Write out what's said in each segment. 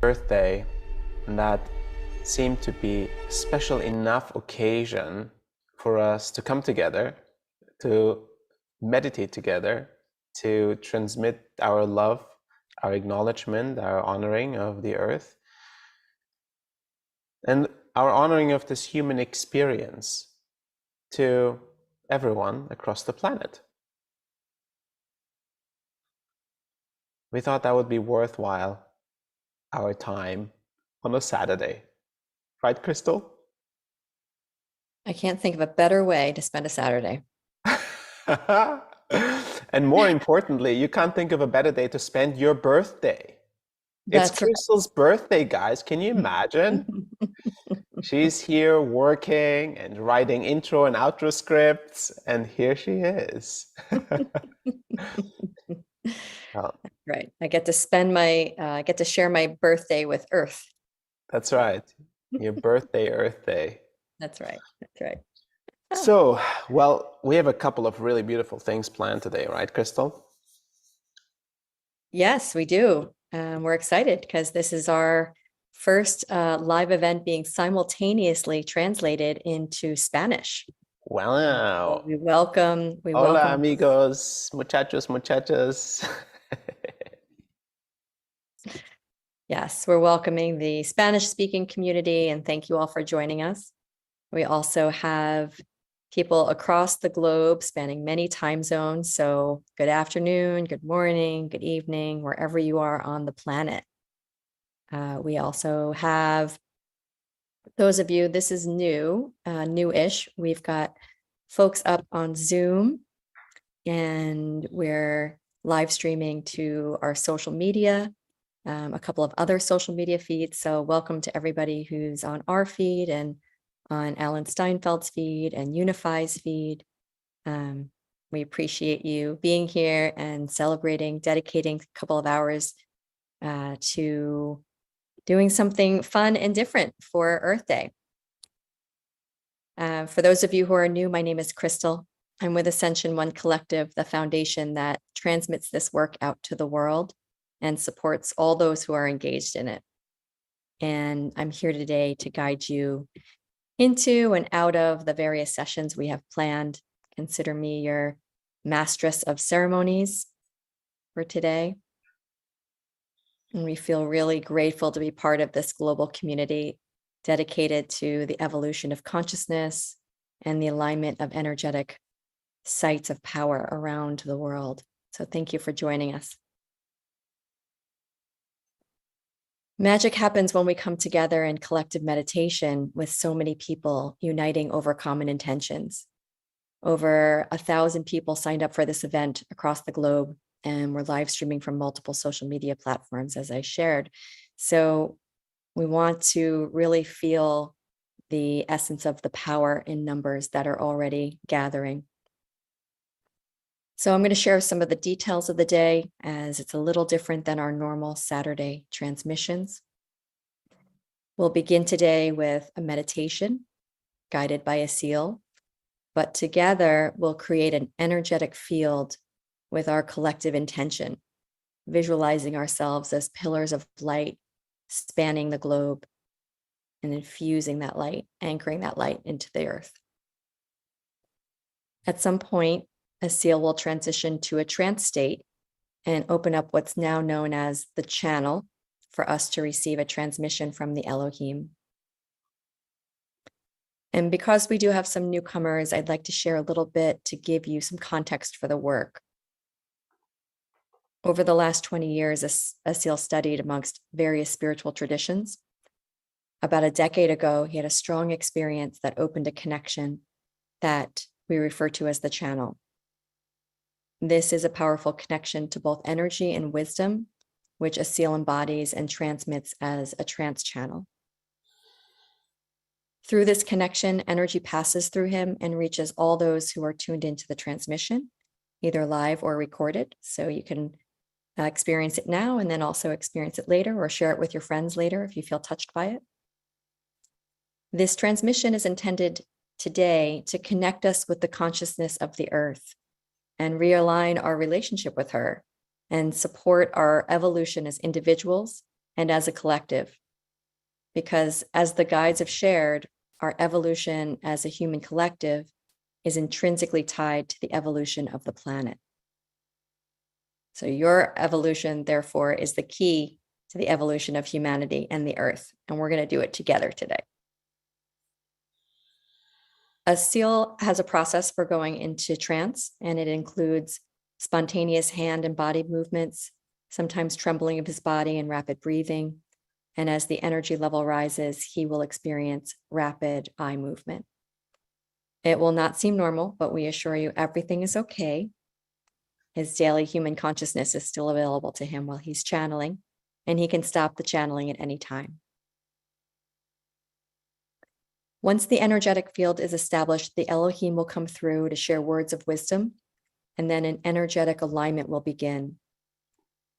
birthday, and that seemed to be a special enough occasion for us to come together, to meditate together, to transmit our love, our acknowledgement, our honoring of the earth, and our honoring of this human experience to everyone across the planet. We thought that would be worthwhile our time on a Saturday. Right, Crystal? I can't think of a better way to spend a Saturday. And more importantly, you can't think of a better day to spend your birthday. It's That's Crystal's birthday, guys. Can you imagine? She's here working and writing intro and outro scripts, and here she is. Well, right. I get to get to share my birthday with Earth. that's right. Your birthday, Earth Day. That's right. That's right. So, well, we have a couple of really beautiful things planned today, right, Crystal? Yes, we do. We're excited because this is our first live event being simultaneously translated into Spanish. Wow. We welcome. Hola, amigos, muchachos, muchachas. Yes, we're welcoming the Spanish-speaking community, and thank you all for joining us. We also have people across the globe spanning many time zones. So good afternoon, good morning, good evening, wherever you are on the planet. We also have those of you, this is new-ish. We've got folks up on Zoom, and we're live streaming to our social media, a couple of other social media feeds. So welcome to everybody who's on our feed and on Alan Steinfeld's feed and Unify's feed. We appreciate you being here and celebrating, dedicating a couple of hours to doing something fun and different for Earth Day. For those of you who are new, my name is Crystal. I'm with Ascension One Collective, the foundation that transmits this work out to the world and supports all those who are engaged in it. And I'm here today to guide you into and out of the various sessions we have planned. Consider me your mistress of ceremonies for today. And we feel really grateful to be part of this global community dedicated to the evolution of consciousness and the alignment of energetic sites of power around the world. So thank you for joining us. Magic happens when we come together in collective meditation with so many people uniting over common intentions. Over 1,000 people signed up for this event across the globe, and we're live streaming from multiple social media platforms, as I shared. So we want to really feel the essence of the power in numbers that are already gathering. So I'm going to share some of the details of the day, as it's a little different than our normal Saturday transmissions. We'll begin today with a meditation guided by Asil, but together we'll create an energetic field with our collective intention, visualizing ourselves as pillars of light spanning the globe and infusing that light, anchoring that light into the earth. At some point, Asil will transition to a trance state and open up what's now known as the channel for us to receive a transmission from the Elohim. And because we do have some newcomers, I'd like to share a little bit to give you some context for the work. Over the last 20 years, Asil studied amongst various spiritual traditions. About a decade ago, he had a strong experience that opened a connection that we refer to as the channel. This is a powerful connection to both energy and wisdom, which Asil embodies and transmits as a trance channel. Through this connection, energy passes through him and reaches all those who are tuned into the transmission, either live or recorded. So you can experience it now and then also experience it later, or share it with your friends later if you feel touched by it. This transmission is intended today to connect us with the consciousness of the earth and realign our relationship with her and support our evolution as individuals and as a collective. Because as the guides have shared, our evolution as a human collective is intrinsically tied to the evolution of the planet. So your evolution, therefore, is the key to the evolution of humanity and the earth. And we're going to do it together today. Asil has a process for going into trance, and it includes spontaneous hand and body movements, sometimes trembling of his body and rapid breathing. And as the energy level rises, he will experience rapid eye movement. It will not seem normal, but we assure you everything is okay. His daily human consciousness is still available to him while he's channeling, and he can stop the channeling at any time. Once the energetic field is established, the Elohim will come through to share words of wisdom, and then an energetic alignment will begin.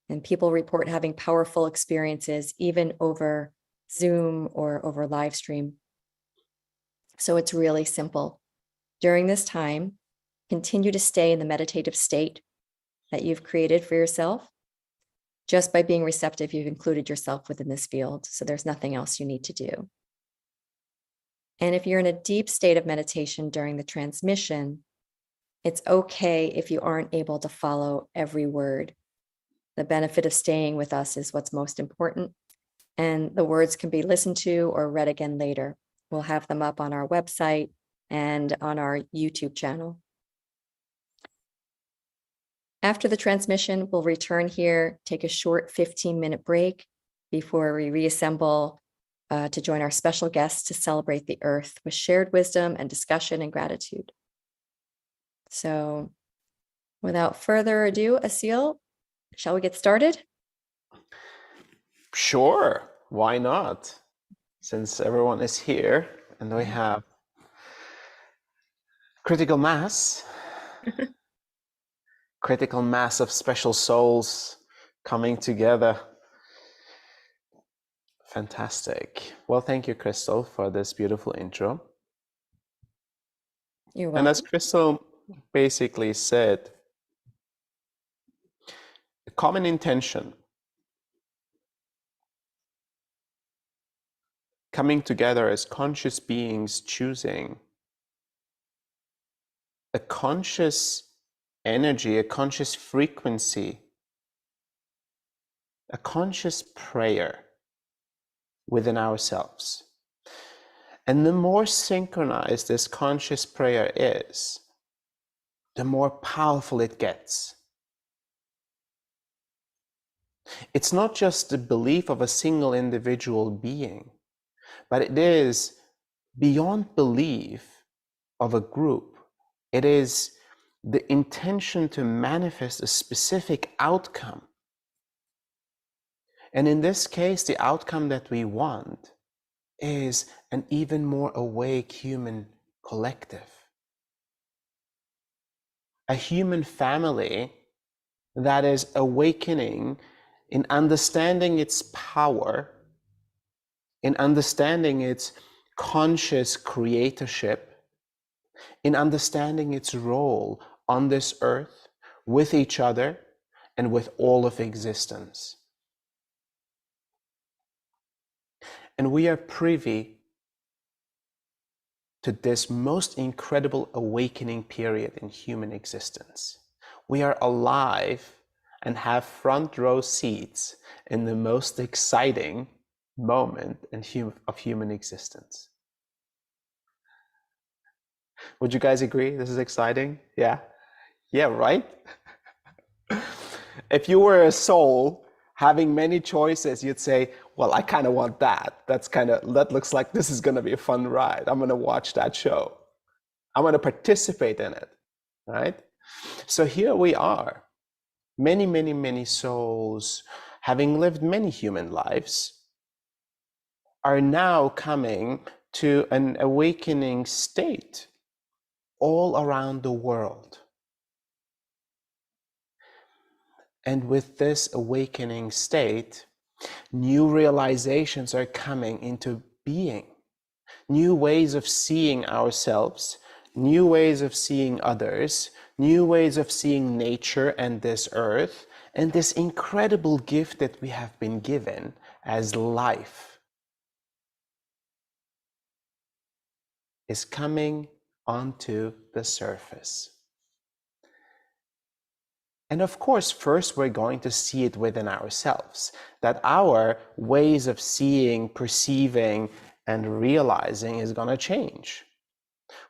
And people report having powerful experiences, even over Zoom or over live stream. So it's really simple. During this time, continue to stay in the meditative state that you've created for yourself. Just by being receptive, you've included yourself within this field. So there's nothing else you need to do. And if you're in a deep state of meditation during the transmission, it's okay if you aren't able to follow every word. The benefit of staying with us is what's most important. And the words can be listened to or read again later. We'll have them up on our website and on our YouTube channel. After the transmission, we'll return here, take a short 15-minute break before we reassemble to join our special guests to celebrate the earth with shared wisdom and discussion and gratitude. So without further ado, Asil, shall we get started? Sure, why not? Since everyone is here and we have critical mass, critical mass of special souls coming together. Fantastic. Well, thank you, Crystal, for this beautiful intro. You're welcome. And as Crystal basically said, a common intention coming together as conscious beings, choosing a conscious energy, a conscious frequency, a conscious prayer within ourselves. And the more synchronized this conscious prayer is, the more powerful it gets. It's not just the belief of a single individual being, but it is beyond belief of a group. It is the intention to manifest a specific outcome. And in this case, the outcome that we want is an even more awake human collective. A human family that is awakening in understanding its power, in understanding its conscious creatorship, in understanding its role on this earth, with each other, and with all of existence. And we are privy to this most incredible awakening period in human existence. We are alive and have front row seats in the most exciting moment of human existence. Would you guys agree this is exciting? Yeah? Yeah, right? If you were a soul having many choices, you'd say, well, I kind of want that. That looks like this is going to be a fun ride. I'm going to watch that show. I'm going to participate in it, right? So here we are, many, many, many souls, having lived many human lives, are now coming to an awakening state all around the world. And with this awakening state, new realizations are coming into being, new ways of seeing ourselves, new ways of seeing others, new ways of seeing nature and this earth, and this incredible gift that we have been given as life is coming onto the surface. And of course, first we're going to see it within ourselves, that our ways of seeing, perceiving, and realizing is going to change.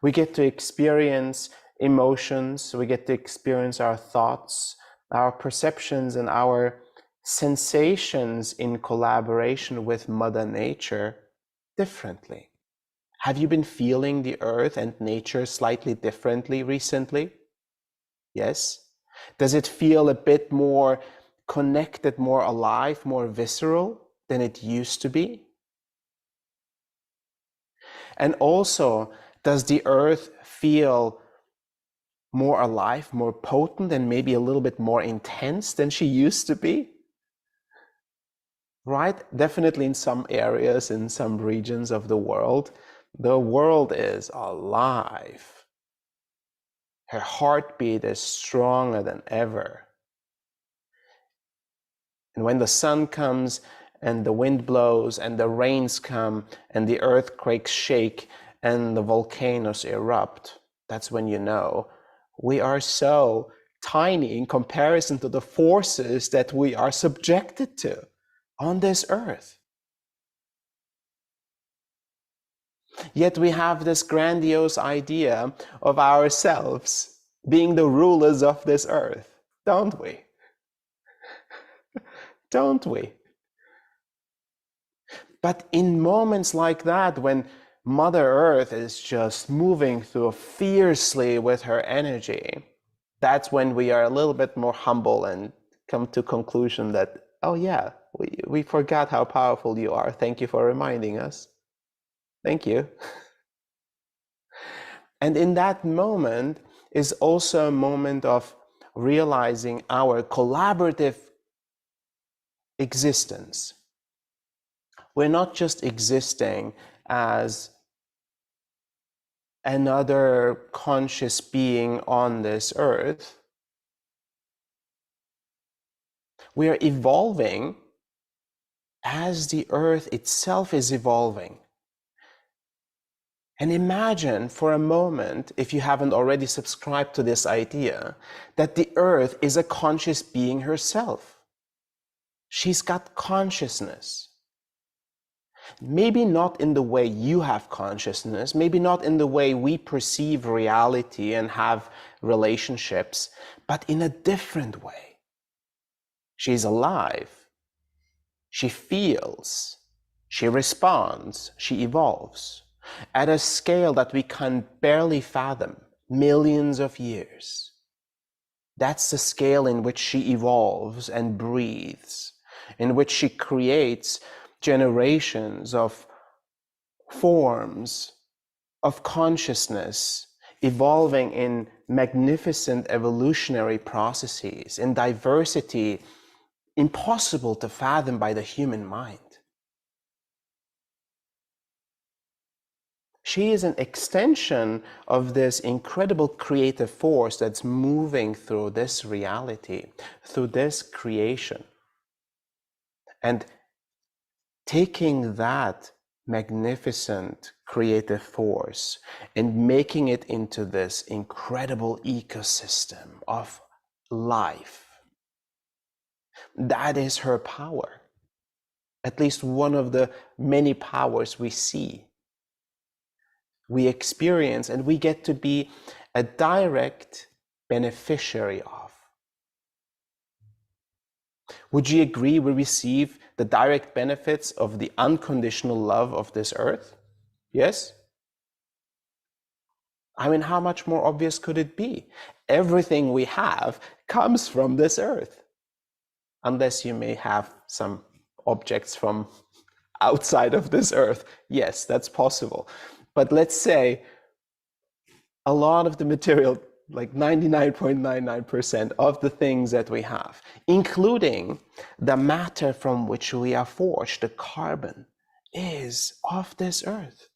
We get to experience emotions, we get to experience our thoughts, our perceptions, and our sensations in collaboration with Mother Nature differently. Have you been feeling the earth and nature slightly differently recently? Yes? Does it feel a bit more connected, more alive, more visceral than it used to be? And also, does the earth feel more alive, more potent, and maybe a little bit more intense than she used to be? Right? Definitely in some areas, in some regions of the world is alive. Her heartbeat is stronger than ever. And when the sun comes and the wind blows and the rains come and the earthquakes shake and the volcanoes erupt, that's when you know we are so tiny in comparison to the forces that we are subjected to on this earth. Yet we have this grandiose idea of ourselves being the rulers of this earth, don't we? Don't we? But in moments like that, when Mother Earth is just moving through fiercely with her energy, that's when we are a little bit more humble and come to conclusion that, oh yeah, we forgot how powerful you are. Thank you for reminding us. Thank you. And in that moment is also a moment of realizing our collaborative existence. We're not just existing as another conscious being on this earth. We are evolving as the earth itself is evolving. And imagine for a moment, if you haven't already subscribed to this idea, that the earth is a conscious being herself. She's got consciousness. Maybe not in the way you have consciousness, maybe not in the way we perceive reality and have relationships, but in a different way. She's alive. She feels. She responds. She evolves at a scale that we can barely fathom, millions of years. That's the scale in which she evolves and breathes, in which she creates generations of forms of consciousness evolving in magnificent evolutionary processes, in diversity impossible to fathom by the human mind. She is an extension of this incredible creative force that's moving through this reality, through this creation. And taking that magnificent creative force and making it into this incredible ecosystem of life. That is her power. At least one of the many powers we see, we experience, and we get to be a direct beneficiary of. Would you agree we receive the direct benefits of the unconditional love of this earth? Yes? I mean, how much more obvious could it be? Everything we have comes from this earth. Unless you may have some objects from outside of this earth. Yes, that's possible. But let's say a lot of the material, like 99.99% of the things that we have, including the matter from which we are forged, the carbon, is of this earth.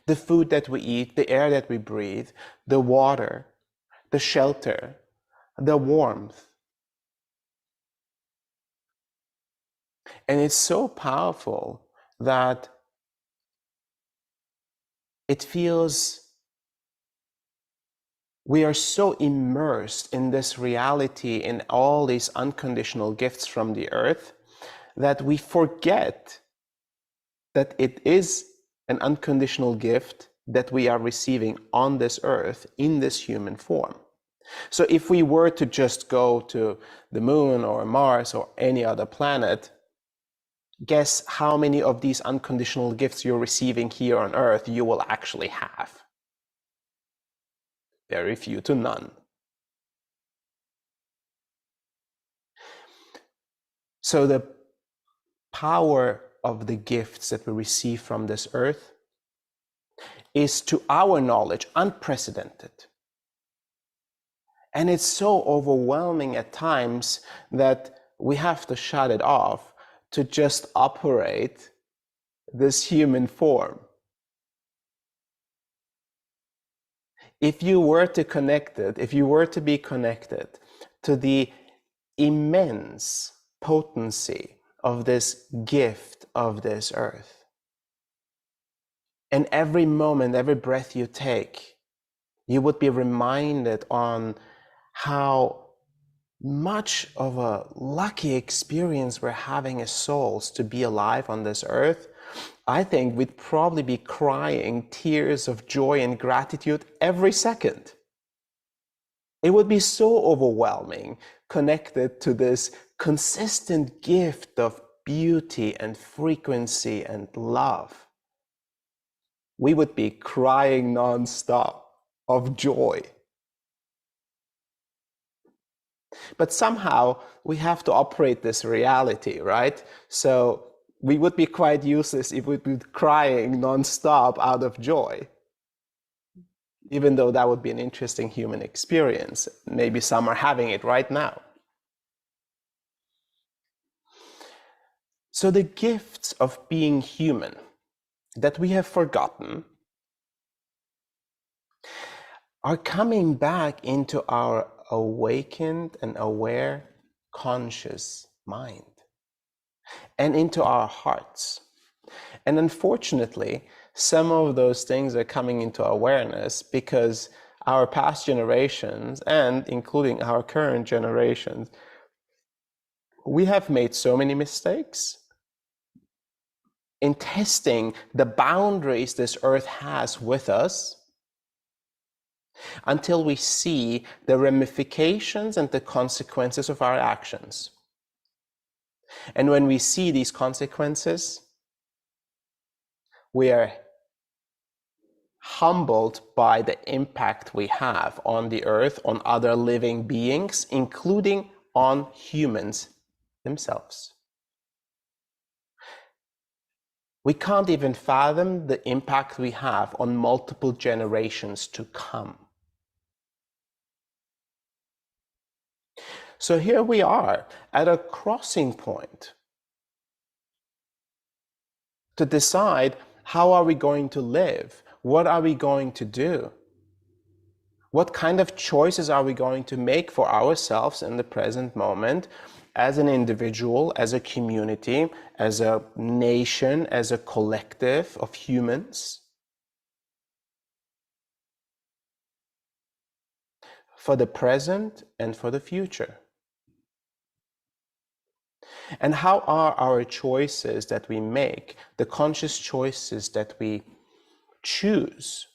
The food that we eat, the air that we breathe, the water, the shelter, the warmth, And it's so powerful that it feels we are so immersed in this reality, in all these unconditional gifts from the earth, that we forget that it is an unconditional gift that we are receiving on this earth in this human form. So if we were to just go to the moon or Mars or any other planet, guess how many of these unconditional gifts you're receiving here on earth you will actually have? Very few to none. So the power of the gifts that we receive from this earth is, to our knowledge, unprecedented. And it's so overwhelming at times that we have to shut it off to just operate this human form. If you were to connect it, if you were to be connected to the immense potency of this gift of this earth, and every moment, every breath you take, you would be reminded on how much of a lucky experience we're having as souls to be alive on this earth. I think we'd probably be crying tears of joy and gratitude every second. It would be so overwhelming, connected to this consistent gift of beauty and frequency and love. We would be crying nonstop of joy. But somehow we have to operate this reality, right? So we would be quite useless if we'd be crying nonstop out of joy, even though that would be an interesting human experience. Maybe some are having it right now. So the gifts of being human that we have forgotten are coming back into our awakened and aware conscious mind and into our hearts. And unfortunately, some of those things are coming into awareness because our past generations, and including our current generations, we have made so many mistakes in testing the boundaries this earth has with us, until we see the ramifications and the consequences of our actions. And when we see these consequences, we are humbled by the impact we have on the earth, on other living beings, including on humans themselves. We can't even fathom the impact we have on multiple generations to come. So here we are at a crossing point to decide, how are we going to live? What are we going to do? What kind of choices are we going to make for ourselves in the present moment, as an individual, as a community, as a nation, as a collective of humans, for the present and for the future? And how are our choices that we make, the conscious choices that we choose,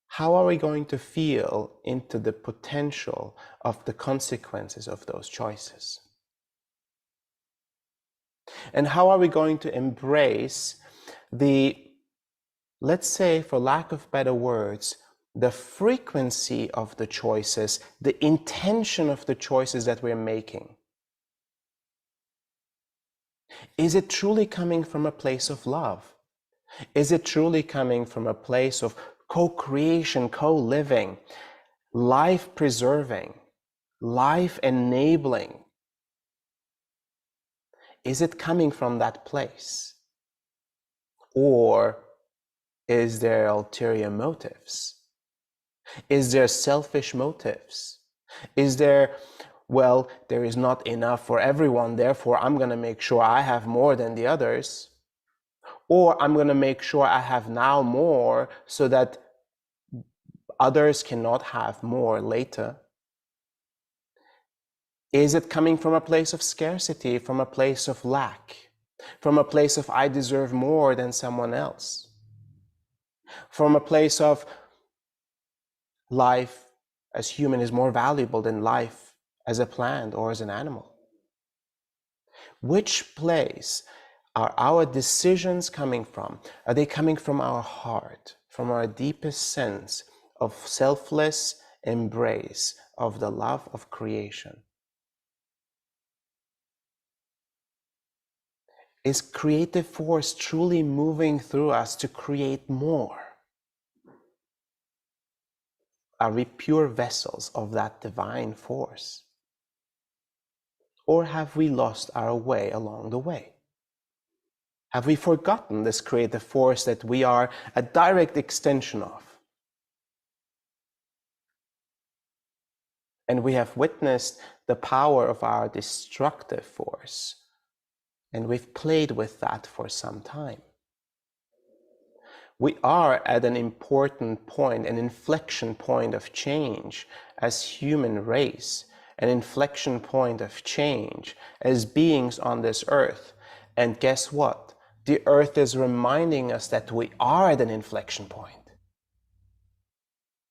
how are we going to feel into the potential of the consequences of those choices? And how are we going to embrace the, let's say, for lack of better words, the frequency of the choices, the intention of the choices that we're making? Is it truly coming from a place of love? Is it truly coming from a place of co-creation, co-living, life-preserving, life-enabling? Is it coming from that place? Or is there ulterior motives? Is there selfish motives? Is there well, there is not enough for everyone, therefore I'm going to make sure I have more than the others. Or I'm going to make sure I have now more so that others cannot have more later. Is it coming from a place of scarcity, from a place of lack, from a place of I deserve more than someone else, from a place of life as human is more valuable than life as a plant or as an animal? Which place are our decisions coming from? Are they coming from our heart, from our deepest sense of selfless embrace of the love of creation? Is creative force truly moving through us to create more? Are we pure vessels of that divine force? Or have we lost our way along the way? Have we forgotten this creative force that we are a direct extension of? And we have witnessed the power of our destructive force, and we've played with that for some time. We are at an important point, an inflection point of change as human race, an inflection point of change as beings on this earth. And guess what? The earth is reminding us that we are at an inflection point.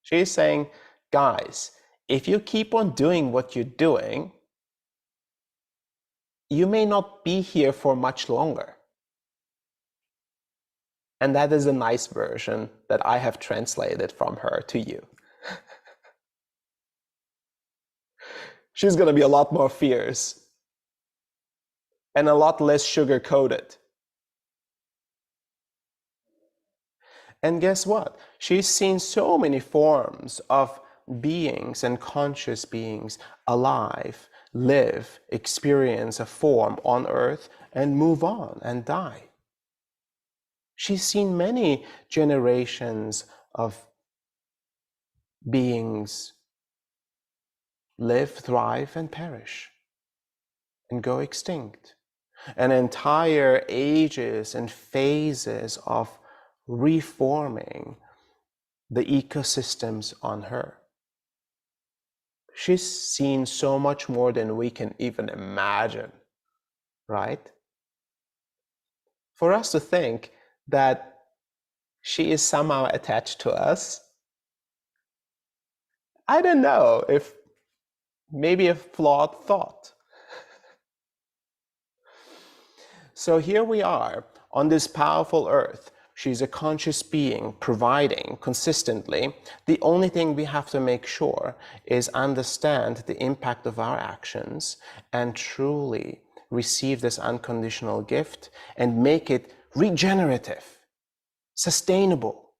She's saying, guys, if you keep on doing what you're doing, you may not be here for much longer. And that is a nice version that I have translated from her to you. She's going to be a lot more fierce and a lot less sugar-coated. And guess what? She's seen so many forms of beings and conscious beings alive, live, experience a form on earth, and move on and die. She's seen many generations of beings live, thrive, and perish, and go extinct. And entire ages and phases of reforming the ecosystems on her. She's seen so much more than we can even imagine, right? For us to think that she is somehow attached to us, I don't know, if maybe a flawed thought. So here we are on this powerful earth. She's a conscious being providing consistently. The only thing we have to make sure is understand the impact of our actions and truly receive this unconditional gift and make it regenerative, sustainable,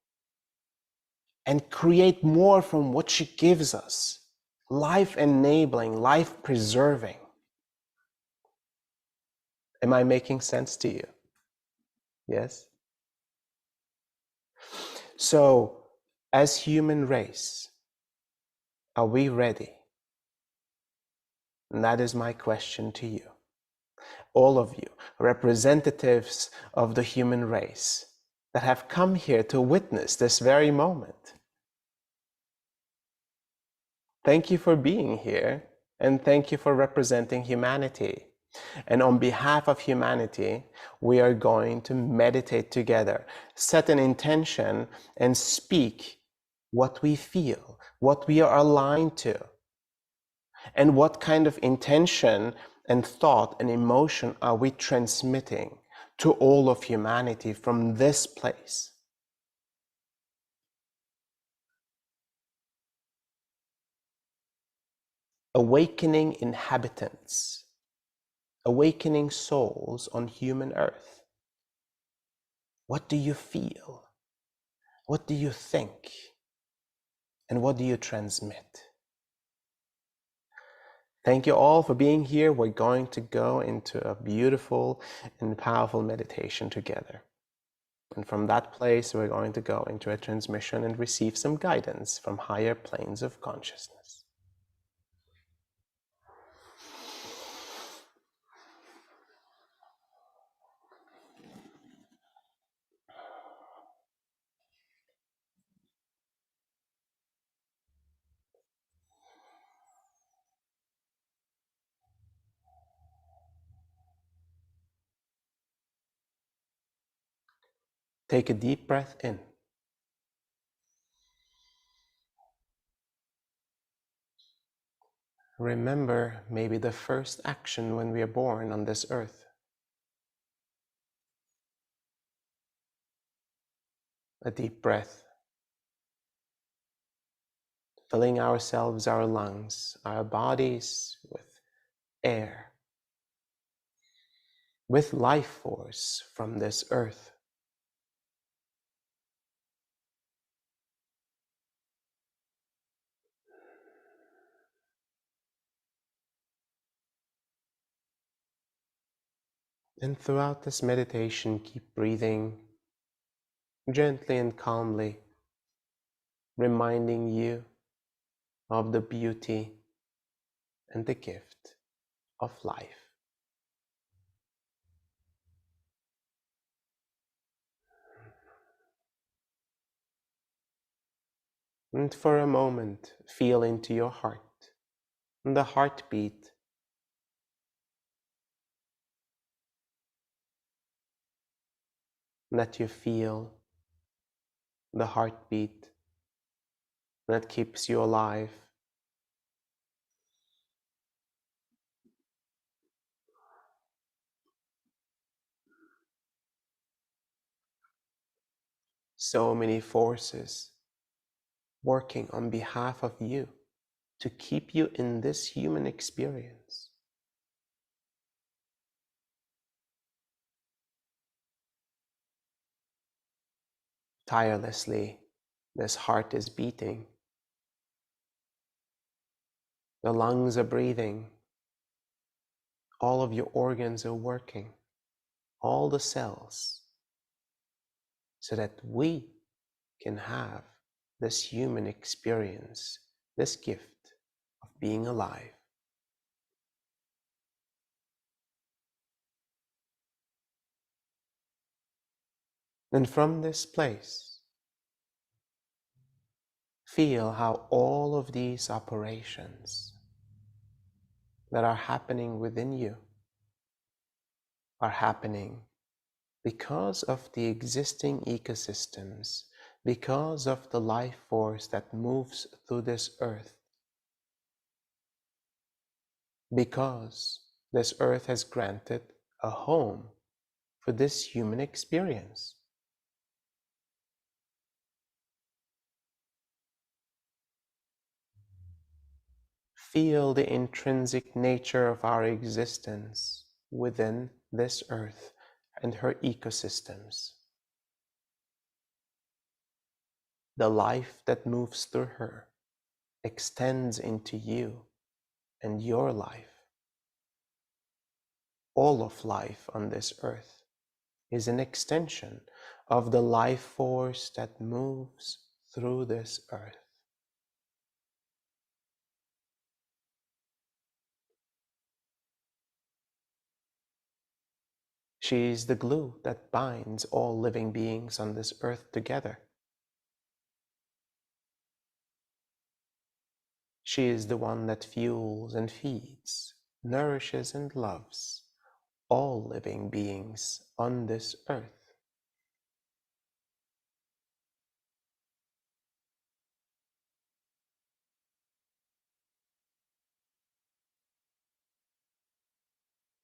and create more from what she gives us. Life enabling, life preserving. Am I making sense to you? Yes? So, as human race, are we ready? And that is my question to you. All of you, representatives of the human race that have come here to witness this very moment. Thank you for being here, and thank you for representing humanity. And on behalf of humanity, we are going to meditate together, set an intention, and speak what we feel, what we are aligned to, and what kind of intention and thought and emotion are we transmitting to all of humanity from this place. Awakening inhabitants, awakening souls on human earth. What do you feel? What do you think? And what do you transmit? Thank you all for being here. We're going to go into a beautiful and powerful meditation together. And from that place, we're going to go into a transmission and receive some guidance from higher planes of consciousness. Take a deep breath in. Remember maybe the first action when we are born on this earth. A deep breath, filling ourselves, our lungs, our bodies with air, with life force from this earth. And throughout this meditation, keep breathing gently and calmly, reminding you of the beauty and the gift of life. And for a moment, feel into your heart, the heartbeat, that you feel, the heartbeat that keeps you alive. So many forces working on behalf of you to keep you in this human experience. Tirelessly, this heart is beating, the lungs are breathing, all of your organs are working, all the cells, so that we can have this human experience, this gift of being alive. And from this place, feel how all of these operations that are happening within you are happening because of the existing ecosystems, because of the life force that moves through this earth, because this earth has granted a home for this human experience. Feel the intrinsic nature of our existence within this earth and her ecosystems. The life that moves through her extends into you and your life. All of life on this earth is an extension of the life force that moves through this earth. She is the glue that binds all living beings on this earth together. She is the one that fuels and feeds, nourishes and loves all living beings on this earth.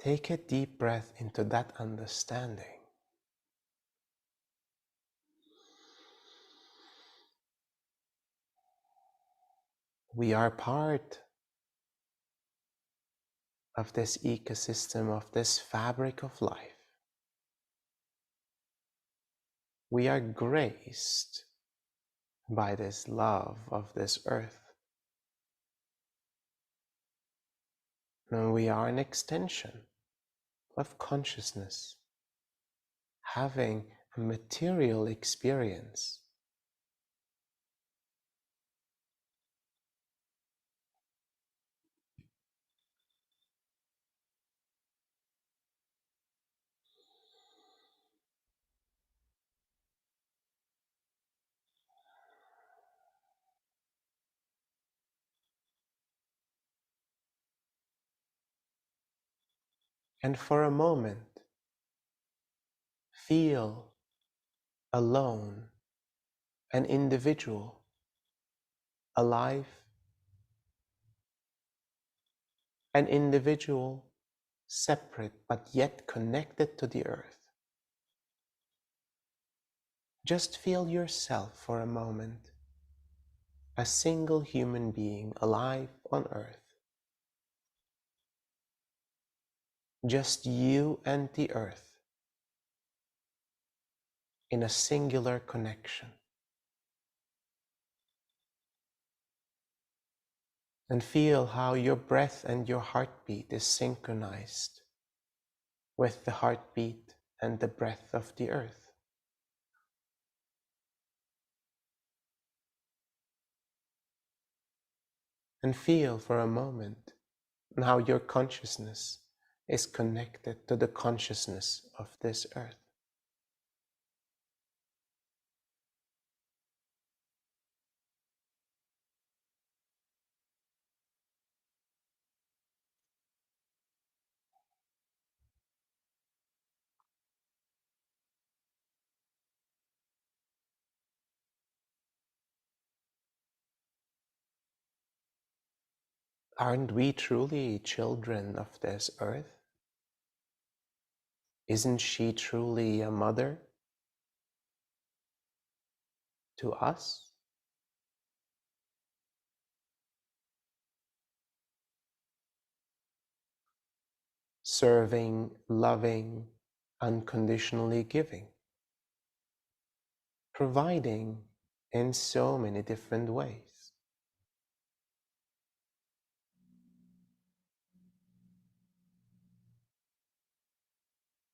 Take a deep breath into that understanding. We are part of this ecosystem, of this fabric of life. We are graced by this love of this earth. And we are an extension of consciousness, having a material experience. And for a moment, feel alone, an individual, alive, an individual, separate but yet connected to the earth. Just feel yourself for a moment, a single human being alive on earth. Just you and the earth in a singular connection. And feel how your breath and your heartbeat is synchronized with the heartbeat and the breath of the earth. And feel for a moment how your consciousness is connected to the consciousness of this earth. Aren't we truly children of this earth? Isn't she truly a mother to us? Serving, loving, unconditionally giving, providing in so many different ways.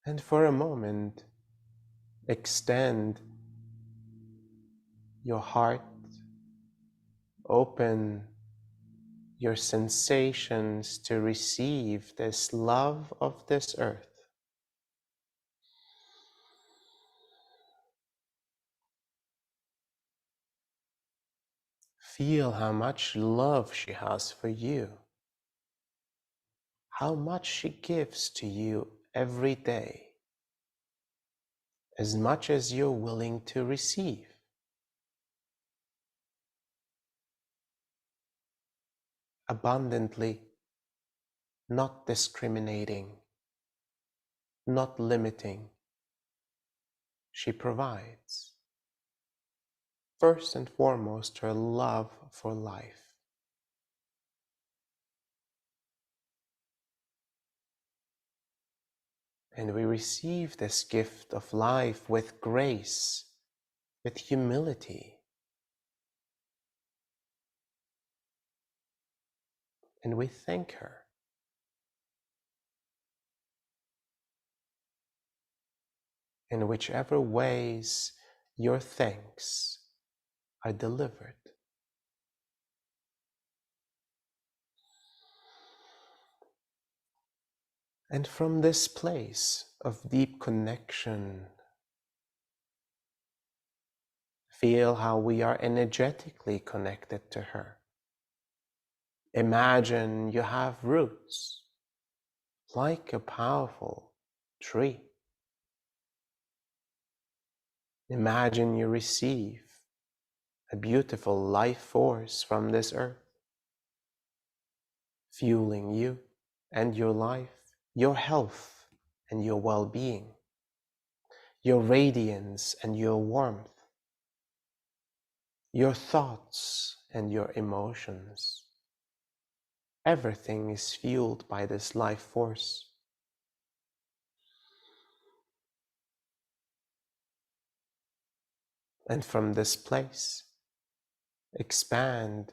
And for a moment, extend your heart, open your sensations to receive this love of this earth. Feel how much love she has for you, how much she gives to you every day, as much as you're willing to receive. Abundantly, not discriminating, not limiting, she provides. First and foremost, her love for life. And we receive this gift of life with grace, with humility. And we thank her. In whichever ways your thanks are delivered. And from this place of deep connection, feel how we are energetically connected to her. Imagine you have roots like a powerful tree. Imagine you receive a beautiful life force from this earth, fueling you and your life, your health and your well-being, your radiance and your warmth, your thoughts and your emotions. Everything is fueled by this life force. And from this place, expand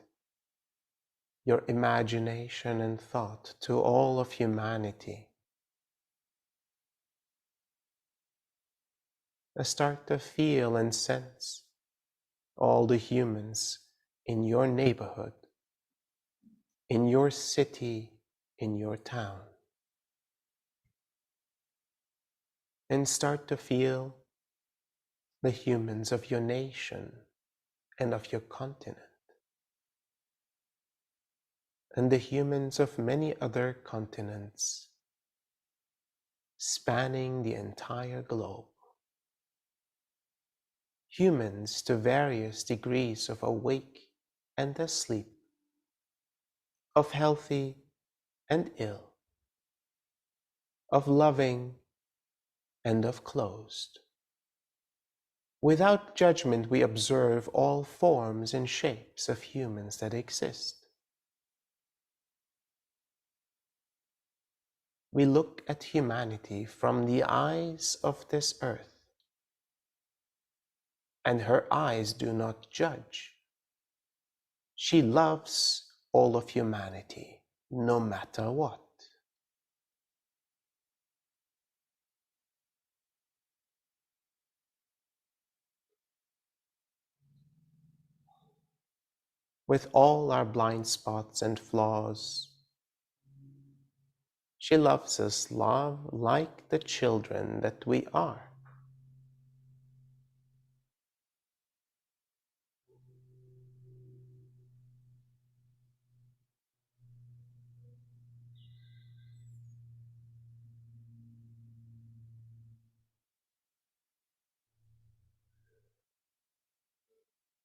your imagination and thought to all of humanity. Start to feel and sense all the humans in your neighborhood, in your city, in your town. And start to feel the humans of your nation and of your continent, and the humans of many other continents, spanning the entire globe. humans to various degrees of awake and asleep, of healthy and ill, of loving and of closed. Without judgment, we observe all forms and shapes of humans that exist. We look at humanity from the eyes of this earth, and her eyes do not judge. She loves all of humanity, no matter what. With all our blind spots and flaws, she loves us like the children that we are.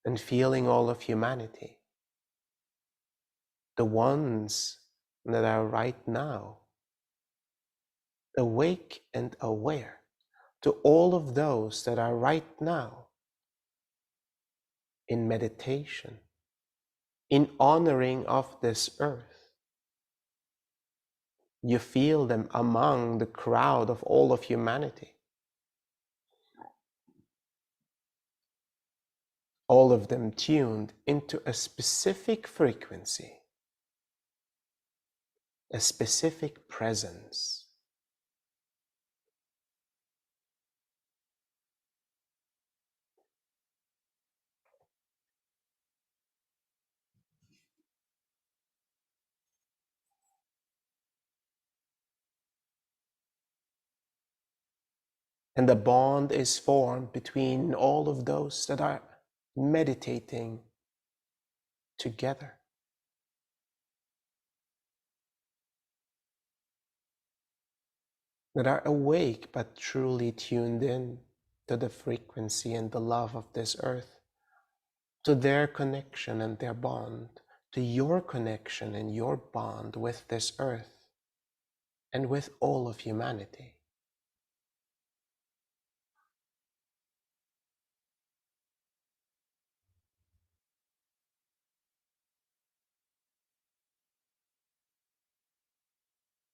And feeling all of humanity, the ones that are right now awake and aware, to all of those that are right now in meditation, in honoring of this earth. You feel them among the crowd of all of humanity. All of them tuned into a specific frequency, a specific presence. And the bond is formed between all of those that are meditating together. That are awake but truly tuned in to the frequency and the love of this earth, to their connection and their bond, to your connection and your bond with this earth and with all of humanity.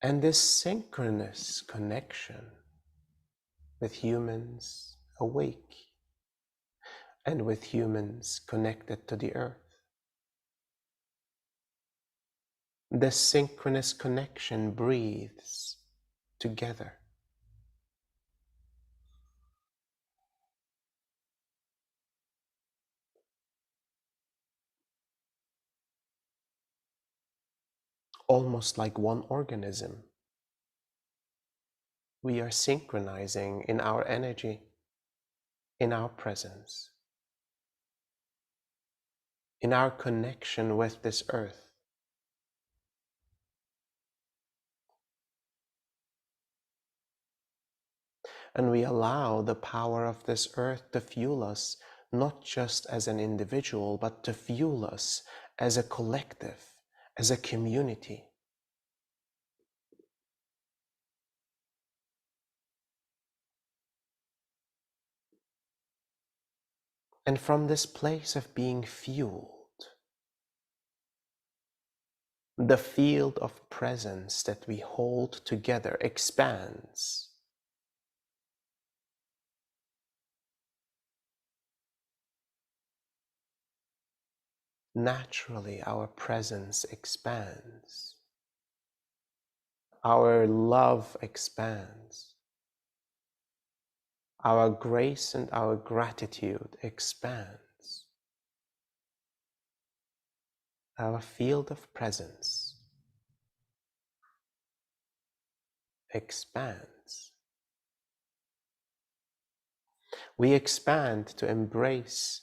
And this synchronous connection with humans awake and with humans connected to the earth. This synchronous connection breathes together. Almost like one organism. We are synchronizing in our energy, in our presence, in our connection with this earth. And we allow the power of this earth to fuel us, not just as an individual, but to fuel us as a collective, as a community. And from this place of being fueled, the field of presence that we hold together expands. Naturally, our presence expands. Our love expands. Our grace and our gratitude expands. Our field of presence expands. We expand to embrace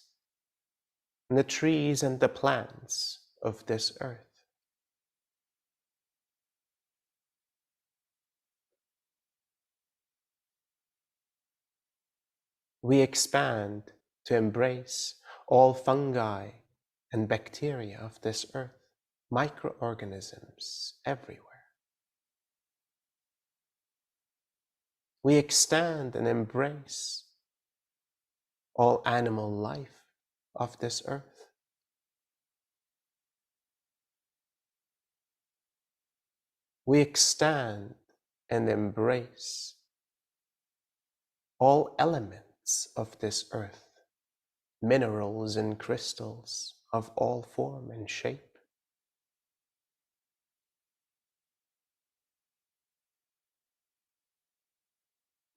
the trees and the plants of this earth. We expand to embrace all fungi and bacteria of this earth, microorganisms everywhere. We extend and embrace all animal life of this earth. We extend and embrace all elements of this earth, minerals and crystals of all form and shape.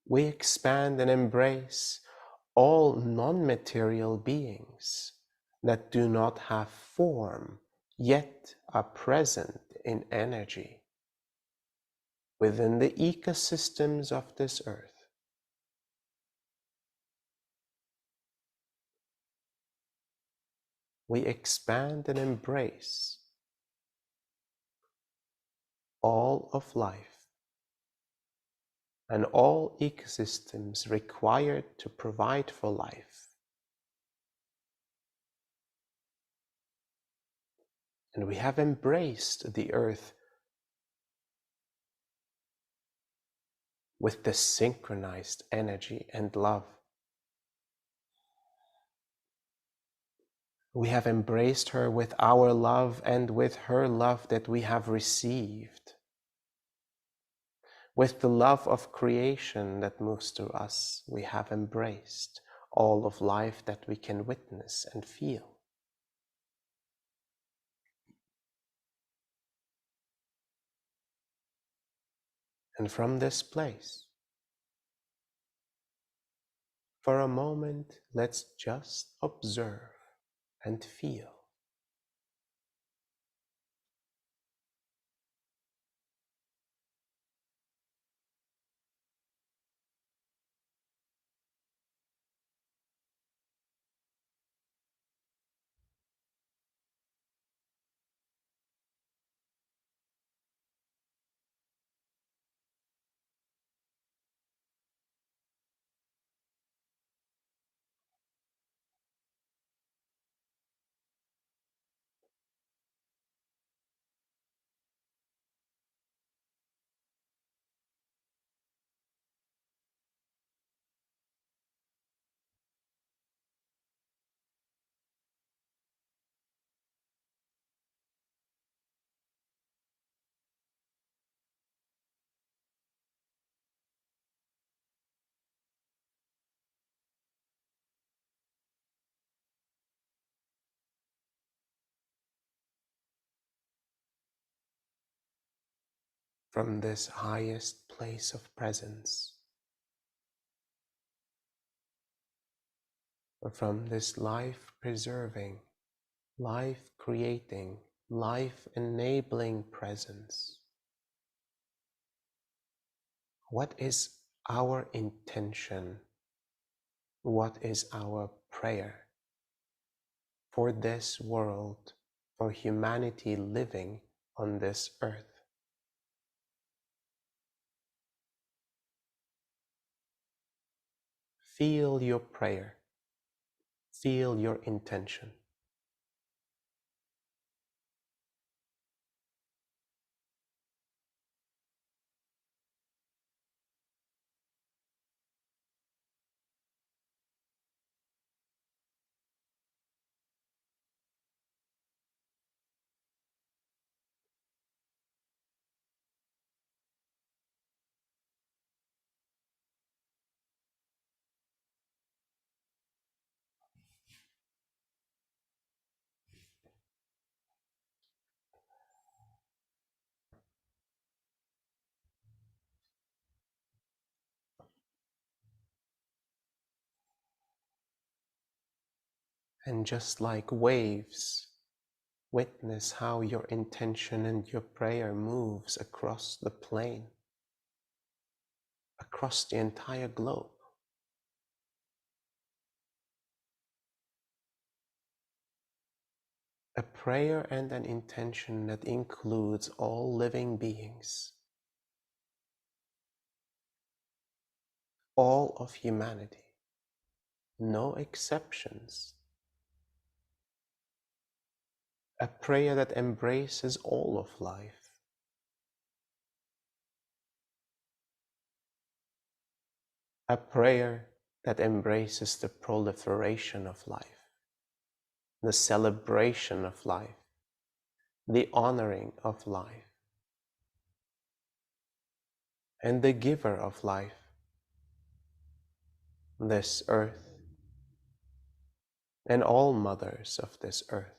We expand and embrace all non-material beings that do not have form, yet are present in energy within the ecosystems of this earth. We expand and embrace all of life and all ecosystems required to provide for life. And we have embraced the earth with the synchronized energy and love. We have embraced her with our love and with her love that we have received. With the love of creation that moves through us, we have embraced all of life that we can witness and feel. And from this place, for a moment, let's just observe and feel. From this highest place of presence, or from this life-preserving, life-creating, life-enabling presence, what is our intention? What is our prayer for this world, for humanity living on this earth? Feel your prayer. Feel your intention. And just like waves, witness how your intention and your prayer moves across the plane, across the entire globe. A prayer and an intention that includes all living beings, all of humanity. no exceptions. A prayer that embraces all of life. A prayer that embraces the proliferation of life, the celebration of life, the honoring of life, and the giver of life, this earth, and all mothers of this earth.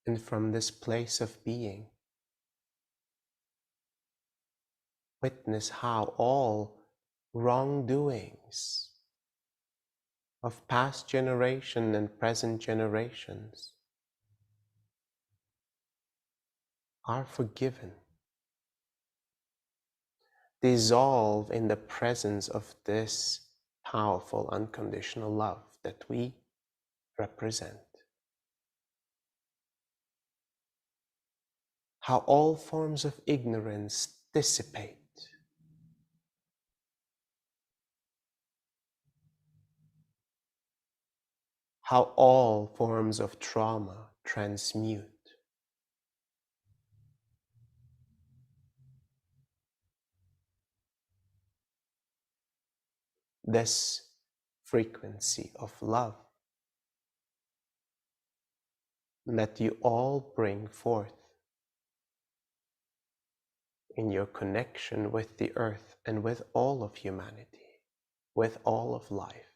And from this place of being, witness how all wrongdoings of past generation and present generations are forgiven, dissolve in the presence of this powerful unconditional love that we represent. How all forms of ignorance dissipate, how all forms of trauma transmute. This frequency of love that you all bring forth in your connection with the earth and with all of humanity, with all of life.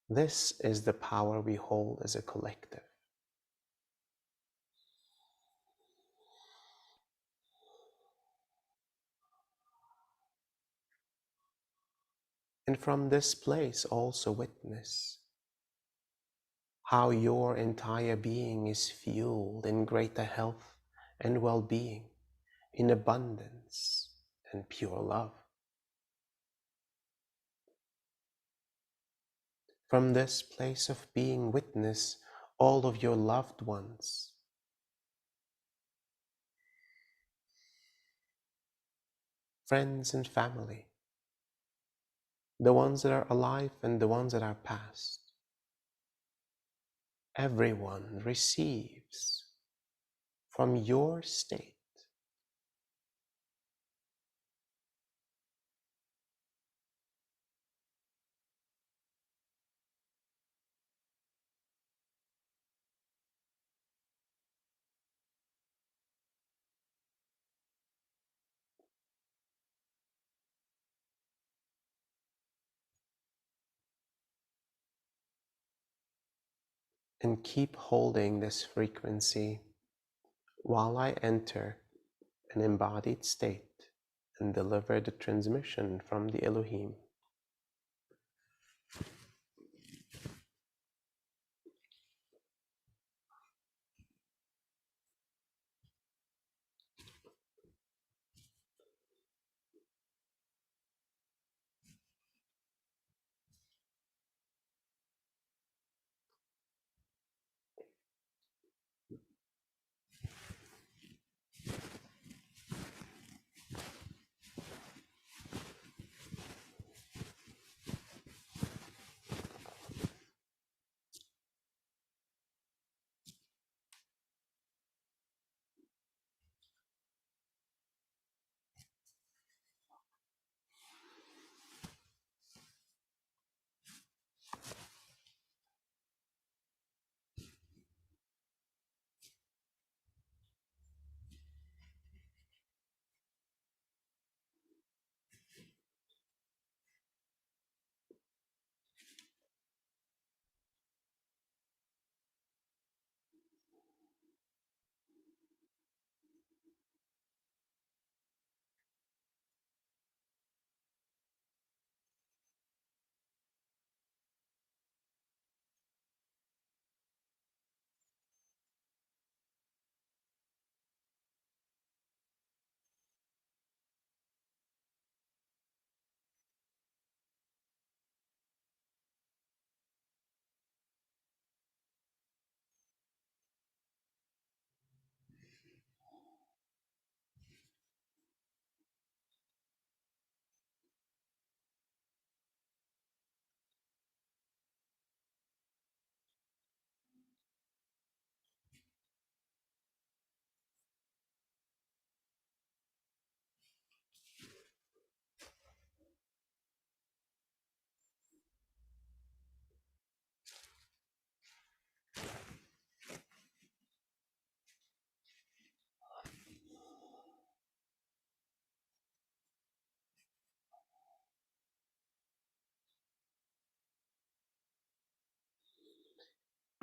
This is the power we hold as a collective. And from this place also witness how your entire being is fueled in greater health and well-being, in abundance and pure love. From this place of being, witness all of your loved ones, friends and family, the ones that are alive and the ones that are past. Everyone receives from your state and keep holding this frequency while I enter an embodied state and deliver the transmission from the Elohim.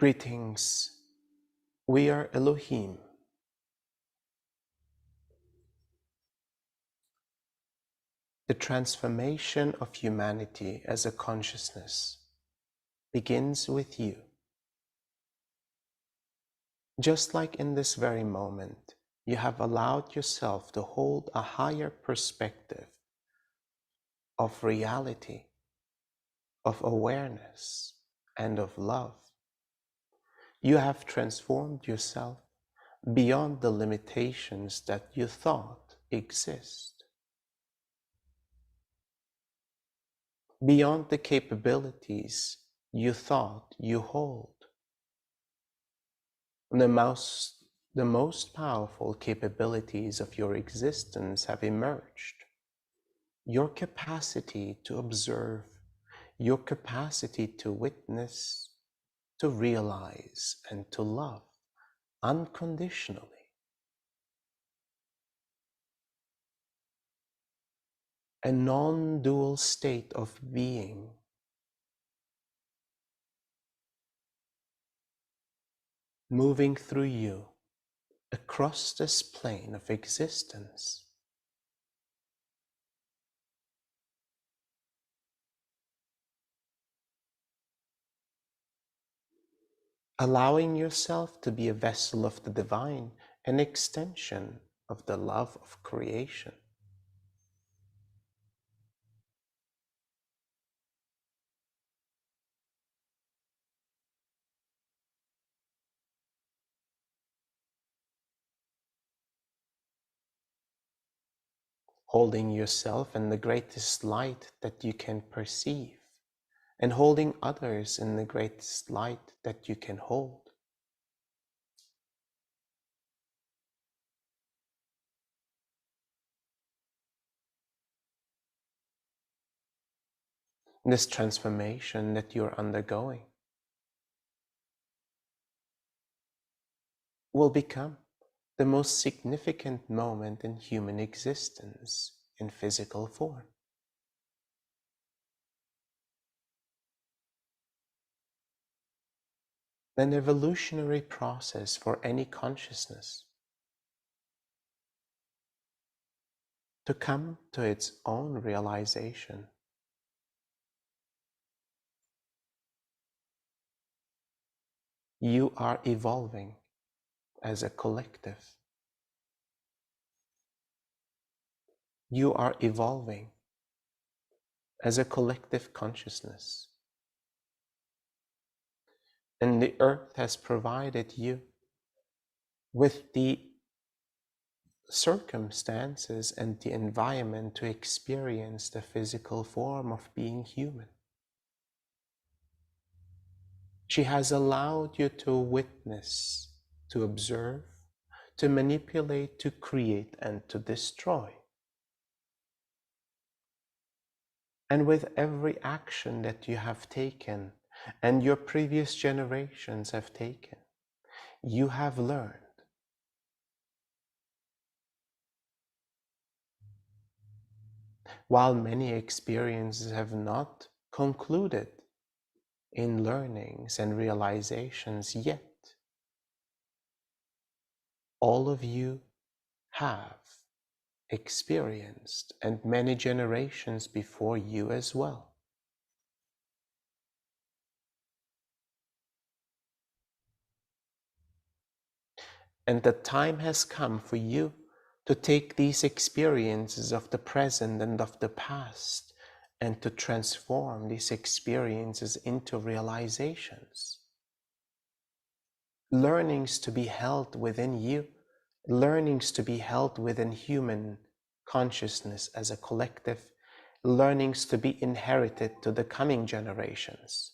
Greetings. We are Elohim. The transformation of humanity as a consciousness begins with you. Just like in this very moment, you have allowed yourself to hold a higher perspective of reality, of awareness, and of love. You have transformed yourself beyond the limitations that you thought exist, beyond the capabilities you thought you hold. The most powerful capabilities of your existence have emerged. Your capacity to observe, your capacity to witness, to realize, and to love unconditionally. A non-dual state of being, moving through you across this plane of existence. Allowing yourself to be a vessel of the divine, an extension of the love of creation. Holding yourself in the greatest light that you can perceive, and holding others in the greatest light that you can hold. This transformation that you're undergoing will become the most significant moment in human existence in physical form. An evolutionary process for any consciousness to come to its own realization. You are evolving as a collective. You are evolving as a collective consciousness. And the earth has provided you with the circumstances and the environment to experience the physical form of being human. She has allowed you to witness, to observe, to manipulate, to create, and to destroy. And with every action that you have taken and your previous generations have taken, you have learned. While many experiences have not concluded in learnings and realizations yet, all of you have experienced, and many generations before you as well. And the time has come for you to take these experiences of the present and of the past and to transform these experiences into realizations. Learnings to be held within you, learnings to be held within human consciousness as a collective, learnings to be inherited to the coming generations.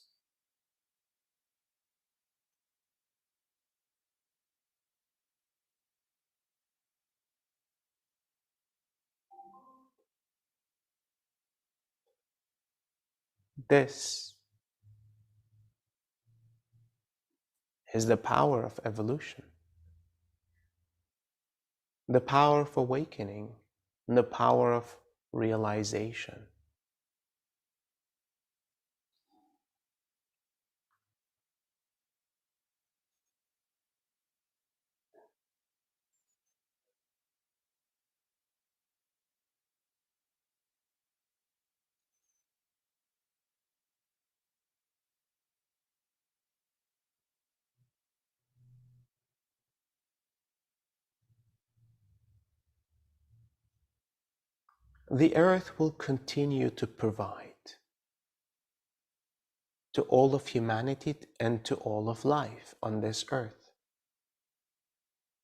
This is the power of evolution, the power of awakening, and the power of realization. the earth will continue to provide to all of humanity and to all of life on this earth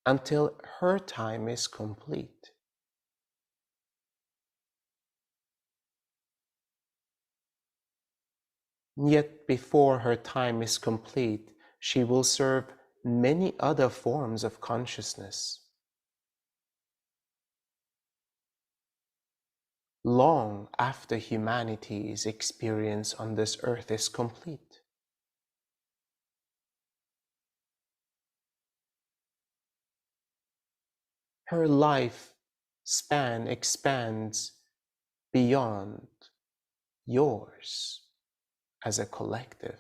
until her time is complete. Yet before her time is complete, she will serve many other forms of consciousness. Long after humanity's experience on this earth is complete. Her life span expands beyond yours as a collective.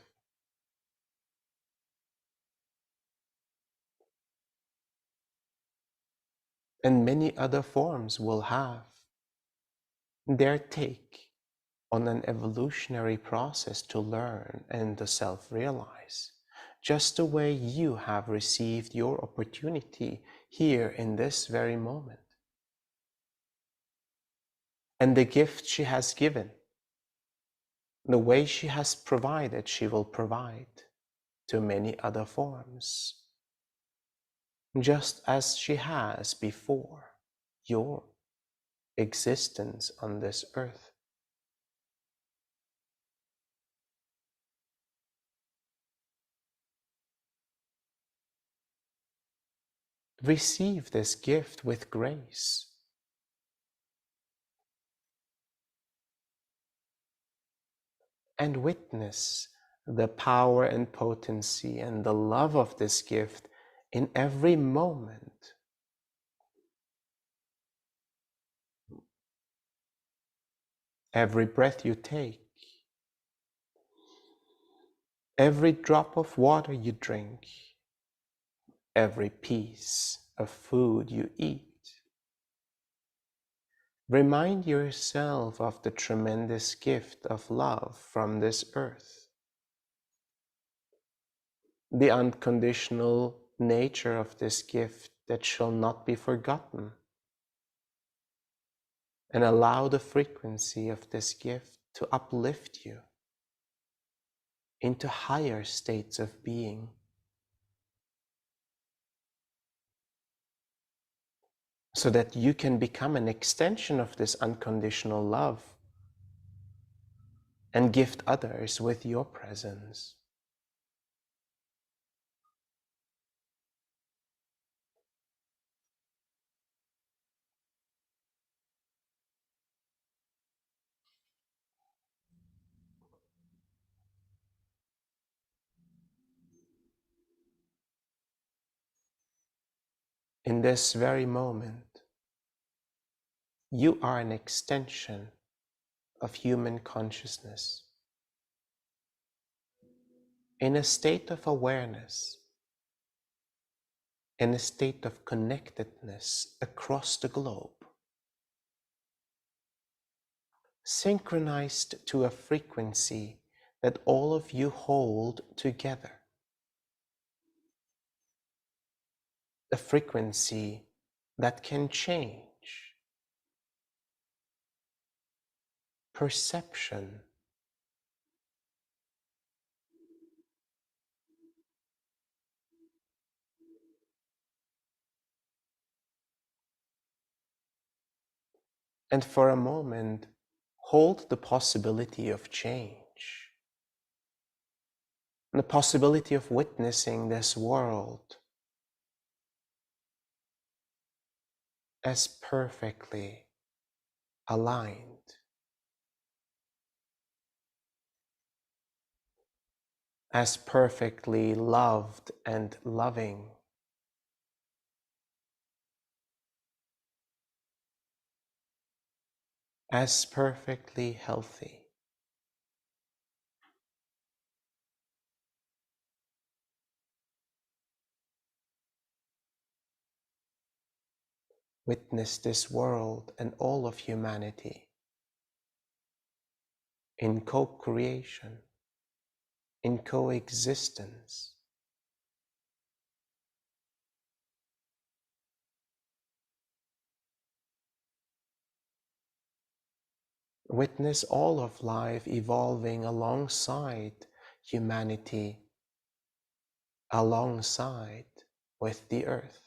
And many other forms will have their take on an evolutionary process to learn and to self-realize, just the way you have received your opportunity here in this very moment. And the gift she has given, the way she has provided, she will provide to many other forms, just as she has before your existence on this earth. Receive this gift with grace and witness the power and potency and the love of this gift in every moment. Every breath you take, every drop of water you drink, every piece of food you eat. Remind yourself of the tremendous gift of love from this earth, the unconditional nature of this gift that shall not be forgotten, and allow the frequency of this gift to uplift you into higher states of being. So that you can become an extension of this unconditional love and gift others with your presence. In this very moment, you are an extension of human consciousness in a state of awareness, in a state of connectedness across the globe, synchronized to a frequency that all of you hold together. A frequency that can change perception, and for a moment hold the possibility of change, the possibility of witnessing this world as perfectly aligned, as perfectly loved and loving, as perfectly healthy. Witness this world and all of humanity in co-creation, in coexistence, Witness all of life evolving alongside humanity, alongside with the earth.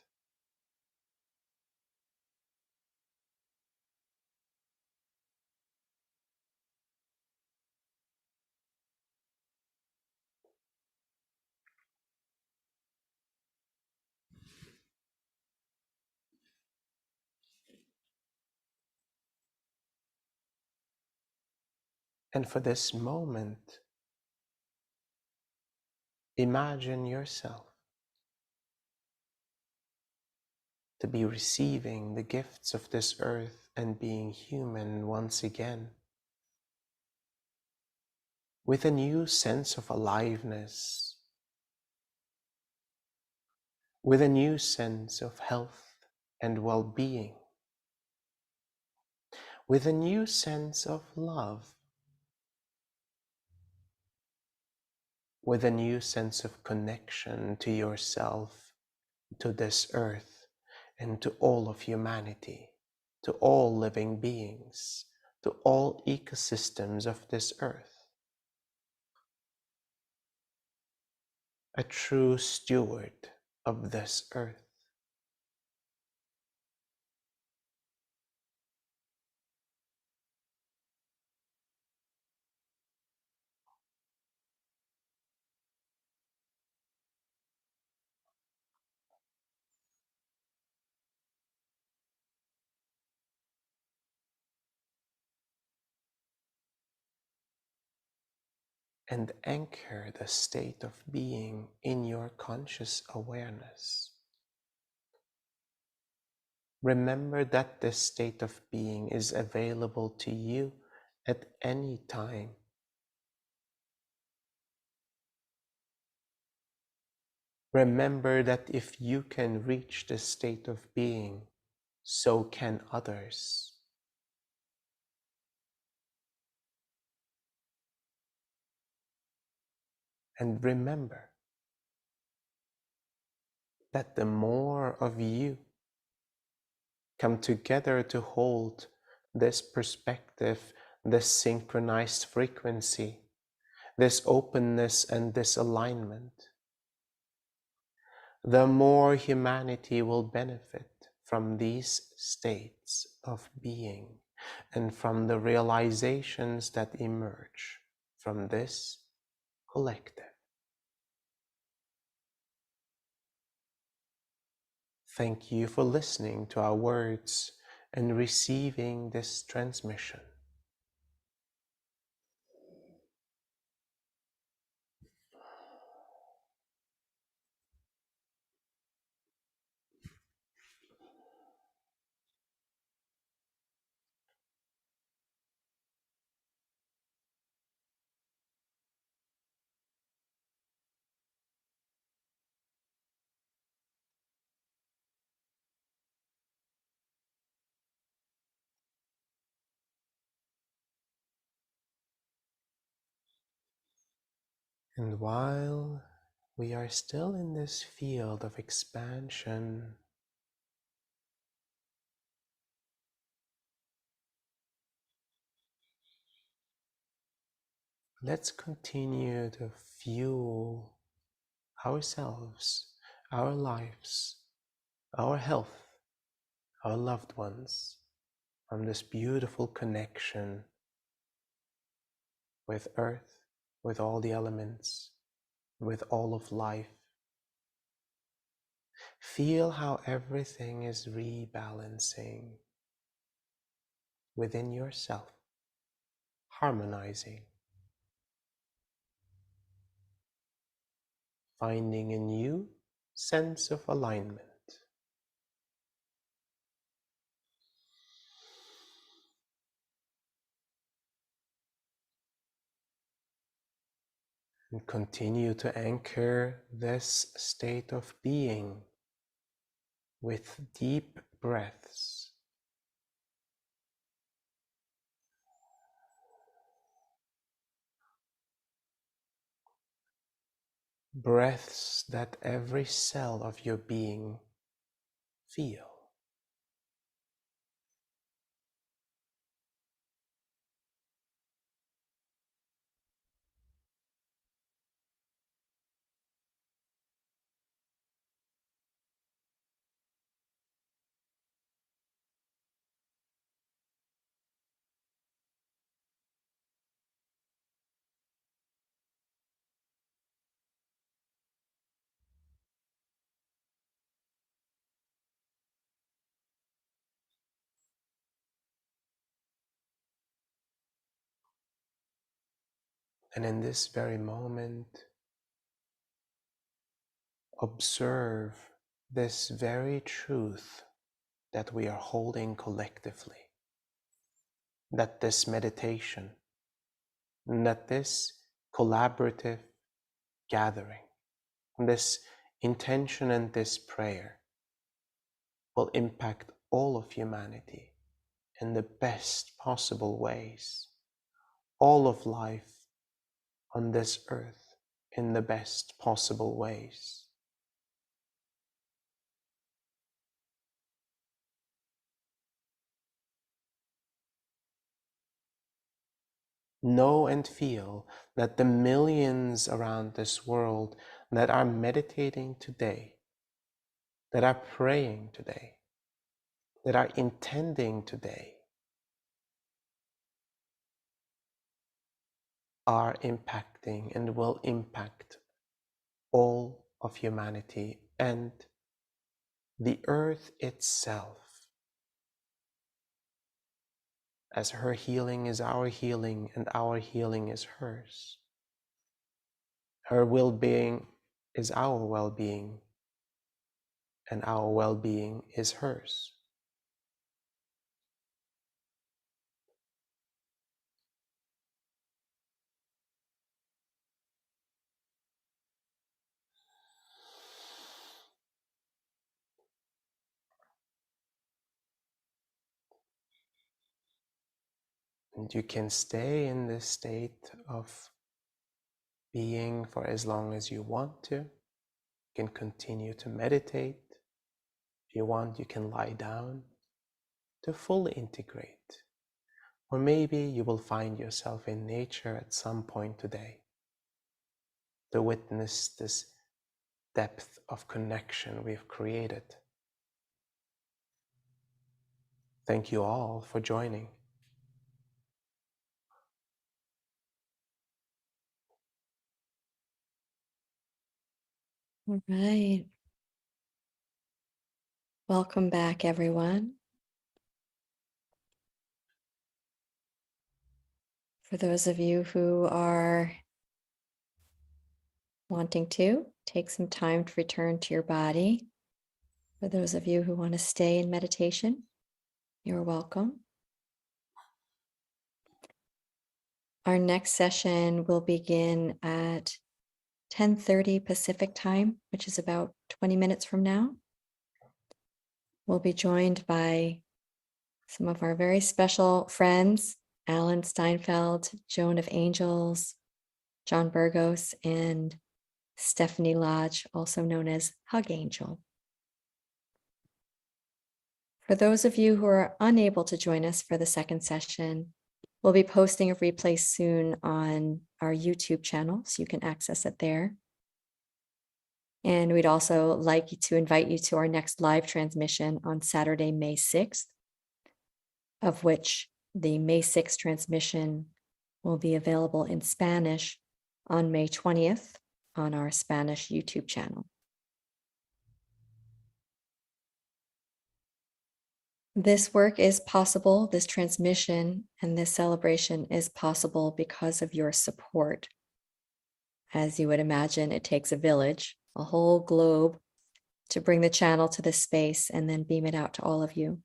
And for this moment, imagine yourself to be receiving the gifts of this earth and being human once again, with a new sense of aliveness, with a new sense of health and well-being, with a new sense of love, with a new sense of connection to yourself, to this earth, and to all of humanity, to all living beings, to all ecosystems of this earth. A true steward of this earth. And anchor the state of being in your conscious awareness. Remember that this state of being is available to you at any time. Remember that if you can reach this state of being, so can others. And remember that the more of you come together to hold this perspective, this synchronized frequency, this openness and this alignment, the more humanity will benefit from these states of being and from the realizations that emerge from this collective. Thank you for listening to our words and receiving this transmission. And while we are still in this field of expansion, let's continue to fuel ourselves, our lives, our health, our loved ones from this beautiful connection with Earth, with all the elements, with all of life. Feel how everything is rebalancing within yourself, harmonizing, finding a new sense of alignment. And continue to anchor this state of being with deep breaths. Breaths that every cell of your being feel. And in this very moment, observe this very truth that we are holding collectively, that this meditation, that this collaborative gathering, this intention and this prayer will impact all of humanity in the best possible ways, all of life on this earth in the best possible ways. Know and feel that the millions around this world that are meditating today, that are praying today, that are intending today, are impacting and will impact all of humanity and the earth itself, as her healing is our healing and our healing is hers. Her well-being is our well-being and our well-being is hers. And you can stay in this state of being for as long as you want to. You can continue to meditate. If you want, you can lie down to fully integrate. Or maybe you will find yourself in nature at some point today to witness this depth of connection we've created. Thank you all for joining. All right. Welcome back, everyone. For those of you who are wanting to, take some time to return to your body. For those of you who want to stay in meditation, you're welcome. Our next session will begin at 10:30 Pacific time, which is about 20 minutes from now. We'll be joined by some of our very special friends, Alan Steinfeld, Joan of Angels, John Burgos, and Stephanie Lodge, also known as Hug Angel. For those of you who are unable to join us for the second session, we'll be posting a replay soon on our YouTube channel, so you can access it there. And we'd also like to invite you to our next live transmission on Saturday, May 6th, of which the May 6th transmission will be available in Spanish on May 20th on our Spanish YouTube channel. This work is possible, this transmission and this celebration is possible because of your support. As you would imagine, it takes a village, a whole globe, to bring the channel to this space and then beam it out to all of you.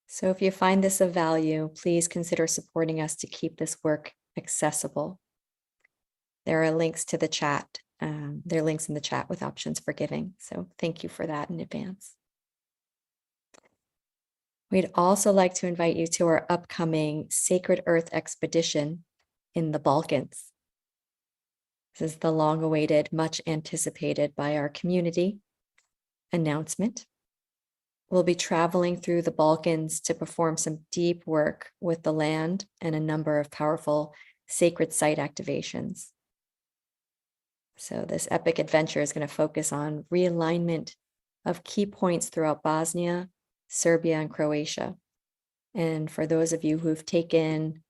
So if you find this of value, please consider supporting us to keep this work accessible. There are links to the chat. There are links in the chat with options for giving. So thank you for that in advance. We'd also like to invite you to our upcoming Sacred Earth expedition in the Balkans. This is the long-awaited, much anticipated by our community announcement. We'll be traveling through the Balkans to perform some deep work with the land and a number of powerful sacred site activations. So this epic adventure is going to focus on realignment of key points throughout Bosnia, Serbia, and Croatia. And for those of you who've taken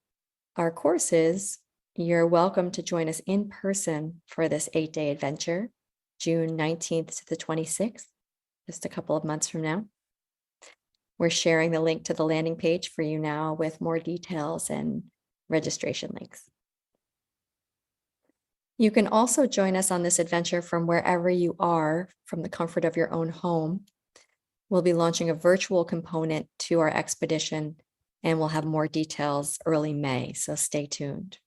our courses, you're welcome to join us in person for this 8-day adventure, June 19th to the 26th, just a couple of months from now. We're sharing the link to the landing page for you now with more details and registration links. You can also join us on this adventure from wherever you are, from the comfort of your own home. We'll be launching a virtual component to our expedition, and we'll have more details early May, so stay tuned.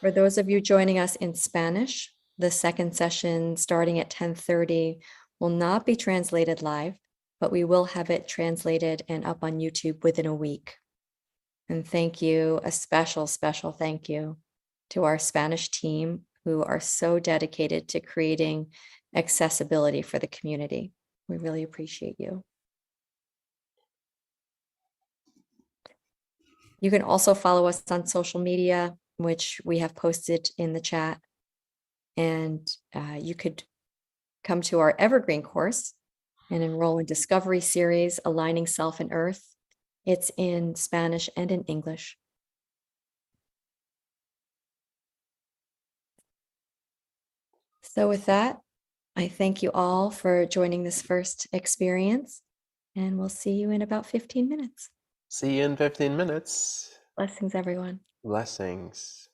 For those of you joining us in Spanish, the second session starting at 10:30 will not be translated live, but we will have it translated and up on YouTube within a week. And thank you, a special thank you to our Spanish team who are so dedicated to creating accessibility for the community. We really appreciate you. You can also follow us on social media, which we have posted in the chat. And you could come to our Evergreen course and enroll in Discovery Series, Aligning Self and Earth. It's in Spanish and in English. So with that, I thank you all for joining this first experience, and we'll see you in about 15 minutes. See you in 15 minutes. Blessings, everyone. Blessings.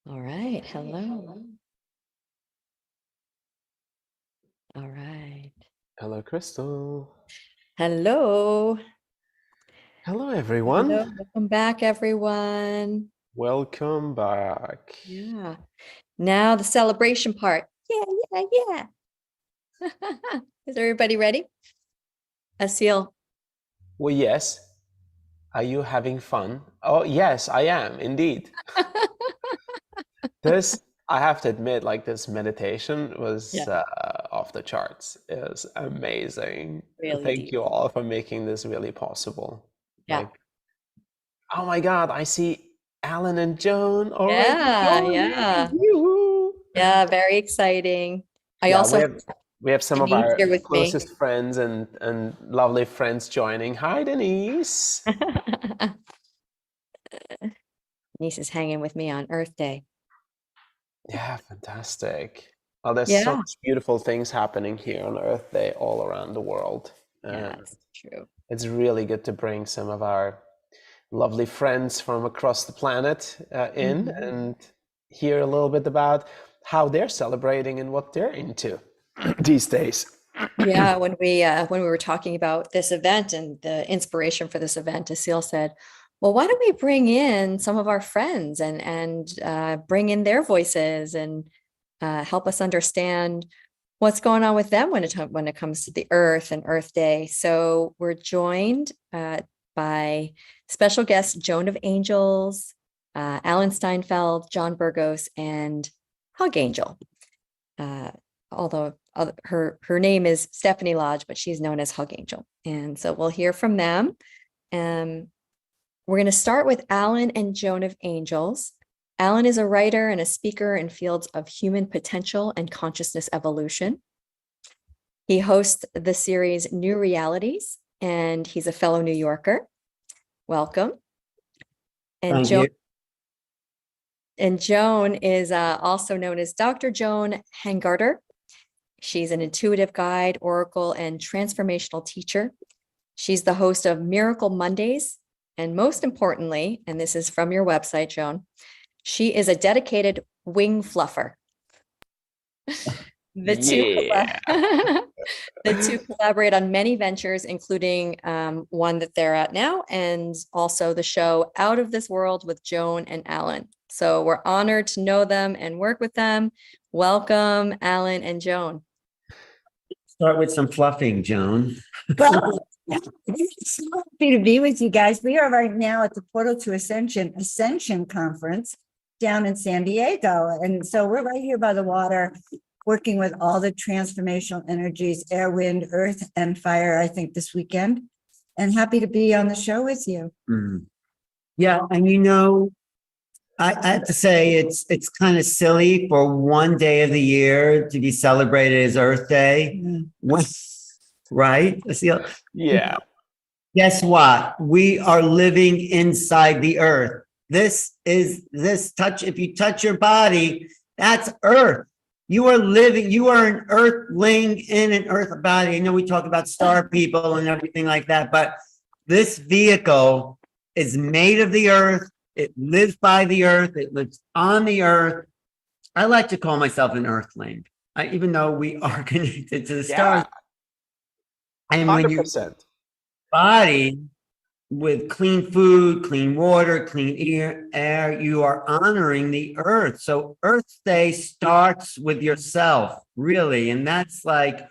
All right. Hello. All right. Hello, Crystal. Hello. Hello, everyone. Hello. Welcome back, everyone. Welcome back. Yeah. Now the celebration part. Yeah, yeah, yeah. Is everybody ready? Asil. Well, yes. Are you having fun? Oh, yes, I am, indeed. This, I have to admit, like this meditation was Yeah. off the charts. It was amazing. Really Thank deep. you all for making this really possible. Yeah. Like, oh my God, I see Alan and Joan already Yeah. joining. Yeah. Yoo-hoo. Yeah. Very exciting. I Yeah, also have we have some of Denise our here with me. closest friends and lovely friends joining. Hi, Denise. Denise is hanging with me on Earth Day. Yeah, fantastic. Oh, there's so Yeah. much beautiful things happening here on Earth Day all around the world. Yeah. And It's true. it's really good to bring some of our lovely friends from across the planet in Mhm. and hear a little bit about how they're celebrating and what they're into these days. Yeah, when we were talking about this event and the inspiration for this event, Asil said, "Well, why don't we bring in some of our friends and bring in their voices and help us understand what's going on with them when it comes to the Earth and Earth Day?" So we're joined by special guests Joan of Angels, Alan Steinfeld, John Burgos, and Hug Angel. Although her name is Stephanie Lodge, but she's known as Hug Angel. And so we'll hear from them. We're going to start with Alan and Joan of Angels. Alan is a writer and a speaker in fields of human potential and consciousness evolution. He hosts the series New Realities, and he's a fellow New Yorker. Welcome. And Thank Joan you. and Joan is also known as Dr. Joan Hangarter. She's an intuitive guide, oracle, and transformational teacher. She's the host of Miracle Mondays. And most importantly, and this is from your website, Joan, she is a dedicated wing fluffer. The two collaborate on many ventures, including one that they're at now, and also the show Out of This World with Joan and Alan. So we're honored to know them and work with them. Welcome, Alan and Joan. Start with some fluffing, Joan. Well, it's so happy to be with you guys. We are right now at the Portal to Ascension Conference down in San Diego. And so we're right here by the water, working with all the transformational energies, air, wind, earth, and fire, I think this weekend. And happy to be on the show with you. Mm. Yeah, and I have to say it's kind of silly for one day of the year to be celebrated as Earth Day. Right? Yeah. Guess what? We are living inside the earth. This touch. If you touch your body, that's earth. You are an earthling in an earth body. I know we talk about star people and everything like that, but this vehicle is made of the earth. It lives by the earth. It lives on the earth. I like to call myself an earthling, even though we are connected to the stars. And when you 100%. body with clean food, clean water, clean air, you are honoring the earth. So Earth Day starts with yourself, really. And that's the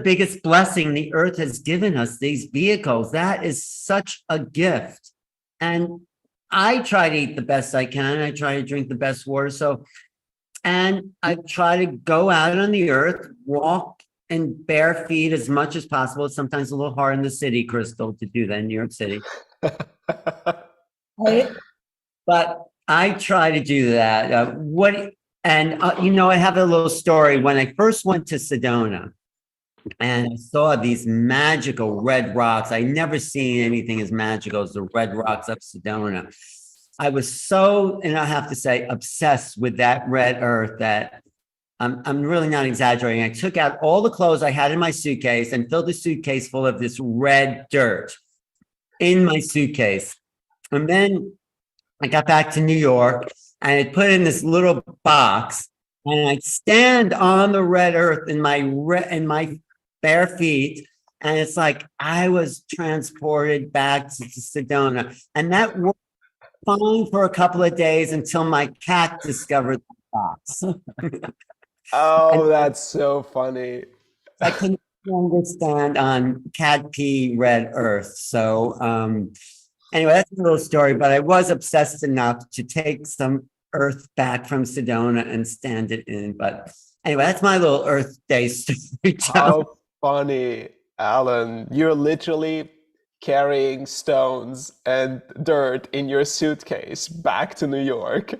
biggest blessing the earth has given us, these vehicles. That is such a gift. And I try to eat the best I can. I try to drink the best water. And I try to go out on the earth, walk and bare feet as much as possible. It's sometimes a little hard in the city, Crystal, to do that in New York City. But I try to do that. I have a little story. When I first went to Sedona and I saw these magical red rocks, I never seen anything as magical as the red rocks of Sedona. I was so, and I have to say, obsessed with that red earth that I'm really not exaggerating. I took out all the clothes I had in my suitcase and filled the suitcase full of this red dirt in my suitcase. And then I got back to New York and I'd put it in this little box, and I'd stand on the red earth in my bare feet, and it's like I was transported back to Sedona, and that worked fine for a couple of days until my cat discovered the box. Oh, And that's so funny. I couldn't understand on cat pee red earth. So anyway, that's a little story, but I was obsessed enough to take some earth back from Sedona and stand it in. But anyway, that's my little Earth Day story. Joe. How funny, Alan. You're literally carrying stones and dirt in your suitcase back to New York.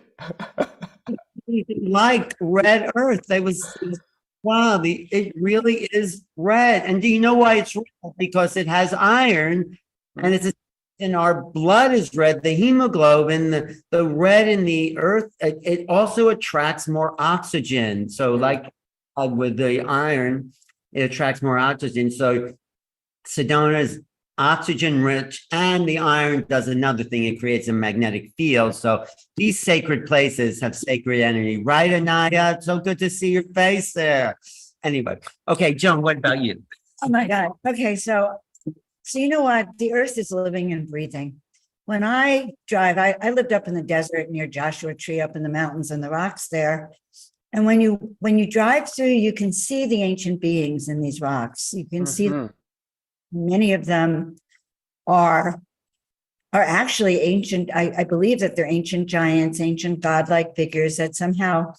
Like red earth. It was wow, it really is red. And do you know why it's red? Because it has iron, and it's and our blood is red. The hemoglobin, the red in the earth, it also attracts more oxygen. So, like with the iron, it attracts more oxygen. So, Sedona's oxygen rich, and the iron does another thing. It creates a magnetic field. So these sacred places have sacred energy, right, Anaya? It's so good to see your face there. Anyway, okay, Joan, what about you? Oh my God. Okay, so you know what? The earth is living and breathing. When I drive, I lived up in the desert near Joshua Tree, up in the mountains and the rocks there. And when you drive through, you can see the ancient beings in these rocks. You can see many of them are actually ancient. I believe that they're ancient giants, ancient godlike figures that somehow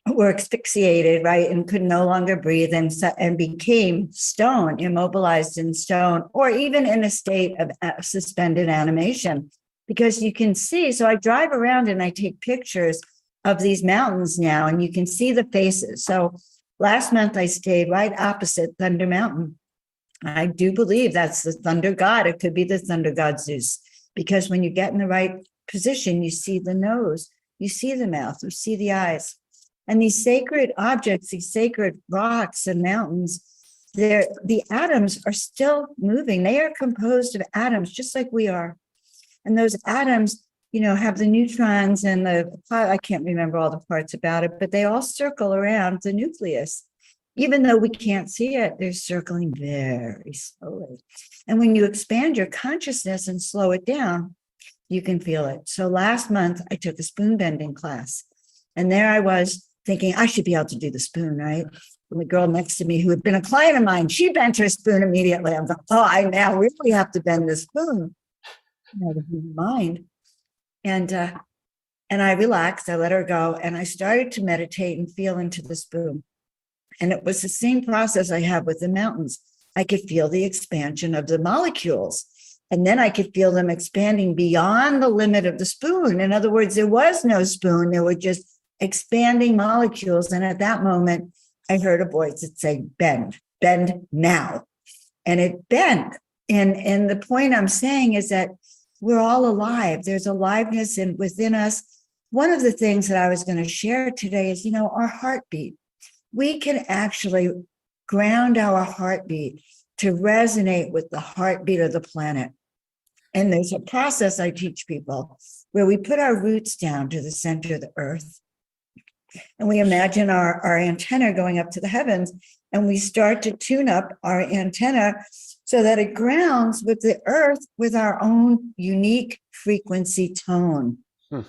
were asphyxiated, right, and could no longer breathe and became stone, immobilized in stone, or even in a state of suspended animation. Because you can see, so I drive around and I take pictures of these mountains now, and you can see the faces. So last month I stayed right opposite Thunder Mountain. I do believe that's the thunder god. It could be the thunder god Zeus, because when you get in the right position, you see the nose, you see the mouth, you see the eyes. And these sacred objects, these sacred rocks and mountains, the atoms are still moving. They are composed of atoms, just like we are. And those atoms, have the neutrons and I can't remember all the parts about it, but they all circle around the nucleus. Even though we can't see it, they're circling very slowly. And when you expand your consciousness and slow it down, you can feel it. So last month, I took a spoon bending class. And there I was thinking I should be able to do the spoon, right? And the girl next to me, who had been a client of mine, she bent her spoon immediately. I'm like, oh, I now really have to bend this spoon. The human mind. And I relaxed, I let her go, and I started to meditate and feel into the spoon. And it was the same process I have with the mountains. I could feel the expansion of the molecules. And then I could feel them expanding beyond the limit of the spoon. In other words, there was no spoon. There were just expanding molecules. And at that moment, I heard a voice that said, bend now. And it bent. And the point I'm saying is that we're all alive. There's aliveness within us. One of the things that I was going to share today is, our heartbeat. We can actually ground our heartbeat to resonate with the heartbeat of the planet. And there's a process I teach people where we put our roots down to the center of the earth. And we imagine our antenna going up to the heavens, and we start to tune up our antenna so that it grounds with the earth with our own unique frequency tone. We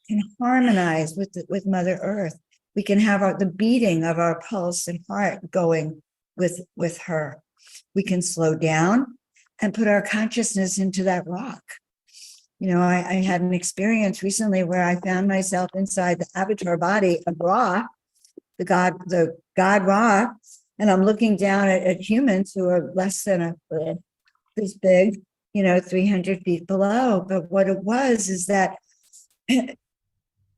can harmonize with Mother Earth. We can have the beating of our pulse and heart going with her. We can slow down and put our consciousness into that rock. I had an experience recently where I found myself inside the avatar body of Ra, the god Ra, and I'm looking down at humans who are less than this big, 300 feet below. But what it was is that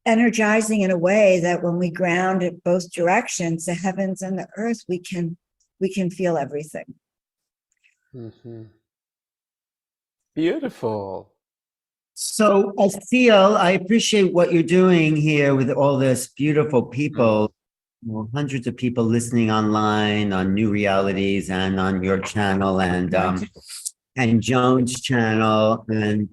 energizing in a way that when we ground at both directions, the heavens and the earth, we can feel everything. Beautiful. So, Asil, I appreciate what you're doing here with all this beautiful people, hundreds of people listening online on New Realities and on your channel and Joan's channel. And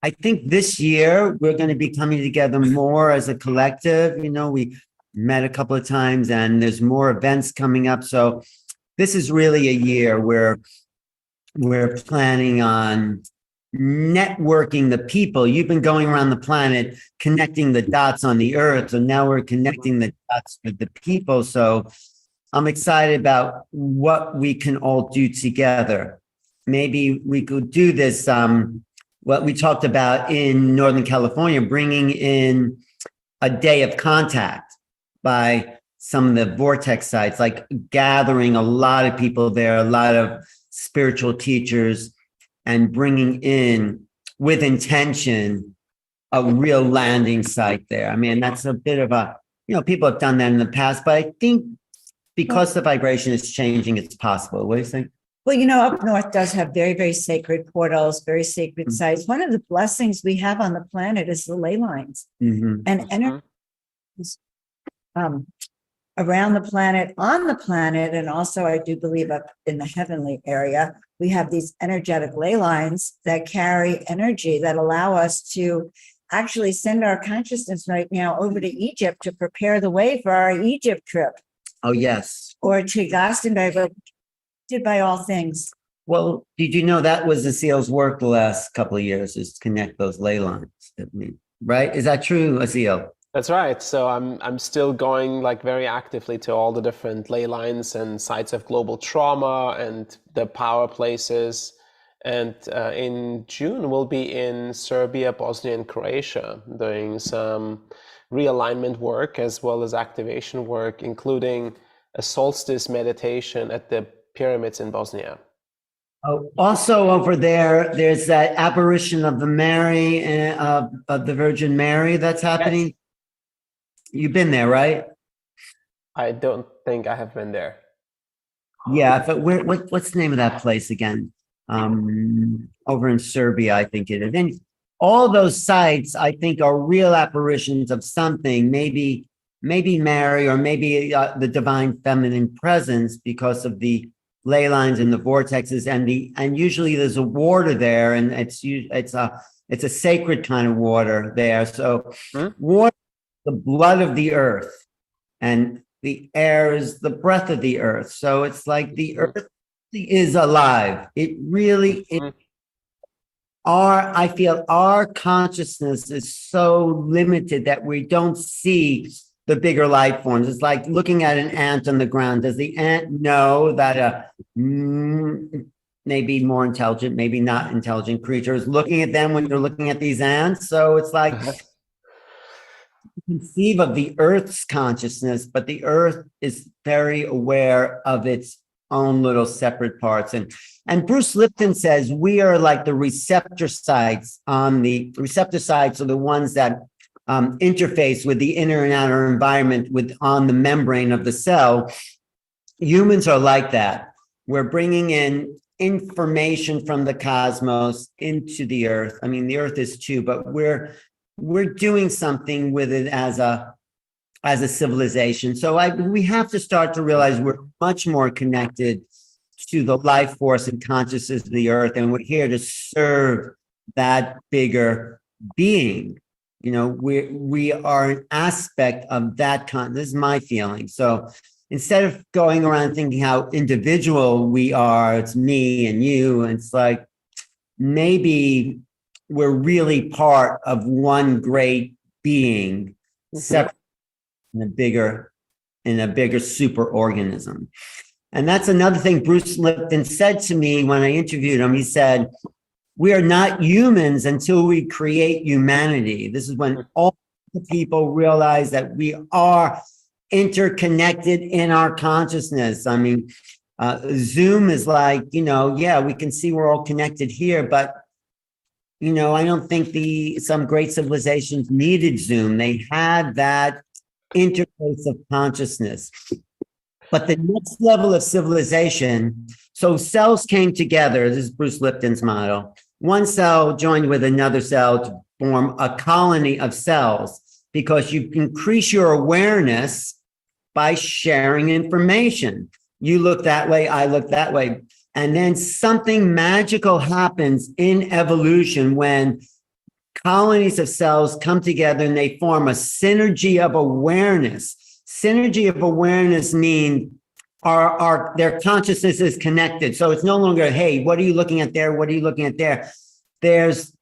I think this year we're going to be coming together more as a collective. We met a couple of times and there's more events coming up. So this is really a year where we're planning on networking the people. You've been going around the planet, connecting the dots on the earth. So now we're connecting the dots with the people. So I'm excited about what we can all do together. Maybe we could do this, what we talked about in Northern California, bringing in a day of contact by some of the vortex sites, like gathering a lot of people there, a lot of spiritual teachers, and bringing in with intention a real landing site there. I mean, that's a bit of a, people have done that in the past, but I think because the vibration is changing, it's possible. What do you think? Well, up north does have very, very sacred portals, very sacred sites. One of the blessings we have on the planet is the ley lines and energy around the planet, on the planet, and also I do believe up in the heavenly area, we have these energetic ley lines that carry energy that allow us to actually send our consciousness right now over to Egypt to prepare the way for our Egypt trip. Oh, yes. Or to Glastonbury, did by all things. Well, did you know that was Asil's work the last couple of years, is to connect those ley lines? Right? Is that true, Asil? That's right. So I'm still going like very actively to all the different ley lines and sites of global trauma and the power places. And in June, we'll be in Serbia, Bosnia, and Croatia doing some realignment work as well as activation work, including a solstice meditation at the pyramids in Bosnia. Oh, also over there, there's that apparition of the Mary, of the Virgin Mary that's happening. Yes. You've been there, right? I don't think I have been there. Yeah, but what's the name of that place again? Over in Serbia, I think it is. And all those sites, I think, are real apparitions of something, maybe Mary, or maybe the divine feminine presence, because of the ley lines and the vortexes, and usually there's a water there, and it's a sacred kind of water there. So water, the blood of the earth, and the air is the breath of the earth. So it's like the earth is alive. It really is. I feel our consciousness is so limited that we don't see the bigger life forms. It's like looking at an ant on the ground. Does the ant know that maybe more intelligent, maybe not intelligent creature is looking at them when you're looking at these ants? So it's like conceive of the earth's consciousness, but the earth is very aware of its own little separate parts. And Bruce Lipton says we are like the receptor sites. The receptor sites are the ones that interface with the inner and outer environment on the membrane of the cell. Humans are like that. We're bringing in information from the cosmos into the earth. I mean, the earth is too, but we're doing something with it as a civilization. So we have to start to realize we're much more connected to the life force and consciousness of the earth, and we're here to serve that bigger being. We are an aspect of that this is my feeling. So instead of going around thinking how individual we are, it's me and you, and it's like maybe we're really part of one great being, separate in a bigger superorganism. And that's another thing Bruce Lipton said to me when I interviewed him. He said, we are not humans until we create humanity. This is when all the people realize that we are interconnected in our consciousness. I mean, Zoom is like, yeah, we can see we're all connected here, but I don't think some great civilizations needed Zoom. They had that interface of consciousness. But the next level of civilization, so cells came together. This is Bruce Lipton's model. One cell joined with another cell to form a colony of cells, because you increase your awareness by sharing information. You look that way, I look that way. And then something magical happens in evolution when colonies of cells come together and they form a synergy of awareness. Synergy of awareness means their consciousness is connected. So it's no longer, hey, what are you looking at there? What are you looking at there? There's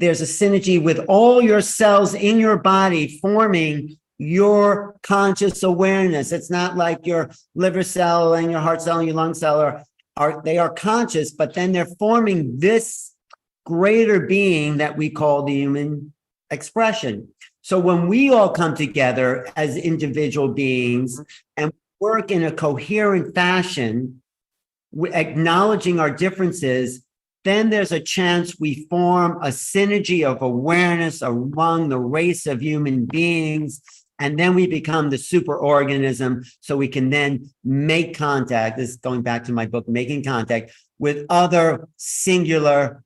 a synergy with all your cells in your body forming your conscious awareness. It's not like your liver cell and your heart cell and your lung cell they are conscious, but then they're forming this greater being that we call the human expression. So when we all come together as individual beings and work in a coherent fashion, acknowledging our differences, then there's a chance we form a synergy of awareness among the race of human beings. And then we become the superorganism, so we can then make contact. This is going back to my book, Making Contact, with other singular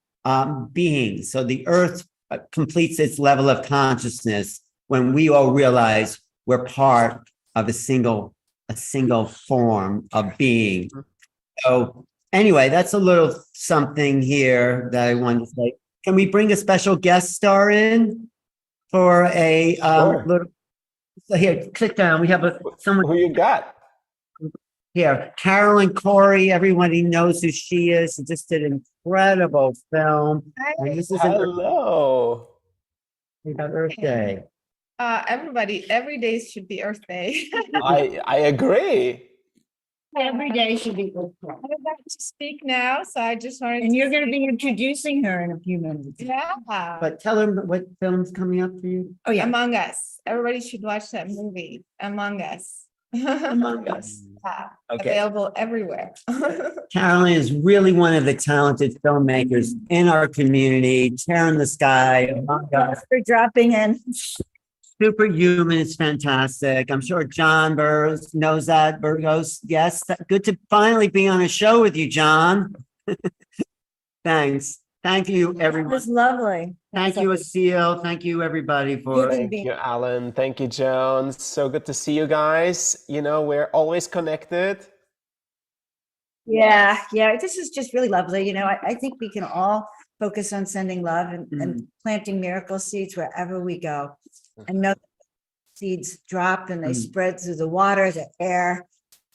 beings. So the earth completes its level of consciousness when we all realize we're part of a single form of being. So anyway, that's a little something here that I wanted to say. Can we bring a special guest star in for a Sure. little? So here, click down. We have someone Who you got? here. Carolyn Corey. Everybody knows who she is. She just did an incredible film. And this is Hello. about Earth Day. Everybody, every day should be Earth Day. I agree. Every day should be. I'm about to speak now, so I just wanted And to. you're going to be introducing her in a few minutes. Yeah. But tell them what film's coming up for you. Oh, yeah. Among Us. Everybody should watch that movie, Among Us. Among Us. Yeah, Okay. available everywhere. Carolyn is really one of the talented filmmakers in our community. Tear in the Sky, Among Us. For dropping in. Superhuman is fantastic. I'm sure John Burgos knows that. Burgos, yes. Good to finally be on a show with you, John. Thanks. Thank you, It everyone. was lovely. Thank you, Asil. Thank you, everybody, for Thank you, Alan. Thank you, Joan. So good to see you guys. You know, we're always connected. Yeah, this is just really lovely. You know, I think we can all focus on sending love and planting miracle seeds wherever we go. And know that seeds drop and they spread through the water, the air,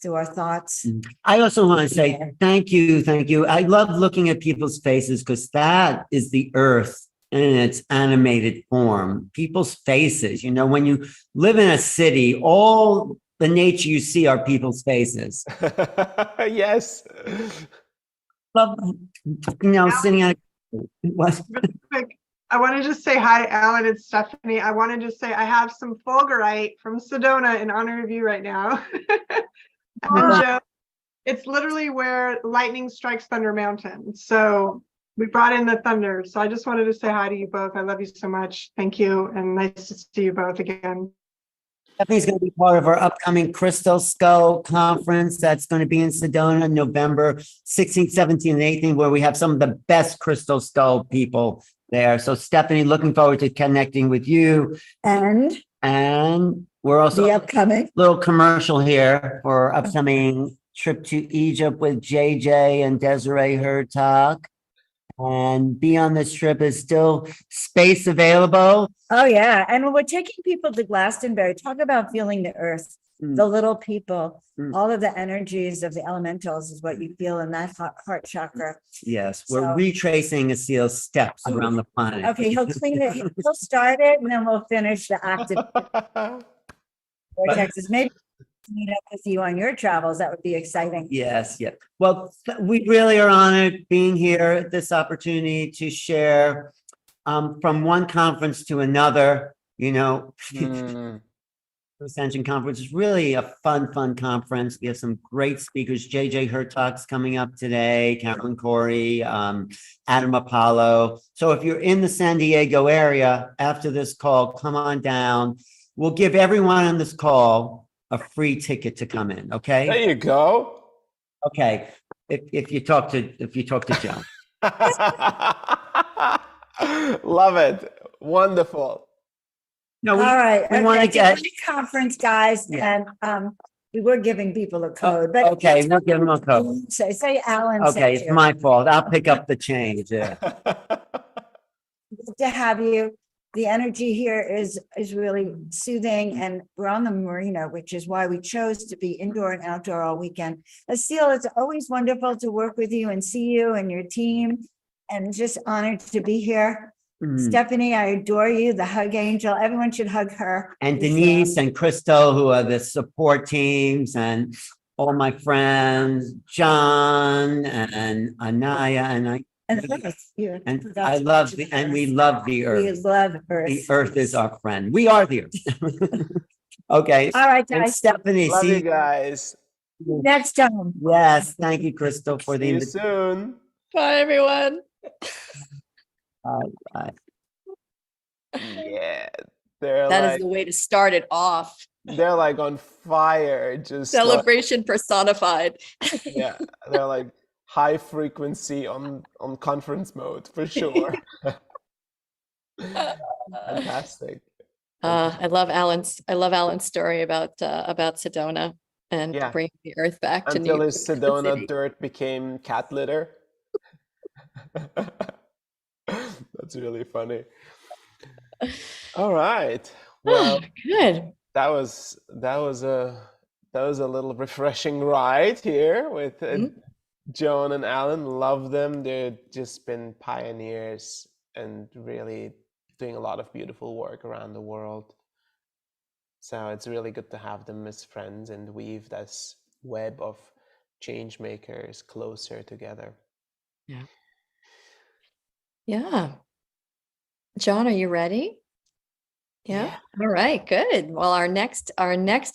through our thoughts. I also want to say thank you. Thank you. I love looking at people's faces because that is the earth in its animated form. People's faces, you know, when you live in a city, all the nature you see are people's faces. Yes. Love, you know, sitting at what? Really quick, I want to just say hi, Alan and Stephanie. I want to just say I have some fulgurite from Sedona in honor of you right now. And Joe, it's literally where lightning strikes Thunder Mountain. So we brought in the thunder. So I just wanted to say hi to you both. I love you so much. Thank you. And nice to see you both again. Stephanie's going to be part of our upcoming Crystal Skull Conference. That's going to be in Sedona, November 16th, 17th, and 18th, where we have some of the best Crystal Skull people there. So Stephanie, looking forward to connecting with you. And We're also the upcoming. little commercial here for our upcoming trip to Egypt with JJ and Desiree Hertog. And be on this trip is still space available. Oh, yeah. And we're taking people to Glastonbury. Talk about feeling the earth, the little people, all of the energies of the elementals is what you feel in that heart chakra. Yes, we're So- retracing Asil's steps around the planet. Okay, he'll clean it. He'll start it and then we'll finish the active vortexes. Maybe meet up with you on your travels. That would be exciting. Yes, yeah. Well, we really are honored being here, this opportunity to share from one conference to another, you know. Ascension Conference is really a fun conference. We have some great speakers. JJ Hertog's coming up today, Carolyn Corey, Adam Apollo. So if you're in the San Diego area after this call, come on down. We'll give everyone on this call a free ticket to come in. Okay. There you go. Okay. If you talk to Joan. Love it. Wonderful. No, All right. we want to It's a get. free conference, guys, Yeah. and we were giving people a code, but Okay, we'll give them a code. say Alan. Okay, sent it's you. my fault. I'll pick up the change. Yeah. to have you. The energy here is really soothing, and we're on the marina, which is why we chose to be indoor and outdoor all weekend. Asil, it's always wonderful to work with you and see you and your team, and just honored to be here. Stephanie, I adore you, the hug angel. Everyone should hug her. And Denise and Crystal, who are the support teams, and all my friends, John and Anaya, and I. And I love and we love the we earth. love Earth. The earth is our friend. We are the earth. Okay. All right, And guys. Stephanie, Love see you you guys. Next time. Yes, thank you, Crystal, for the See you invitation. soon. Bye, everyone. Bye. Yeah, they're That is like the way to start it off. they're like on fire. Just like, Celebration personified. yeah, they're like high frequency on conference mode for sure. Fantastic. I love Alan's story about Sedona and Yeah. bringing the earth back to Until New his Sedona City. dirt became cat litter. That's really funny. All right. Well, Good. that was a little refreshing ride here with Joan and Alan. Love them. They've just been pioneers and really doing a lot of beautiful work around the world. So it's really good to have them as friends and weave this web of change makers closer together. Yeah. John, are you ready? Yeah. All right, good. Well, our next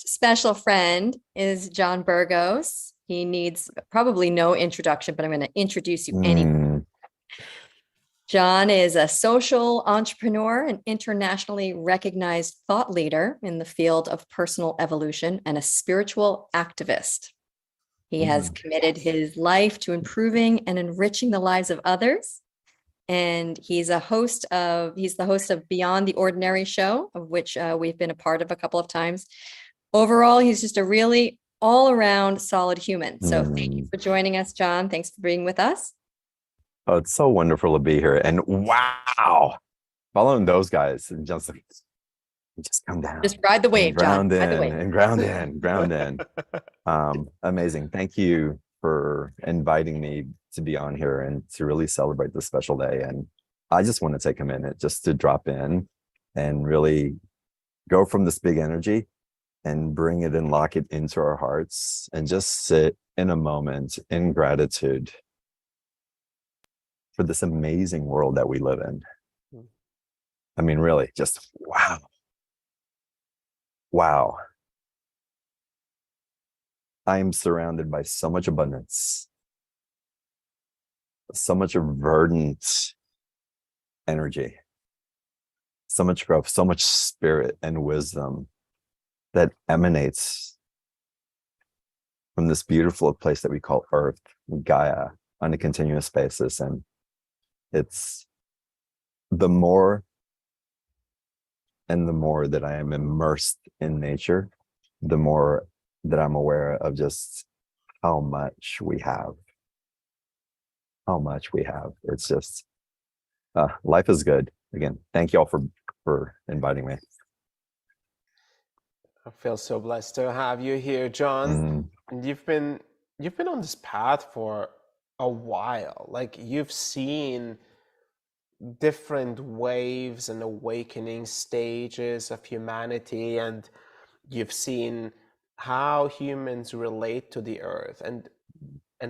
special friend is John Burgos. He needs probably no introduction, but I'm going to introduce you anyway. John is a social entrepreneur, an internationally recognized thought leader in the field of personal evolution, and a spiritual activist. He has committed his life to improving and enriching the lives of others. And he's the host of Beyond the Ordinary show, of which we've been a part of a couple of times. Overall, he's just a really all-around solid human. So thank you for joining us, John. Thanks for being with us. Oh, it's so wonderful to be here. And wow, following those guys and just come down. Just ride the wave, John. Ground Ride the wave. in and ground in. Amazing. Thank you for inviting me to be on here and to really celebrate this special day. And I just want to take a minute just to drop in and really go from this big energy and bring it and lock it into our hearts and just sit in a moment in gratitude for this amazing world that we live in. I mean, really, just wow. Wow. I am surrounded by so much abundance, so much verdant energy, so much growth, so much spirit and wisdom that emanates from this beautiful place that we call Earth, Gaia, on a continuous basis. And it's the more and the more that I am immersed in nature, the more that I'm aware of just how much we have. How much we have. It's just, life is good. Again, thank you all for inviting me. I feel so blessed to have you here, John. And you've been on this path for a while. Like, you've seen different waves and awakening stages of humanity, and you've seen how humans relate to the earth and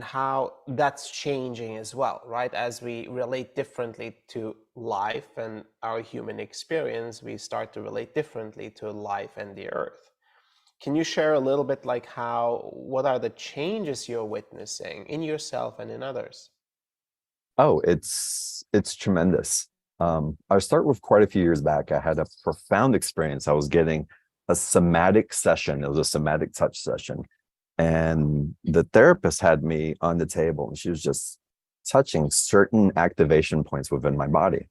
how that's changing as well, right? As we relate differently to life and our human experience, we start to relate differently to life and the earth. Can you share a little bit like what are the changes you're witnessing in yourself and in others? Oh, it's tremendous. I'll start with quite a few years back. I had a profound experience. I was getting a somatic session. It was a somatic touch session. And the therapist had me on the table and she was just touching certain activation points within my body.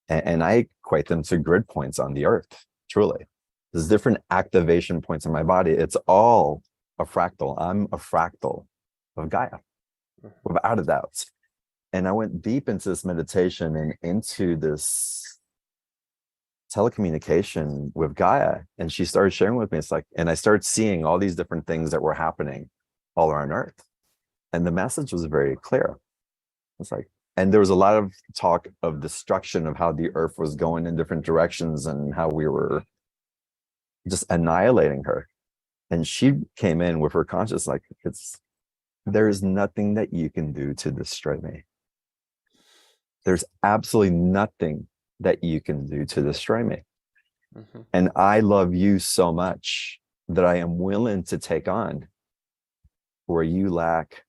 And I equate them to grid points on the earth, truly. There's different activation points in my body. It's all a fractal. I'm a fractal of Gaia, without a doubt. And I went deep into this meditation and into this telecommunication with Gaia, and she started sharing with me. It's like, and I started seeing all these different things that were happening all around Earth, and the message was very clear. It's like, and there was a lot of talk of destruction, of how the Earth was going in different directions and how we were just annihilating her. And she came in with her conscious, like, there's nothing that you can do to destroy me. There's absolutely nothing that you can do to destroy me. Mm-hmm. And I love you so much that I am willing to take on where you lack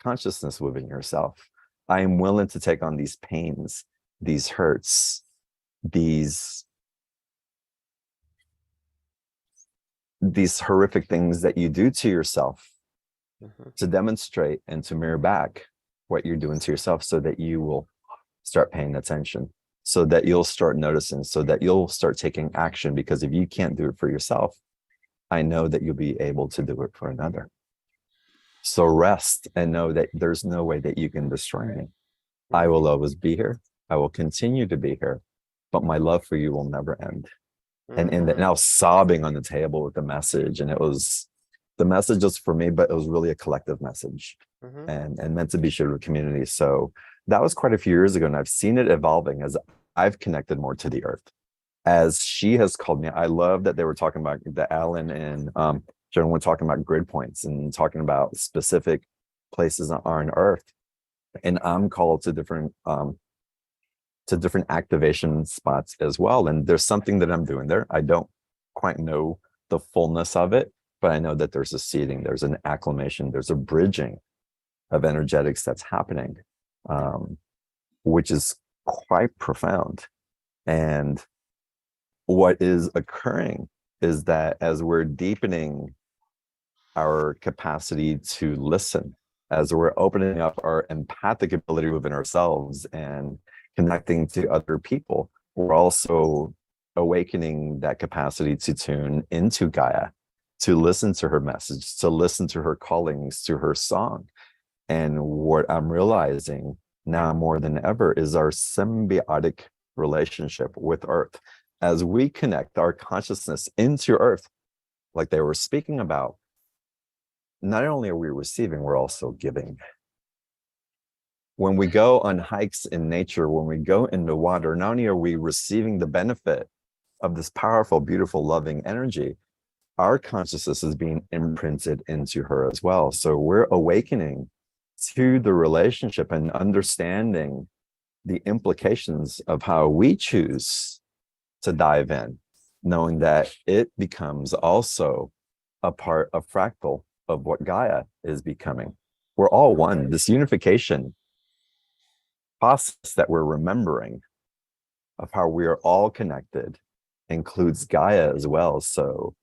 consciousness within yourself. I am willing to take on these pains, these hurts, these horrific things that you do to yourself, Mm-hmm. to demonstrate and to mirror back what you're doing to yourself, so that you will start paying attention, so that you'll start noticing, so that you'll start taking action. Because if you can't do it for yourself, I know that you'll be able to do it for another. So rest and know that there's no way that you can destroy me. I will always be here. I will continue to be here, but my love for you will never end. And I was sobbing on the table with the message, and the message was for me, but it was really a collective message, Mm-hmm. and meant to be shared with community. So that was quite a few years ago, and I've seen it evolving as I've connected more to the Earth, as she has called me. I love that they were talking about the Alan and Joan were talking about grid points and talking about specific places on Earth, and I'm called to different activation spots as well. And there's something that I'm doing there. I don't quite know the fullness of it, but I know that there's a seeding, there's an acclimation, there's a bridging of energetics that's happening, which is quite profound. And what is occurring is that as we're deepening our capacity to listen, as we're opening up our empathic ability within ourselves and connecting to other people, we're also awakening that capacity to tune into Gaia, to listen to her message, to listen to her callings, to her song. And what I'm realizing now more than ever is our symbiotic relationship with Earth. As we connect our consciousness into Earth, like they were speaking about, not only are we receiving, we're also giving. When we go on hikes in nature, when we go into water, not only are we receiving the benefit of this powerful, beautiful, loving energy, our consciousness is being imprinted into her as well. So we're awakening to the relationship and understanding the implications of how we choose to dive in, knowing that it becomes also a part, a fractal of what Gaia is becoming. We're all one. This unification process that we're remembering of how we are all connected includes Gaia as well. So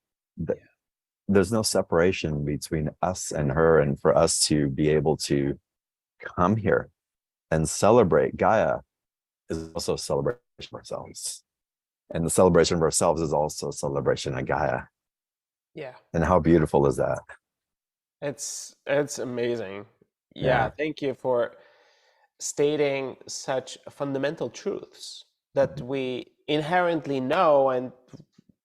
there's no separation between us and her. And for us to be able to come here and celebrate Gaia is also a celebration of ourselves. And the celebration of ourselves is also a celebration of Gaia. Yeah. And how beautiful is that? It's amazing. Yeah. Thank you for stating such fundamental truths that we inherently know. And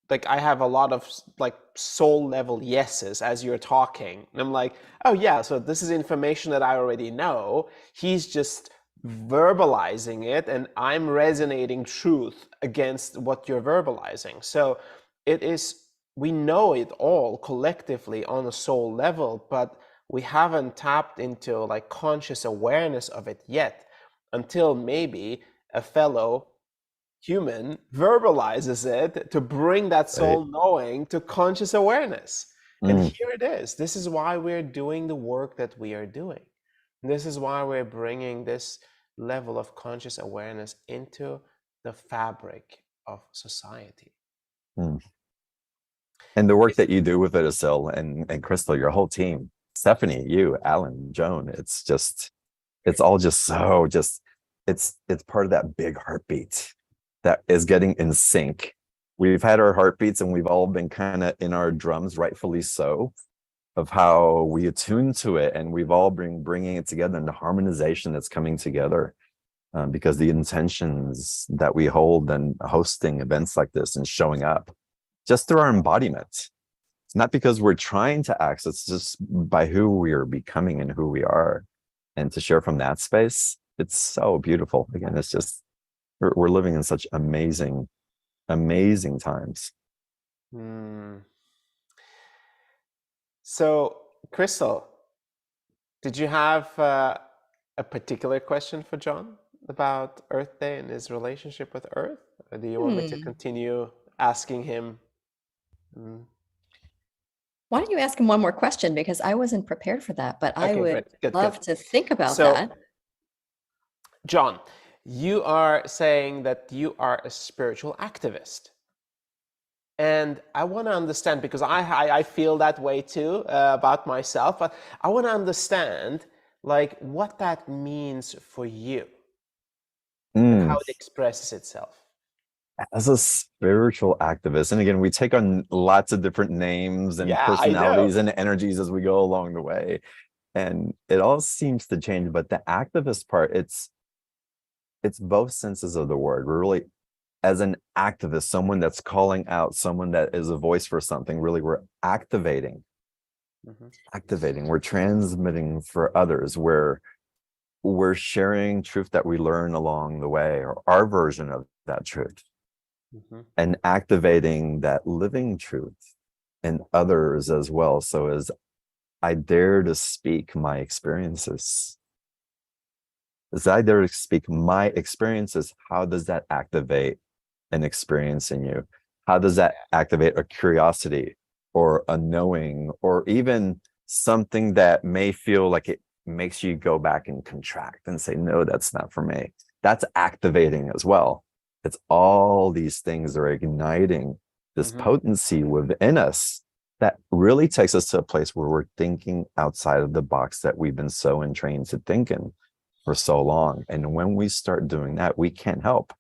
like, I have a lot of like soul level yeses as you're talking, and I'm like, oh yeah, so this is information that I already know. He's just verbalizing it, and I'm resonating truth against what you're verbalizing. So it is, we know it all collectively on a soul level, but we haven't tapped into like conscious awareness of it yet, until maybe a fellow human verbalizes it to bring that soul knowing to conscious awareness. And here it is. This is why we're doing the work that we are doing. This is why we're bringing this level of conscious awareness into the fabric of society. And the work that you do with it, Asil and Crystal, your whole team, Stephanie, you, Alan, Joan, it's all just so it's part of that big heartbeat that is getting in sync. We've had our heartbeats and we've all been kind of in our drums, rightfully so, of how we attune to it. And we've all been bringing it together, and the harmonization that's coming together because the intentions that we hold and hosting events like this and showing up just through our embodiment, it's not because we're trying to act, it's just by who we are becoming and who we are. And to share from that space, it's so beautiful. Again, it's just, we're living in such amazing times. So, Crystal, did you have a particular question for John about Earth Day and his relationship with Earth? Or do you want me to continue asking him? Why don't you ask him one more question? Because I wasn't prepared for that, but I would love to think about that. John, you are saying that you are a spiritual activist. And I want to understand, because I feel that way too about myself, but I want to understand like what that means for you and how it expresses itself. As a spiritual activist, and again, we take on lots of different names and personalities and energies as we go along the way, and it all seems to change. But the activist part, it's both senses of the word. We're really, as an activist, someone that's calling out, someone that is a voice for something, really we're activating. We're transmitting for others, we're sharing truth that we learn along the way, or our version of that truth, and activating that living truth in others as well. So as I dare to speak my experiences, how does that activate an experience in you? How does that activate a curiosity or a knowing, or even something that may feel like it makes you go back and contract and say, no, that's not for me? That's activating as well. It's all these things that are igniting this potency within us that really takes us to a place where we're thinking outside of the box that we've been so entrained to think in for so long. And when we start doing that, we can't help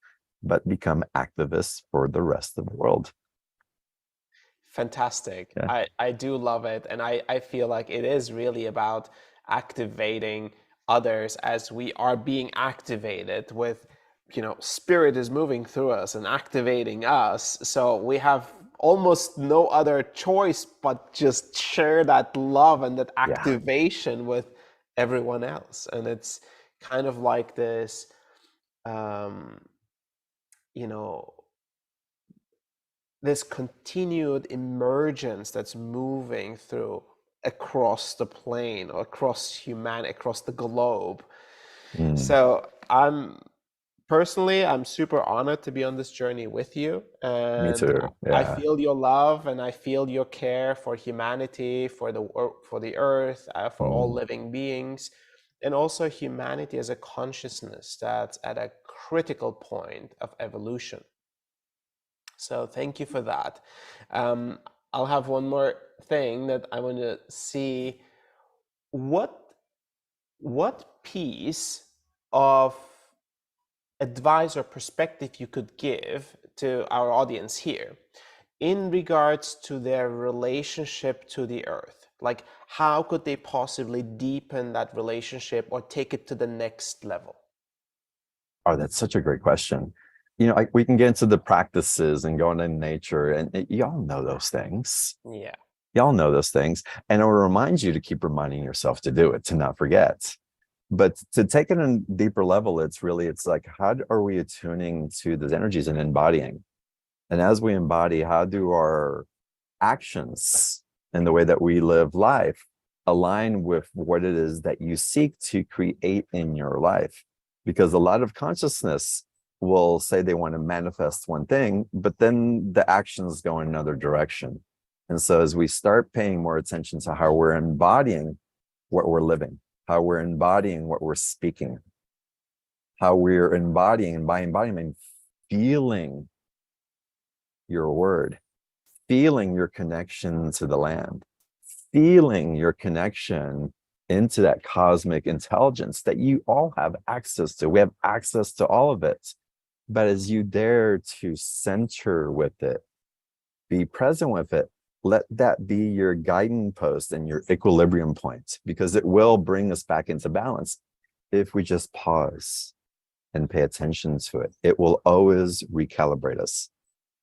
but become activists for the rest of the world. Fantastic. I do love it. And I feel like it is really about activating others as we are being activated with, spirit is moving through us and activating us. So we have almost no other choice but just share that love and that activation with everyone else. And it's kind of like this, this continued emergence that's moving through across the plane or across humanity, across the globe. So I'm super honored to be on this journey with you. And me too. I feel your love and I feel your care for humanity, for the earth, for all living beings, and also humanity as a consciousness that's at a critical point of evolution. So thank you for that. I'll have one more thing that I want to see. What piece of advice or perspective you could give to our audience here in regards to their relationship to the earth? Like, how could they possibly deepen that relationship or take it to the next level? Oh, that's such a great question. We can get into the practices and go into nature, and y'all know those things. Yeah. Y'all know those things. And it will remind you to keep reminding yourself to do it, to not forget. But to take it on a deeper level, it's like, how are we attuning to those energies and embodying? And as we embody, how do our actions and the way that we live life align with what it is that you seek to create in your life? Because a lot of consciousness will say they want to manifest one thing, but then the actions go in another direction. And so as we start paying more attention to how we're embodying what we're living, how we're embodying what we're speaking, how we're embodying, and by embodiment, feeling your word, feeling your connection to the land, feeling your connection into that cosmic intelligence that you all have access to. We have access to all of it. But as you dare to center with it, be present with it, let that be your guiding post and your equilibrium point, because it will bring us back into balance if we just pause and pay attention to it, it will always recalibrate us.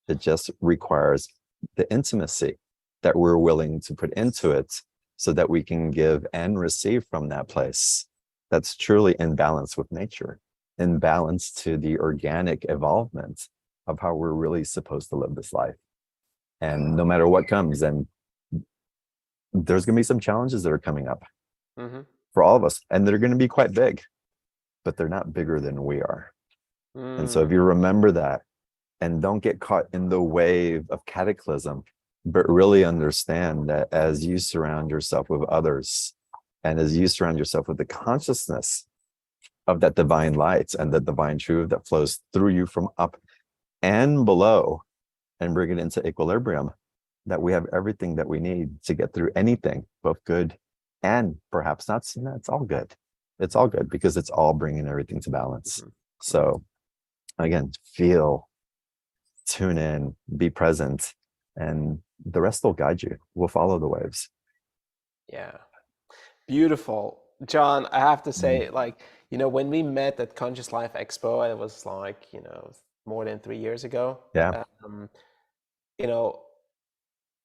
It just requires the intimacy that we're willing to put into it so that we can give and receive from that place that's truly in balance with nature, in balance to the organic evolvement of how we're really supposed to live this life. And no matter what comes, and there's going to be some challenges that are coming up for all of us, and they're going to be quite big, but they're not bigger than we are. And so if you remember that, and don't get caught in the wave of cataclysm, but really understand that as you surround yourself with others, and as you surround yourself with the consciousness of that divine light and the divine truth that flows through you from up and below, and bring it into equilibrium, that we have everything that we need to get through anything, both good and perhaps not. It's all good. It's all good because it's all bringing everything to balance. So again, feel, tune in, be present, and the rest will guide you. We'll follow the waves. Yeah. Beautiful. John, I have to say, like, when we met at Conscious Life Expo, it was like, more than 3 years ago. Yeah.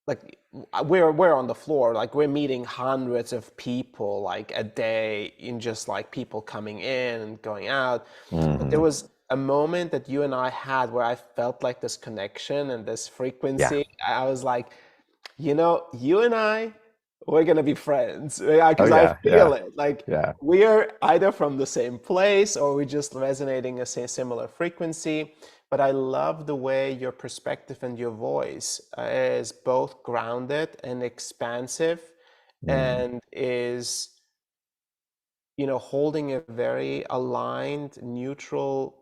Like we're on the floor, like we're meeting hundreds of people like a day, in just like people coming in and going out. But there was a moment that you and I had where I felt like this connection and this frequency. I was like, you and I, we're gonna be friends, because I feel it. Like we are either from the same place or we're just resonating a similar frequency. But I love the way your perspective and your voice is both grounded and expansive, and is, holding a very aligned, neutral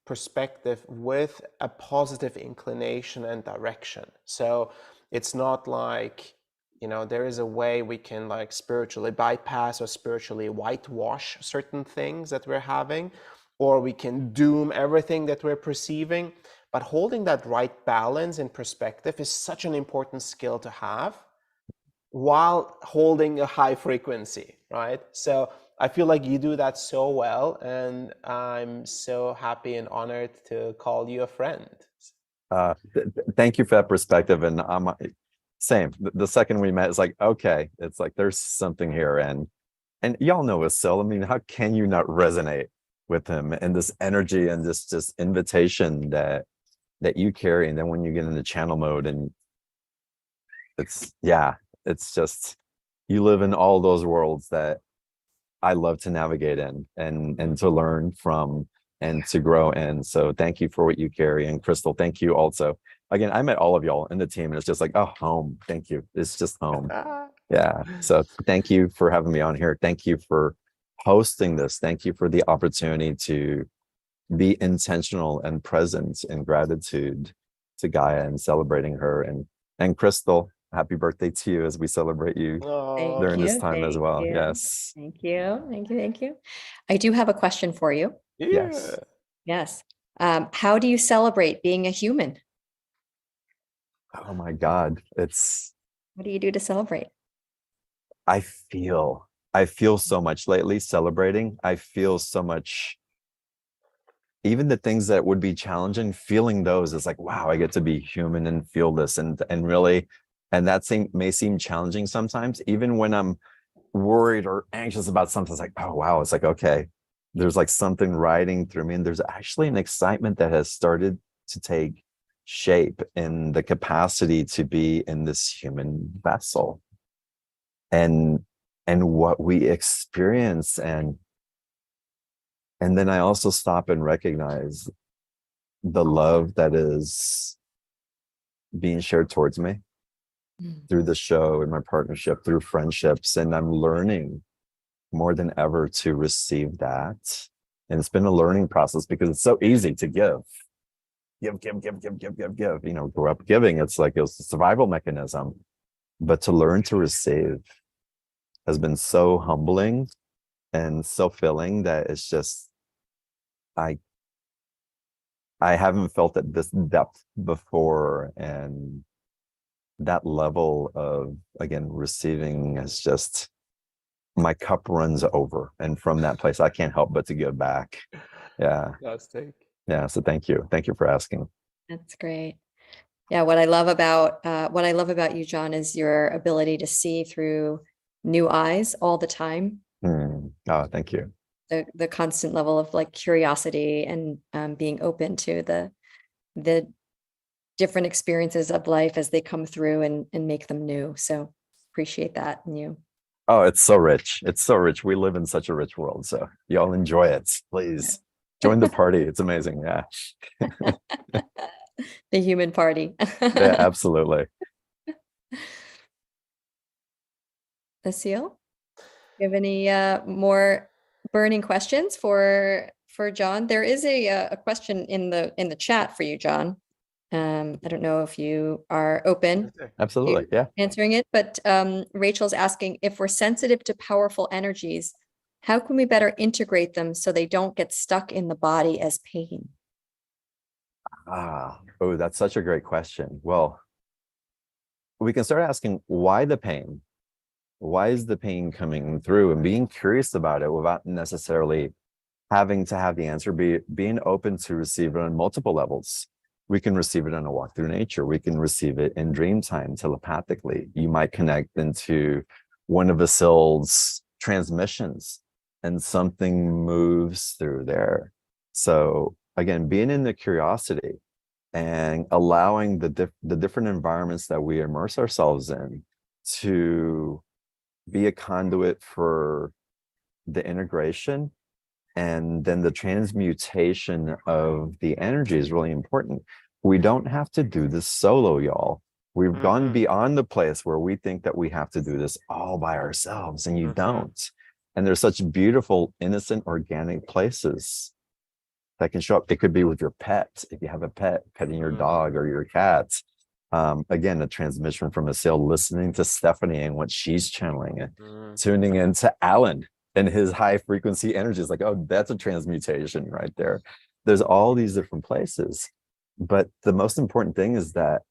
perspective with a positive inclination and direction. So it's not like, there is a way we can like spiritually bypass or spiritually whitewash certain things that we're having, or we can doom everything that we're perceiving. But holding that right balance in perspective is such an important skill to have while holding a high frequency, right? So I feel like you do that so well, and I'm so happy and honored to call you a friend. Thank you for that perspective. And same. The second we met, it's like, okay, it's like there's something here, and y'all know Asil. I mean, how can you not resonate with him and this energy and this just invitation that you carry? And then when you get into channel mode, and it's just, you live in all those worlds that I love to navigate in and to learn from and to grow in. So thank you for what you carry. And Crystal, thank you also. Again, I met all of y'all in the team, and it's just like, oh, home. Thank you. It's just home. Yeah. So thank you for having me on here. Thank you for hosting this. Thank you for the opportunity to be intentional and present in gratitude to Gaia and celebrating her. And Crystal, happy birthday to you as we celebrate you during this time as well. Yes. Thank you. I do have a question for you. Yes. How do you celebrate being a human? Oh my God. What do you do to celebrate? I feel so much lately celebrating. I feel so much, even the things that would be challenging, feeling those is like, wow, I get to be human and feel this and really, and that may seem challenging sometimes, even when I'm worried or anxious about something. It's like, oh wow, it's like, okay, there's like something riding through me, and there's actually an excitement that has started to take shape in the capacity to be in this human vessel and what we experience. And then I also stop and recognize the love that is being shared towards me through the show and my partnership, through friendships. And I'm learning more than ever to receive that. And it's been a learning process because it's so easy to give. Grew up giving. It's like it's a survival mechanism. But to learn to receive has been so humbling and so filling that it's just, I haven't felt at this depth before. And that level of, again, receiving is just, my cup runs over. And from that place, I can't help but to give back. Yeah. Fantastic. Yeah. So thank you. Thank you for asking. That's great. Yeah, what I love about you, John, is your ability to see through new eyes all the time. Oh, thank you. The constant level of like curiosity and being open to the different experiences of life as they come through and make them new. So appreciate that in you. Oh, it's so rich. It's so rich. We live in such a rich world. So y'all enjoy it. Please join the party. It's amazing. Yeah. The human party. Yeah, absolutely. Asil, you have any more burning questions for John? There is a question in the chat for you, John. I don't know if you are open Absolutely. to Yeah. answering it, but Rachel's asking, if we're sensitive to powerful energies, how can we better integrate them so they don't get stuck in the body as pain? Oh, that's such a great question. Well, we can start asking, why the pain? Why is the pain coming through, and being curious about it without necessarily having to have the answer, being open to receive it on multiple levels. We can receive it on a walk through nature. We can receive it in dream time telepathically. You might connect into one of Asil's transmissions and something moves through there. So again, being in the curiosity and allowing the different environments that we immerse ourselves in to be a conduit for the integration and then the transmutation of the energy is really important. We don't have to do this solo, y'all. We've gone beyond the place where we think that we have to do this all by ourselves, and you don't. And there's such beautiful, innocent, organic places that can show up. It could be with your pet. If you have a pet, petting your dog or your cat. Again, a transmission from Asil, listening to Stephanie and what she's channeling, tuning into Alan and his high frequency energy is like, oh, that's a transmutation right there. There's all these different places. But the most important thing is that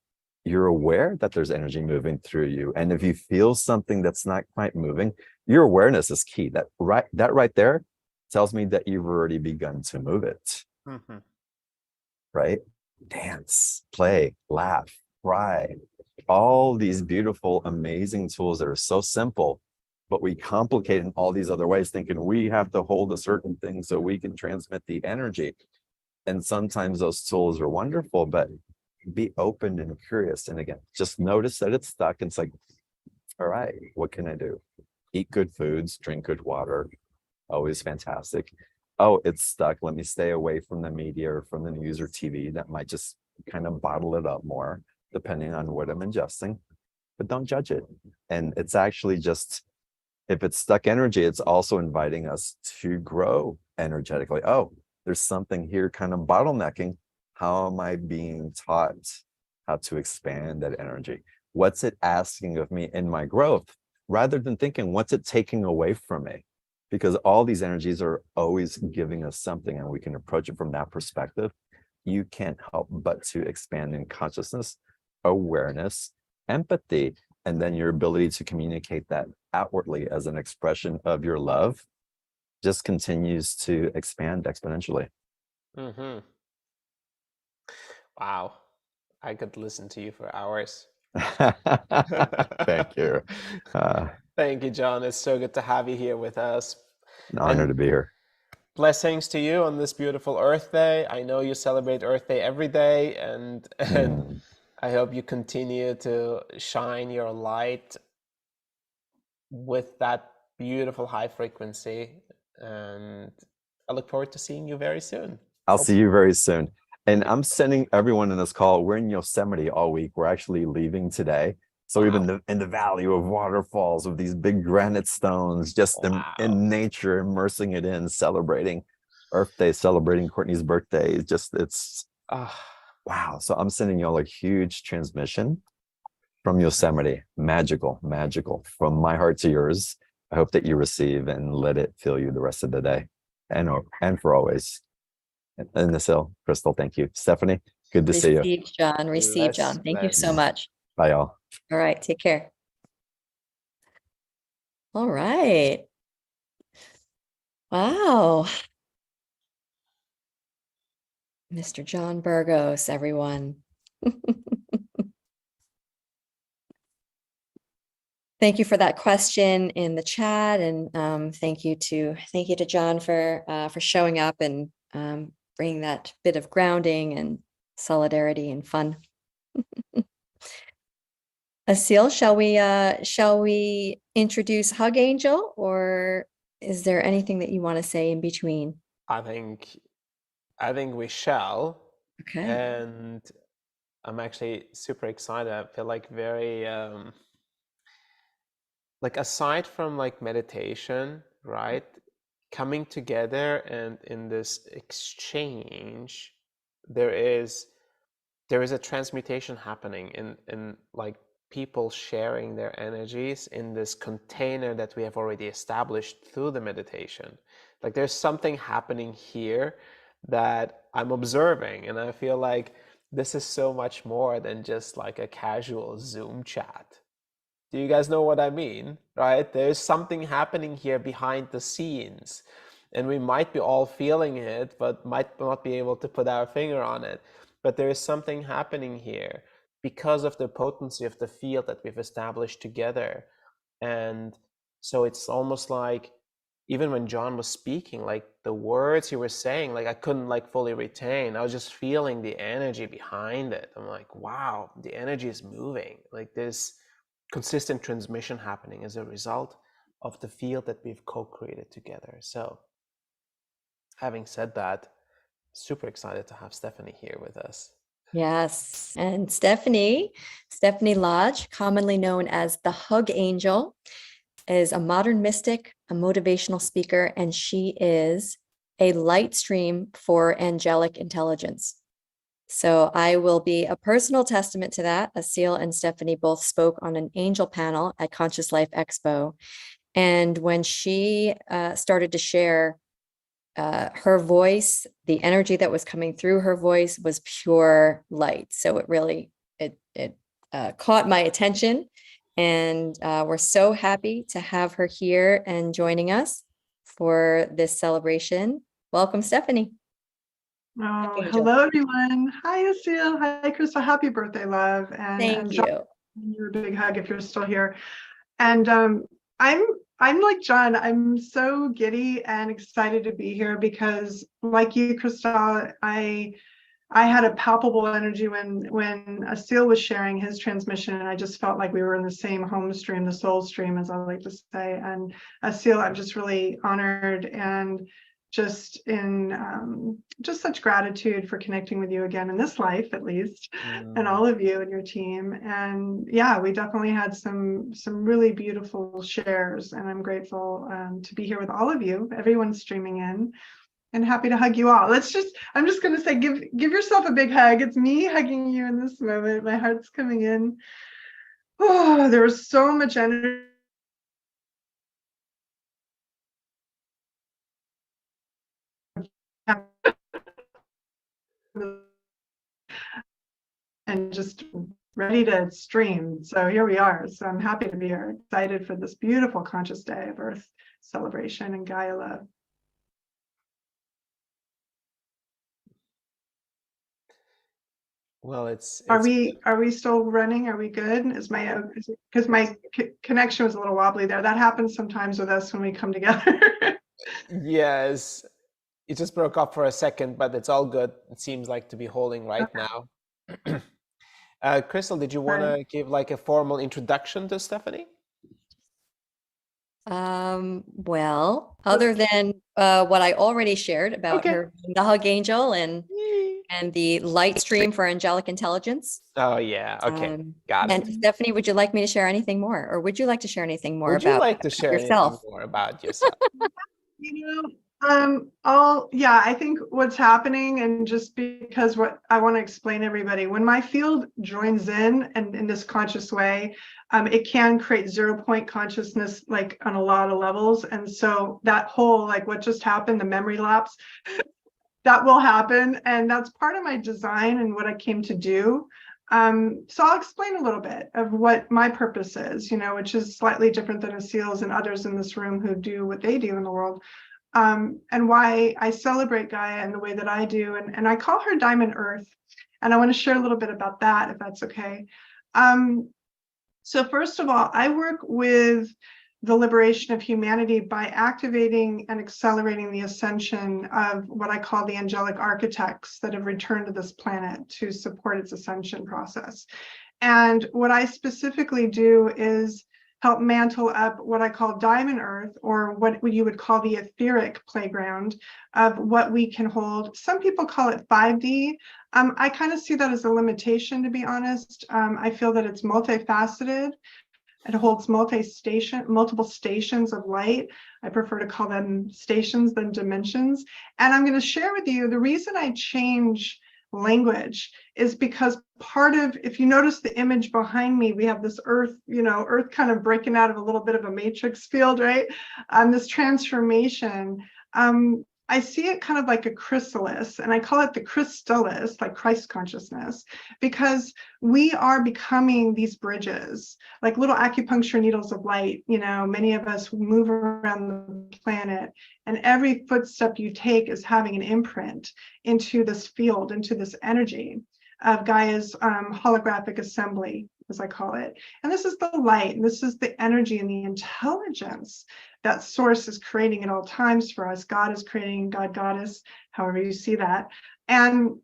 you're aware that there's energy moving through you. And if you feel something that's not quite moving, your awareness is key. That right there tells me that you've already begun to move it. Right? Dance, play, laugh, cry, all these beautiful, amazing tools that are so simple, but we complicate in all these other ways, thinking we have to hold a certain thing so we can transmit the energy. And sometimes those tools are wonderful, but be open and curious. And again, just notice that it's stuck. And it's like, all right, what can I do? Eat good foods, drink good water, always fantastic. Oh, it's stuck. Let me stay away from the media or from the news or TV. That might just kind of bottle it up more, depending on what I'm ingesting. But don't judge it. And it's actually just, if it's stuck energy, it's also inviting us to grow energetically. Oh, there's something here kind of bottlenecking. How am I being taught how to expand that energy? What's it asking of me in my growth? Rather than thinking, what's it taking away from me? Because all these energies are always giving us something, and we can approach it from that perspective. You can't help but to expand in consciousness, awareness, empathy, and then your ability to communicate that outwardly as an expression of your love just continues to expand exponentially. Wow. I could listen to you for hours. Thank you. Thank you, John. It's so good to have you here with us. An honor to be here. Blessings to you on this beautiful Earth Day. I know you celebrate Earth Day every day, and I hope you continue to shine your light with that beautiful high frequency. And I look forward to seeing you very soon. I'll see you very soon. And I'm sending everyone in this call. We're in Yosemite all week. We're actually leaving today. So we've been in the valley of waterfalls with these big granite stones, just in nature, immersing it in, celebrating Earth Day, celebrating Courtney's birthday. It's wow. So I'm sending y'all a huge transmission from Yosemite. Magical, magical. From my heart to yours. I hope that you receive and let it fill you the rest of the day and for always. And Asil, Crystal, thank you. Stephanie, good to see you. Receive, John. Receive, John. Thank you so much. Bye, y'all. All right. Take care. All right. Wow. Mr. John Burgos, everyone. Thank you for that question in the chat, and thank you to John for showing up and bringing that bit of grounding and solidarity and fun. Asil, shall we introduce Hug Angel, or is there anything that you want to say in between? I think we shall. Okay. And I'm actually super excited. I feel like very like, aside from like meditation, right? Coming together and in this exchange, there is a transmutation happening in like people sharing their energies in this container that we have already established through the meditation. Like, there's something happening here that I'm observing, and I feel like this is so much more than just like a casual Zoom chat. Do you guys know what I mean? Right? There's something happening here behind the scenes, and we might be all feeling it, but might not be able to put our finger on it. But there is something happening here because of the potency of the field that we've established together. And so it's almost like, even when John was speaking, like the words he was saying, like I couldn't like fully retain. I was just feeling the energy behind it. I'm like, wow, the energy is moving. Like, there's consistent transmission happening as a result of the field that we've co-created together. So, having said that, super excited to have Stephanie here with us. Yes. And Stephanie Lodge, commonly known as the Hug Angel, is a modern mystic, a motivational speaker, and she is a light stream for angelic intelligence. So I will be a personal testament to that. Asil and Stephanie both spoke on an angel panel at Conscious Life Expo. And when she started to share her voice, the energy that was coming through her voice was pure light. So it really, it caught my attention. And we're so happy to have her here and joining us for this celebration. Welcome, Stephanie. Oh, hello everyone. Hi, Asil. Hi, Krista. Happy birthday, love. Thank you. John, your big hug if you're still here. And I'm like John. I'm so giddy and excited to be here because, like you, Krista, I had a palpable energy when Asil was sharing his transmission, and I just felt like we were in the same home stream, the soul stream, as I like to say. And Asil, I'm just really honored and just in just such gratitude for connecting with you again in this life, at least, and all of you and your team. And yeah, we definitely had some really beautiful shares, and I'm grateful to be here with all of you, everyone streaming in. And happy to hug you all. I'm just going to say, give yourself a big hug. It's me hugging you in this moment. My heart's coming in. Oh, there was so much energy. And just ready to stream. So here we are. So I'm happy to be here, excited for this beautiful conscious day of Earth celebration and Gaia love. Well, it's Are we still running? Are we good? Is because my connection was a little wobbly there. That happens sometimes with us when we come together. Yes, it just broke up for a second, but it's all good. It seems like to be holding right now. Crystal, did you want to give like a formal introduction to Stephanie? Well, other than what I already shared about her being the Hug Angel and the light stream for angelic intelligence. Oh yeah, okay, got it. And Stephanie, would you like me to share anything more, or would you like to share anything more would you about like to share yourself? anything more about yourself? I think what's happening, and just because what I want to explain to everybody, when my field joins in and in this conscious way, it can create 0 point consciousness, like on a lot of levels. And so that whole, like what just happened, the memory lapse, that will happen. And that's part of my design and what I came to do. So I'll explain a little bit of what my purpose is, which is slightly different than Asil's and others in this room who do what they do in the world. and why I celebrate Gaia in the way that I do. And I call her Diamond Earth. And I want to share a little bit about that, if that's okay. So first of all, I work with the liberation of humanity by activating and accelerating the ascension of what I call the angelic architects that have returned to this planet to support its ascension process. And what I specifically do is help mantle up what I call diamond earth, or what you would call the etheric playground of what we can hold. Some people call it 5D. I kind of see that as a limitation, to be honest. I feel that it's multifaceted. It holds multiple stations of light. I prefer to call them stations than dimensions. And I'm going to share with you the reason I change language is because part of, if you notice the image behind me, we have this earth, earth kind of breaking out of a little bit of a matrix field, right? This transformation. I see it kind of like a chrysalis, and I call it the chrysalis, like Christ consciousness, because we are becoming these bridges, like little acupuncture needles of light. Many of us move around the planet, and every footstep you take is having an imprint into this field, into this energy of Gaia's holographic assembly, as I call it. And this is the light, and this is the energy and the intelligence that source is creating at all times for us. God is creating, God, goddess, however you see that. And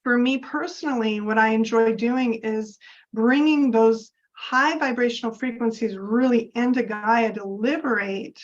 for me personally, what I enjoy doing is bringing those high vibrational frequencies really into Gaia to liberate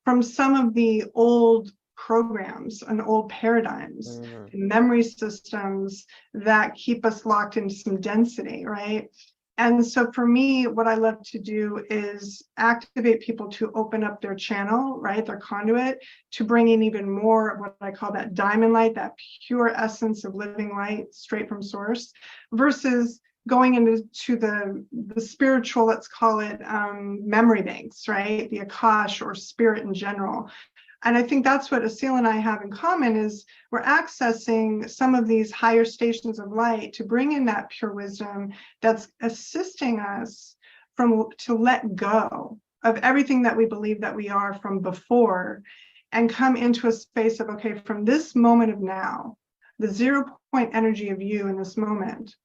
from some of the old programs and old paradigms, and memory systems that keep us locked into some density, right? And so for me, what I love to do is activate people to open up their channel, right, their conduit, to bring in even more of what I call that diamond light, that pure essence of living light straight from source, versus going into the spiritual, let's call it memory banks, right, the Akash or spirit in general. And I think that's what Asil and I have in common, is we're accessing some of these higher stations of light to bring in that pure wisdom that's assisting us to let go of everything that we believe that we are from before, and come into a space of, okay, from this moment of now, the 0 point energy of you in this moment,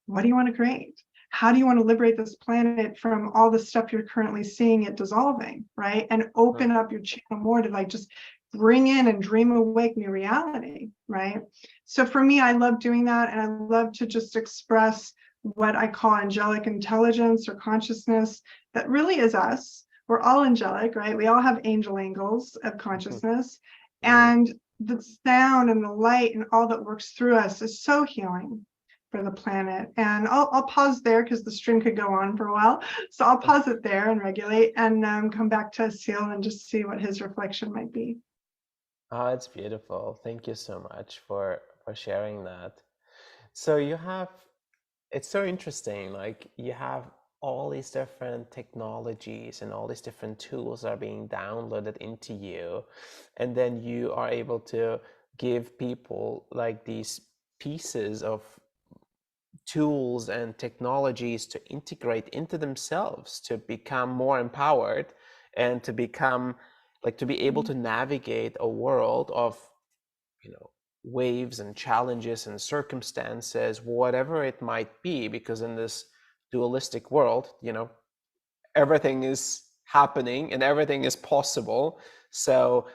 what do you want to create? How do you want to liberate this planet from all the stuff you're currently seeing it dissolving, right? And open up your channel more to like just bring in and dream awake new reality, right? So for me, I love doing that. And I love to just express what I call angelic intelligence or consciousness that really is us. We're all angelic, right? We all have angel angles of consciousness. And the sound and the light and all that works through us is so healing for the planet. And I'll pause there because the stream could go on for a while. So I'll pause it there and regulate, and come back to Asil and just see what his reflection might be. Oh, it's beautiful. Thank you so much for sharing that. So it's so interesting, like you have all these different technologies and all these different tools are being downloaded into you, and then you are able to give people like these pieces of tools and technologies to integrate into themselves to become more empowered, and to become like to be able to navigate a world of waves and challenges and circumstances, whatever it might be, because in this dualistic world, everything is happening and everything is possible. So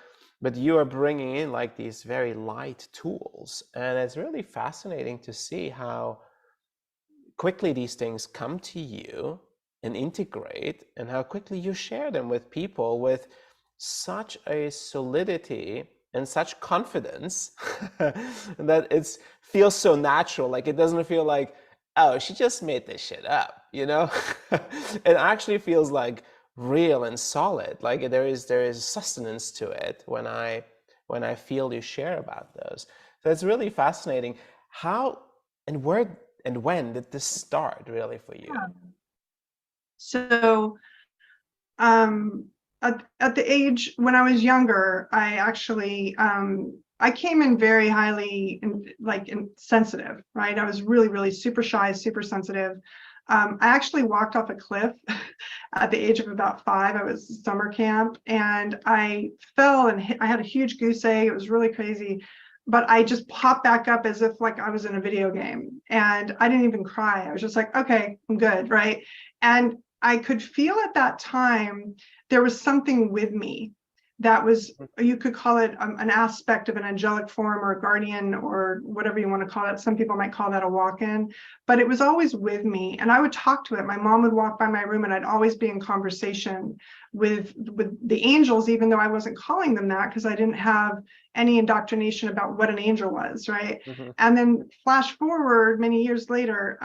but you are bringing in like these very light tools, and it's really fascinating to see how quickly these things come to you and integrate, and how quickly you share them with people with such a solidity and such confidence that it feels so natural. Like it doesn't feel like, oh, she just made this shit up, It actually feels like real and solid. Like there is sustenance to it when I feel you share about those. So it's really fascinating. How and where and when did this start really for you? So at the age when I was younger, I actually I came in very highly sensitive, right? I was really, really super shy, super sensitive. I actually walked off a cliff at the age of about 5. I was summer camp and I fell and I had a huge goose egg. It was really crazy, but I just popped back up as if like I was in a video game, and I didn't even cry. I was just like, okay, I'm good, right? And I could feel at that time there was something with me that was, you could call it an aspect of an angelic form or a guardian or whatever you want to call it. Some people might call that a walk-in, but it was always with me and I would talk to it. My mom would walk by my room and I'd always be in conversation with the angels, even though I wasn't calling them that because I didn't have any indoctrination about what an angel was, right? And then flash forward many years later,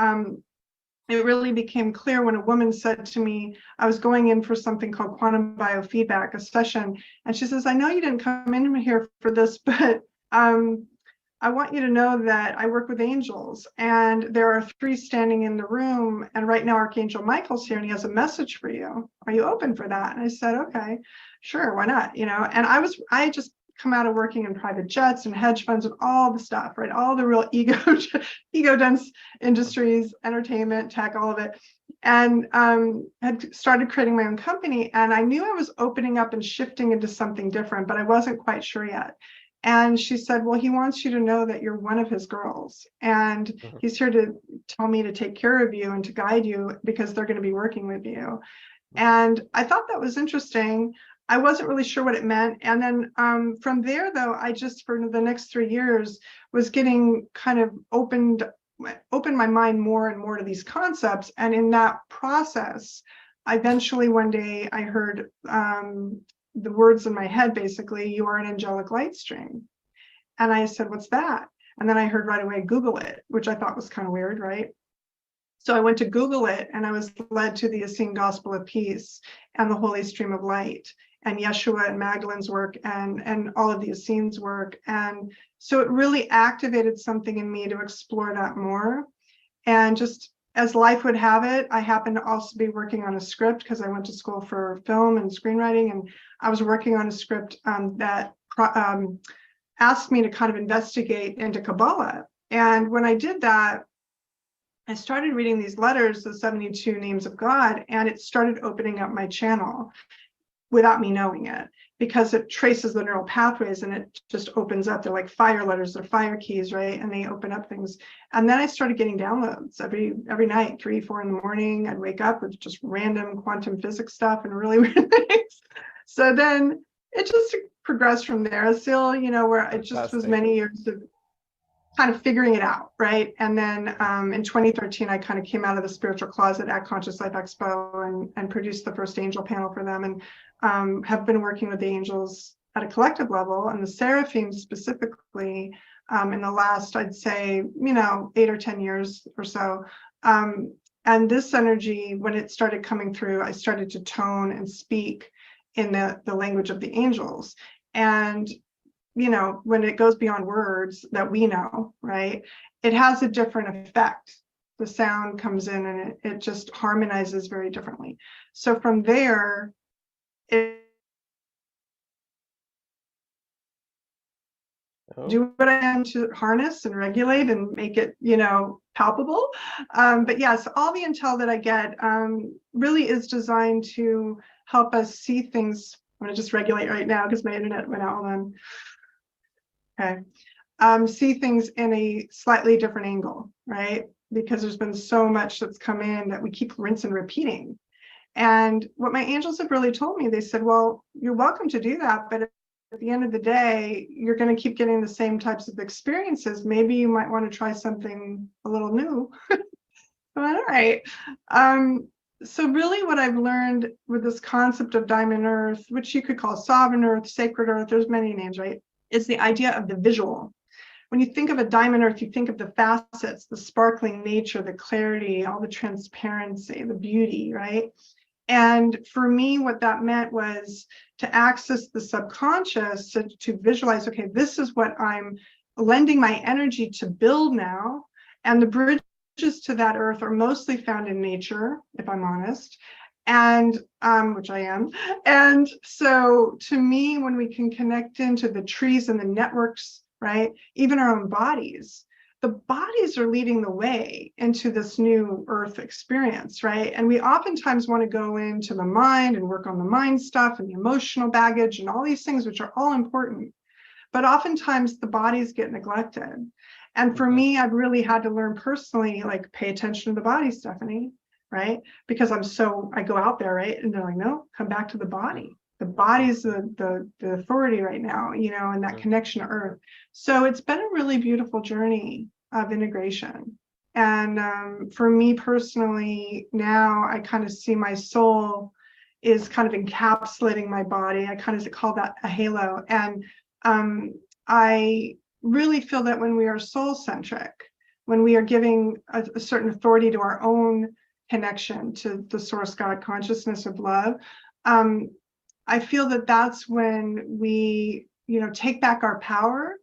it really became clear when a woman said to me, I was going in for something called quantum biofeedback, a session, and she says, I know you didn't come in here for this, but I want you to know that I work with angels, and there are 3 standing in the room, and right now Archangel Michael's here and he has a message for you. Are you open for that? And I said, okay, sure, why not? You know, and I just come out of working in private jets and hedge funds and all the stuff, right? All the real ego dense industries, entertainment, tech, all of it. And had started creating my own company. And I knew I was opening up and shifting into something different, but I wasn't quite sure yet. And she said, well, he wants you to know that you're one of his girls. And he's here to tell me to take care of you and to guide you because they're going to be working with you. And I thought that was interesting. I wasn't really sure what it meant. And then from there, though, I just, for the next 3 years, was getting kind of opened my mind more and more to these concepts. And in that process, eventually one day I heard the words in my head, basically, you are an angelic light stream. And I said, what's that? And then I heard right away, Google it, which I thought was kind of weird, right? So I went to Google it and I was led to the Essene Gospel of Peace and the Holy Stream of Light and Yeshua and Magdalene's work and all of the Essene's work. And so it really activated something in me to explore that more. And just as life would have it, I happened to also be working on a script because I went to school for film and screenwriting. And I was working on a script that asked me to kind of investigate into Kabbalah. And when I did that, I started reading these letters, the 72 names of God, and it started opening up my channel without me knowing it, because it traces the neural pathways and it just opens up. They're like fire letters, they're fire keys, right? And they open up things. And then I started getting downloads every night, 3, 4 in the morning. I'd wake up with just random quantum physics stuff and really weird things. So then it just progressed from there. Asil, you know, where it just was many years of kind of figuring it out, right? And then in 2013, I kind of came out of the spiritual closet at Conscious Life Expo and produced the first angel panel for them, and have been working with the angels at a collective level and the seraphim specifically in the last, I'd say, 8 or 10 years or so. And this energy, when it started coming through, I started to tone and speak in the language of the angels. And when it goes beyond words that we know, right, it has a different effect. The sound comes in and it just harmonizes very differently. So from there, do what I am to harness and regulate and make it, palpable. But yes, all the intel that I get really is designed to help us see things. I'm going to just regulate right now because my internet went out. Hold on. Okay. See things in a slightly different angle, right? Because there's been so much that's come in that we keep rinse and repeating. And what my angels have really told me, they said, well, you're welcome to do that, but at the end of the day, you're going to keep getting the same types of experiences. Maybe you might want to try something a little new. All right. So really what I've learned with this concept of diamond earth, which you could call sovereign earth, sacred earth, there's many names, right? Is the idea of the visual. When you think of a diamond earth, you think of the facets, the sparkling nature, the clarity, all the transparency, the beauty, right? And for me, what that meant was to access the subconscious, to visualize, okay, this is what I'm lending my energy to build now. And the bridges to that earth are mostly found in nature, if I'm honest. And which I am. And so to me, when we can connect into the trees and the networks, right, even our own bodies, the bodies are leading the way into this new earth experience, right? And we oftentimes want to go into the mind and work on the mind stuff and the emotional baggage and all these things, which are all important. But oftentimes the bodies get neglected. And for me, I've really had to learn personally, like, pay attention to the body, Stephanie, right? Because I go out there, right? And they're like, no, come back to the body. The body's the authority right now, and that connection to earth. So it's been a really beautiful journey of integration. And for me personally, now I kind of see my soul is kind of encapsulating my body. I kind of call that a halo. And I really feel that when we are soul-centric, when we are giving a certain authority to our own connection to the source God consciousness of love, I feel that that's when we, take back our power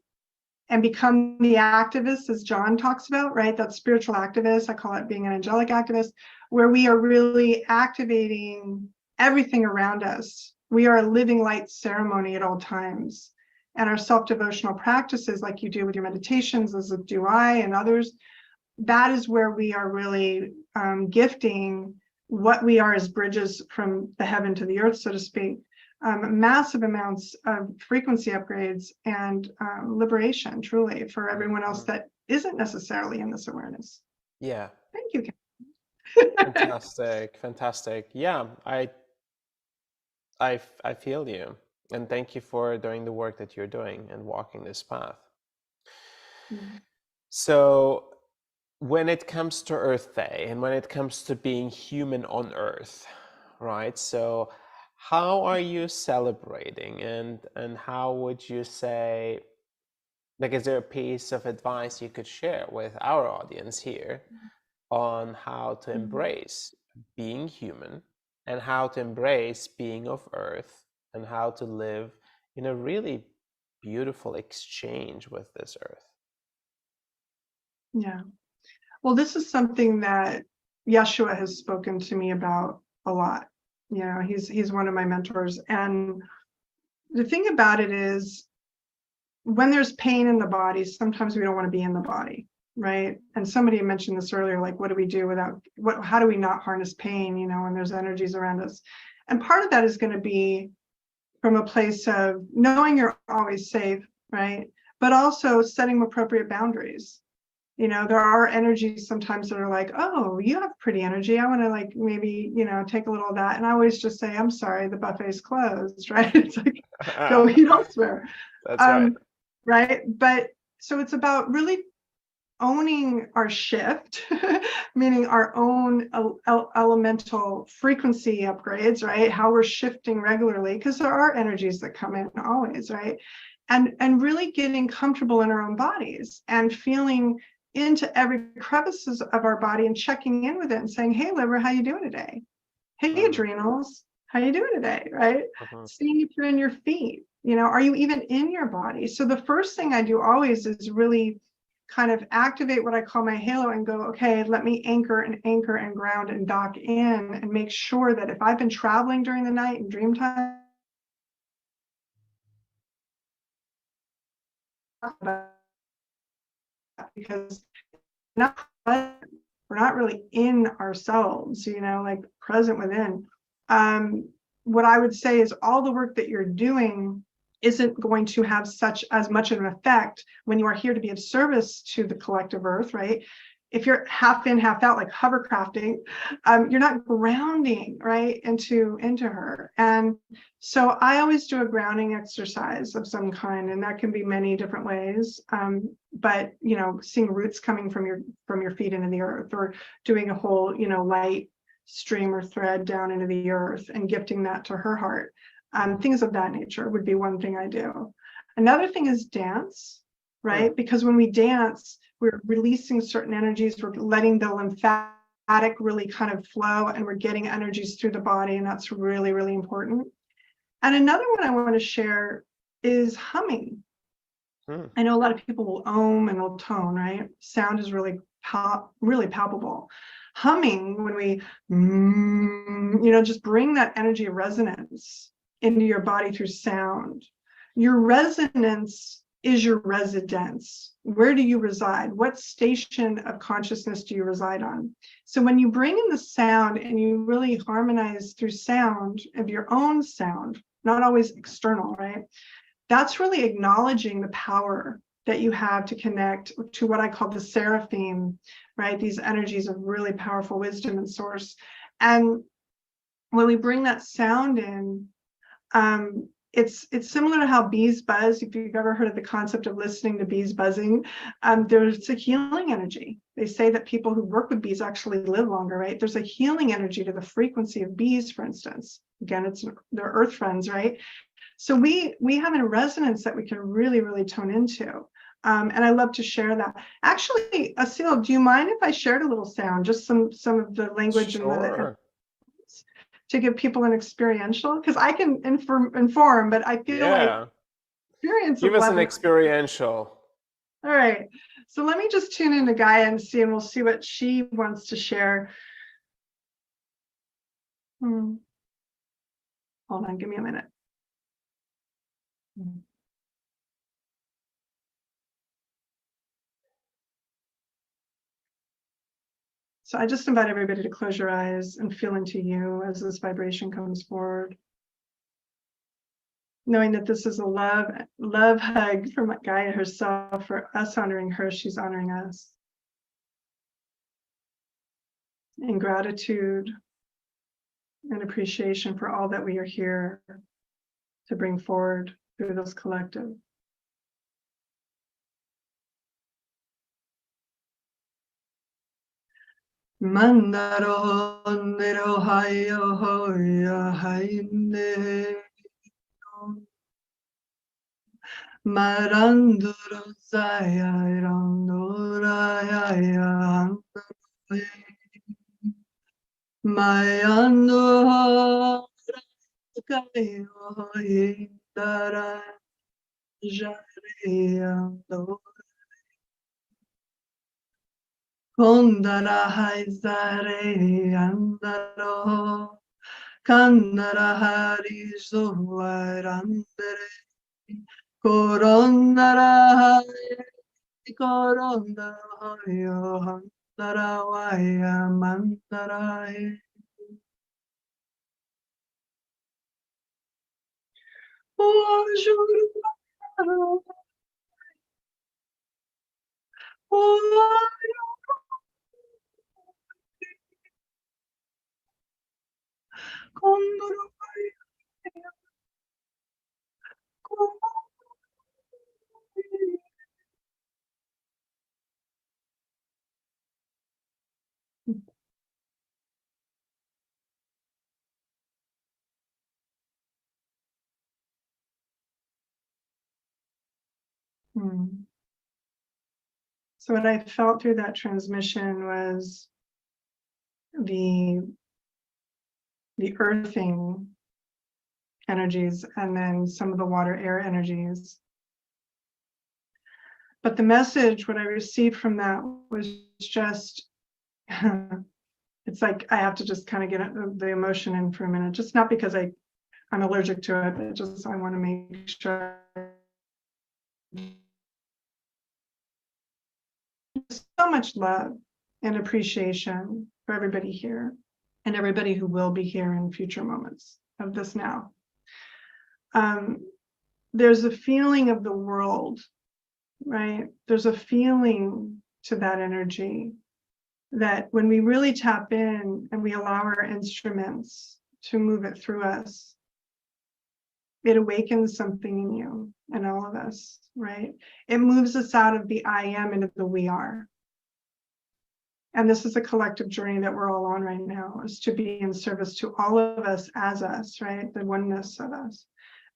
and become the activists, as John talks about, right? That spiritual activist, I call it being an angelic activist, where we are really activating everything around us. We are a living light ceremony at all times. And our self-devotional practices, like you do with your meditations, as do I and others, that is where we are really gifting what we are as bridges from the heaven to the earth, so to speak. Massive amounts of frequency upgrades and liberation, truly, for everyone else that isn't necessarily in this awareness. Yeah. Thank you. Fantastic. Yeah, I feel you, and thank you for doing the work that you're doing and walking this path. So when it comes to Earth Day and when it comes to being human on Earth, right? So how are you celebrating, and how would you say, like, is there a piece of advice you could share with our audience here on how to embrace being human and how to embrace being of Earth and how to live in a really beautiful exchange with this Earth? Yeah. Well, this is something that Yeshua has spoken to me about a lot. He's one of my mentors. And the thing about it is, when there's pain in the body, sometimes we don't want to be in the body, right? And somebody mentioned this earlier, like, what do we do how do we not harness pain, when there's energies around us? And part of that is going to be from a place of knowing you're always safe, right? But also setting appropriate boundaries. There are energies sometimes that are like, oh, you have pretty energy. I want to maybe, take a little of that. And I always just say, I'm sorry, the buffet's closed, right? It's like, go eat elsewhere. That's right. Right. But so it's about really owning our shift, meaning our own elemental frequency upgrades, right? How we're shifting regularly, because there are energies that come in always, right? And really getting comfortable in our own bodies and feeling into every crevices of our body and checking in with it and saying, hey, liver, how you doing today? Hey, adrenals, how you doing today, right? Seeing if you're in your feet, are you even in your body? So the first thing I do always is really kind of activate what I call my halo and go, okay, let me anchor and ground and dock in and make sure that if I've been traveling during the night and dream time, because we're not really in ourselves, like present within. What I would say is all the work that you're doing isn't going to have as much of an effect when you are here to be of service to the collective earth, right? If you're half in, half out, like hovercrafting, you're not grounding, right, into her. And so I always do a grounding exercise of some kind, and that can be many different ways. But seeing roots coming from your feet into the earth, or doing a whole, light stream or thread down into the earth and gifting that to her heart. Things of that nature would be one thing I do. Another thing is dance, right? Because when we dance, we're releasing certain energies, we're letting the lymphatic really kind of flow, and we're getting energies through the body, and that's really, really important. And another one I want to share is humming. I know a lot of people will ohm and will tone, right? Sound is really palpable. Humming, when we, just bring that energy of resonance into your body through sound. Your resonance is your residence? Where do you reside? What station of consciousness do you reside on? So when you bring in the sound and you really harmonize through sound of your own sound, not always external, right? That's really acknowledging the power that you have to connect to what I call the seraphim, right? These energies of really powerful wisdom and source. And when we bring that sound in, it's similar to how bees buzz. If you've ever heard of the concept of listening to bees buzzing, there's a healing energy. They say that people who work with bees actually live longer, right? There's a healing energy to the frequency of bees, for instance. Again, they're earth friends, right? So we have a resonance that we can really, really tone into. And I love to share that. Actually, Asil, do you mind if I shared a little sound, just some of the language and Sure. to give people an experiential? Because I can inform, but I feel like Yeah. experience Give of us an love. experiential. All right. So let me just tune into Gaia and we'll see what she wants to share. Hold on, give me a minute. So I just invite everybody to close your eyes and feel into you as this vibration comes forward. Knowing that this is a love hug from Gaia herself. For us honoring her, she's honoring us. In gratitude and appreciation for all that we are here to bring forward through this collective. Mandaro nero hayo hoya haine maranduro zaya irandura ya mayando kayo indara jariando kondara haizare andaro kandara hari zoarandere korondara korondara yo handara waya mandara So what I felt through that transmission was the earthing energies and then some of the water air energies. But the message, what I received from that was just, it's like I have to just kind of get the emotion in for a minute, just not because I'm allergic to it, but just I want to make sure. So much love and appreciation for everybody here and everybody who will be here in future moments of this now. There's a feeling of the world, right? There's a feeling to that energy that when we really tap in and we allow our instruments to move it through us, it awakens something in you and all of us, right? It moves us out of the I am into the we are. And this is a collective journey that we're all on right now, is to be in service to all of us as us, right? The oneness of us.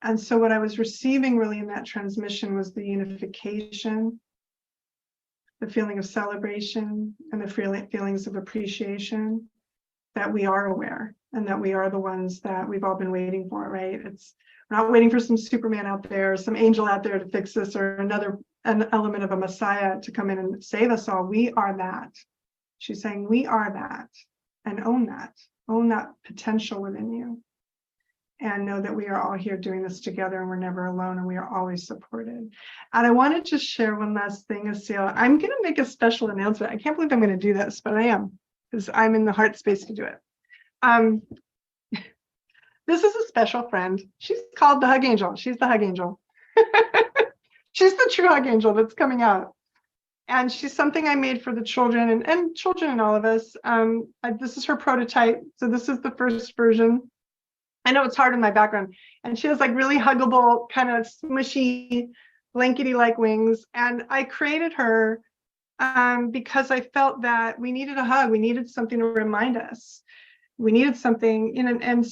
And so what I was receiving really in that transmission was the unification, the feeling of celebration, and the feelings of appreciation, that we are aware and that we are the ones that we've all been waiting for, right? We're not waiting for some Superman out there, some angel out there to fix this, or an element of a Messiah to come in and save us all. We are that. She's saying we are that, and own that potential within you. and know that we are all here doing this together, and we're never alone, and we are always supported. And I want to just share one last thing, Asil. I'm going to make a special announcement. I can't believe I'm going to do this, but I am, because I'm in the heart space to do it. This is a special friend. She's called the Hug Angel. She's the Hug Angel. She's the true Hug Angel that's coming out. And she's something I made for the children and children and all of us. This is her prototype. So this is the first version. I know it's hard in my background. And she has like really huggable, kind of smushy, blankety-like wings. And I created her because I felt that we needed a hug. We needed something to remind us. We needed something, and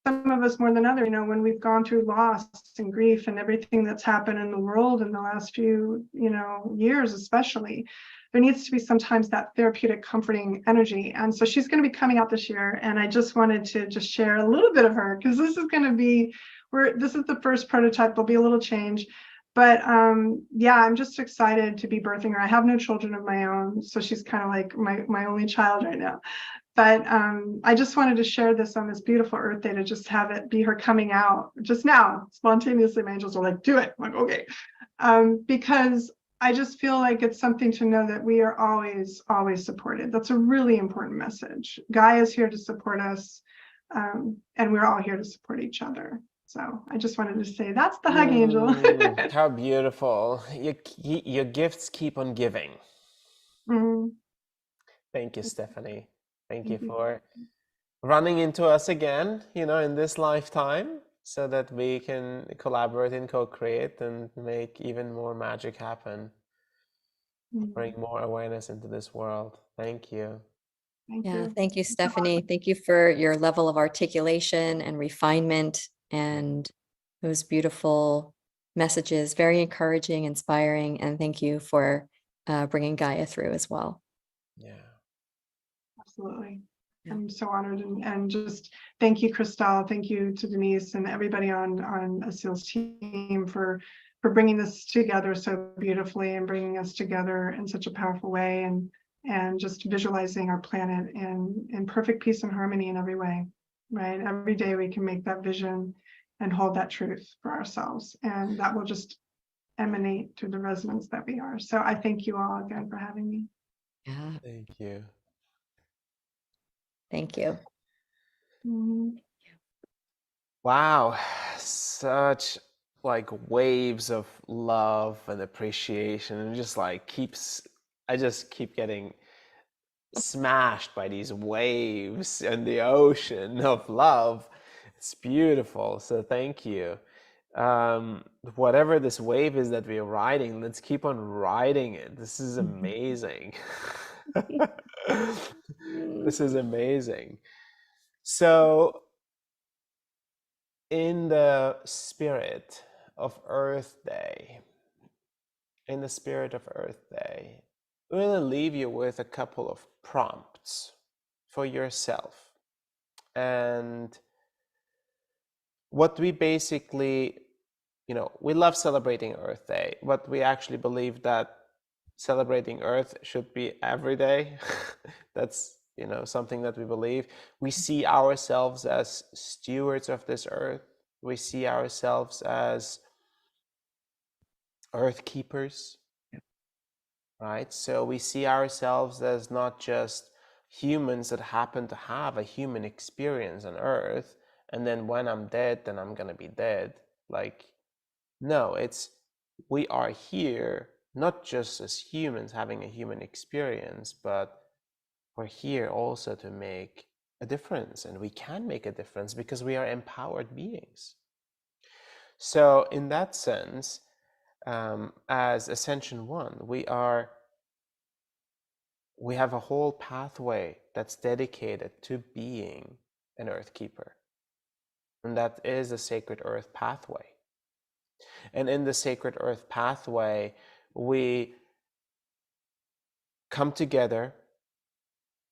some of us more than others, when we've gone through loss and grief and everything that's happened in the world in the last few, years, especially, there needs to be sometimes that therapeutic, comforting energy. And so she's going to be coming out this year. And I just wanted to just share a little bit of her, because this is going to be this is the first prototype. There'll be a little change. But yeah, I'm just excited to be birthing her. I have no children of my own, so she's kind of like my only child right now. But I just wanted to share this on this beautiful Earth Day, to just have it be her coming out just now, spontaneously. My angels are like, do it. I'm like, okay. Because I just feel like it's something to know that we are always, always supported. That's a really important message. Gaia is here to support us, and we're all here to support each other. So I just wanted to say that's the Hug Angel. How beautiful. Your gifts keep on giving. Mm. Thank you, Stephanie. Thank you for running into us again, in this lifetime, so that we can collaborate and co-create and make even more magic happen. Bring more awareness into this world. Thank you. Thank you, Stephanie. Thank you for your level of articulation and refinement and those beautiful messages. Very encouraging, inspiring, and thank you for bringing Gaia through as well. Yeah. Absolutely. I'm so honored, and just thank you, Christelle. Thank you to Denise and everybody on Asil's team for bringing this together so beautifully, and bringing us together in such a powerful way, and just visualizing our planet in perfect peace and harmony in every way, right? Every day we can make that vision and hold that truth for ourselves, and that will just emanate through the resonance that we are. So I thank you all again for having me. Yeah. Thank you. Thank you. Wow, such waves of love and appreciation, and just I just keep getting smashed by these waves and the ocean of love. It's beautiful. So thank you. Whatever this wave is that we're riding, let's keep on riding it. This is amazing. This is amazing. So in the spirit of Earth Day, we're going to leave you with a couple of prompts for yourself. And what we basically, we love celebrating Earth Day, but we actually believe that celebrating Earth should be every day. That's, something that we believe. We see ourselves as stewards of this Earth. We see ourselves as Earth keepers, right? So we see ourselves as not just humans that happen to have a human experience on Earth, and then when I'm dead, then I'm gonna be dead. No, we are here not just as humans having a human experience, but we're here also to make a difference, and we can make a difference because we are empowered beings. So in that sense, as Ascension 1, we have a whole pathway that's dedicated to being an Earth Keeper, and that is the Sacred Earth pathway. And in the Sacred Earth pathway, we come together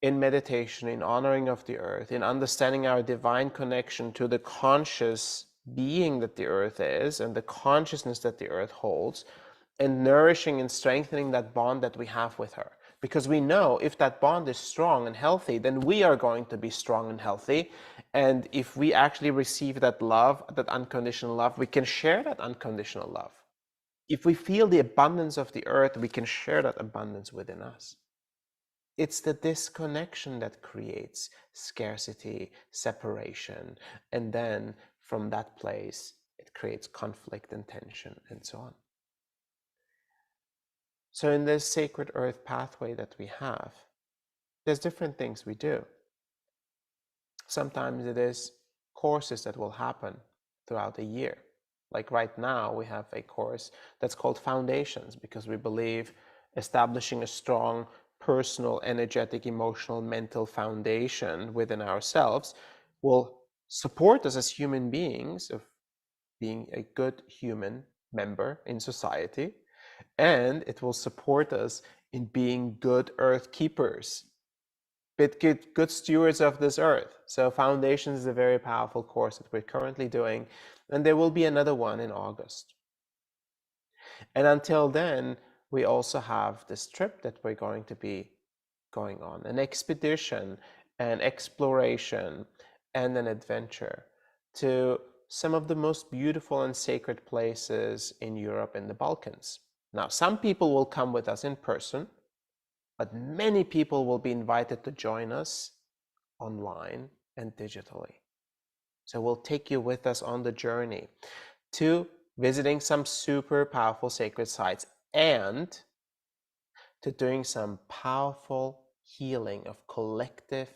in meditation, in honoring of the Earth, in understanding our divine connection to the conscious being that the Earth is and the consciousness that the Earth holds, and nourishing and strengthening that bond that we have with her. because we know if that bond is strong and healthy, then we are going to be strong and healthy. And if we actually receive that love, that unconditional love, we can share that unconditional love. If we feel the abundance of the earth, we can share that abundance within us. It's the disconnection that creates scarcity, separation, and then from that place, it creates conflict and tension and so on. So in this sacred earth pathway that we have, there's different things we do. Sometimes it is courses that will happen throughout a year. Like right now, we have a course that's called Foundations, because we believe establishing a strong personal, energetic, emotional, mental foundation within ourselves will support us as human beings of being a good human member in society, and it will support us in being good earth keepers, good stewards of this earth. So Foundations is a very powerful course that we're currently doing, and there will be another one in August. And until then, we also have this trip that we're going to be going on, an expedition, an exploration, and an adventure to some of the most beautiful and sacred places in Europe and the Balkans. Now, some people will come with us in person, but many people will be invited to join us online and digitally. So we'll take you with us on the journey to visiting some super powerful sacred sites and to doing some powerful healing of collective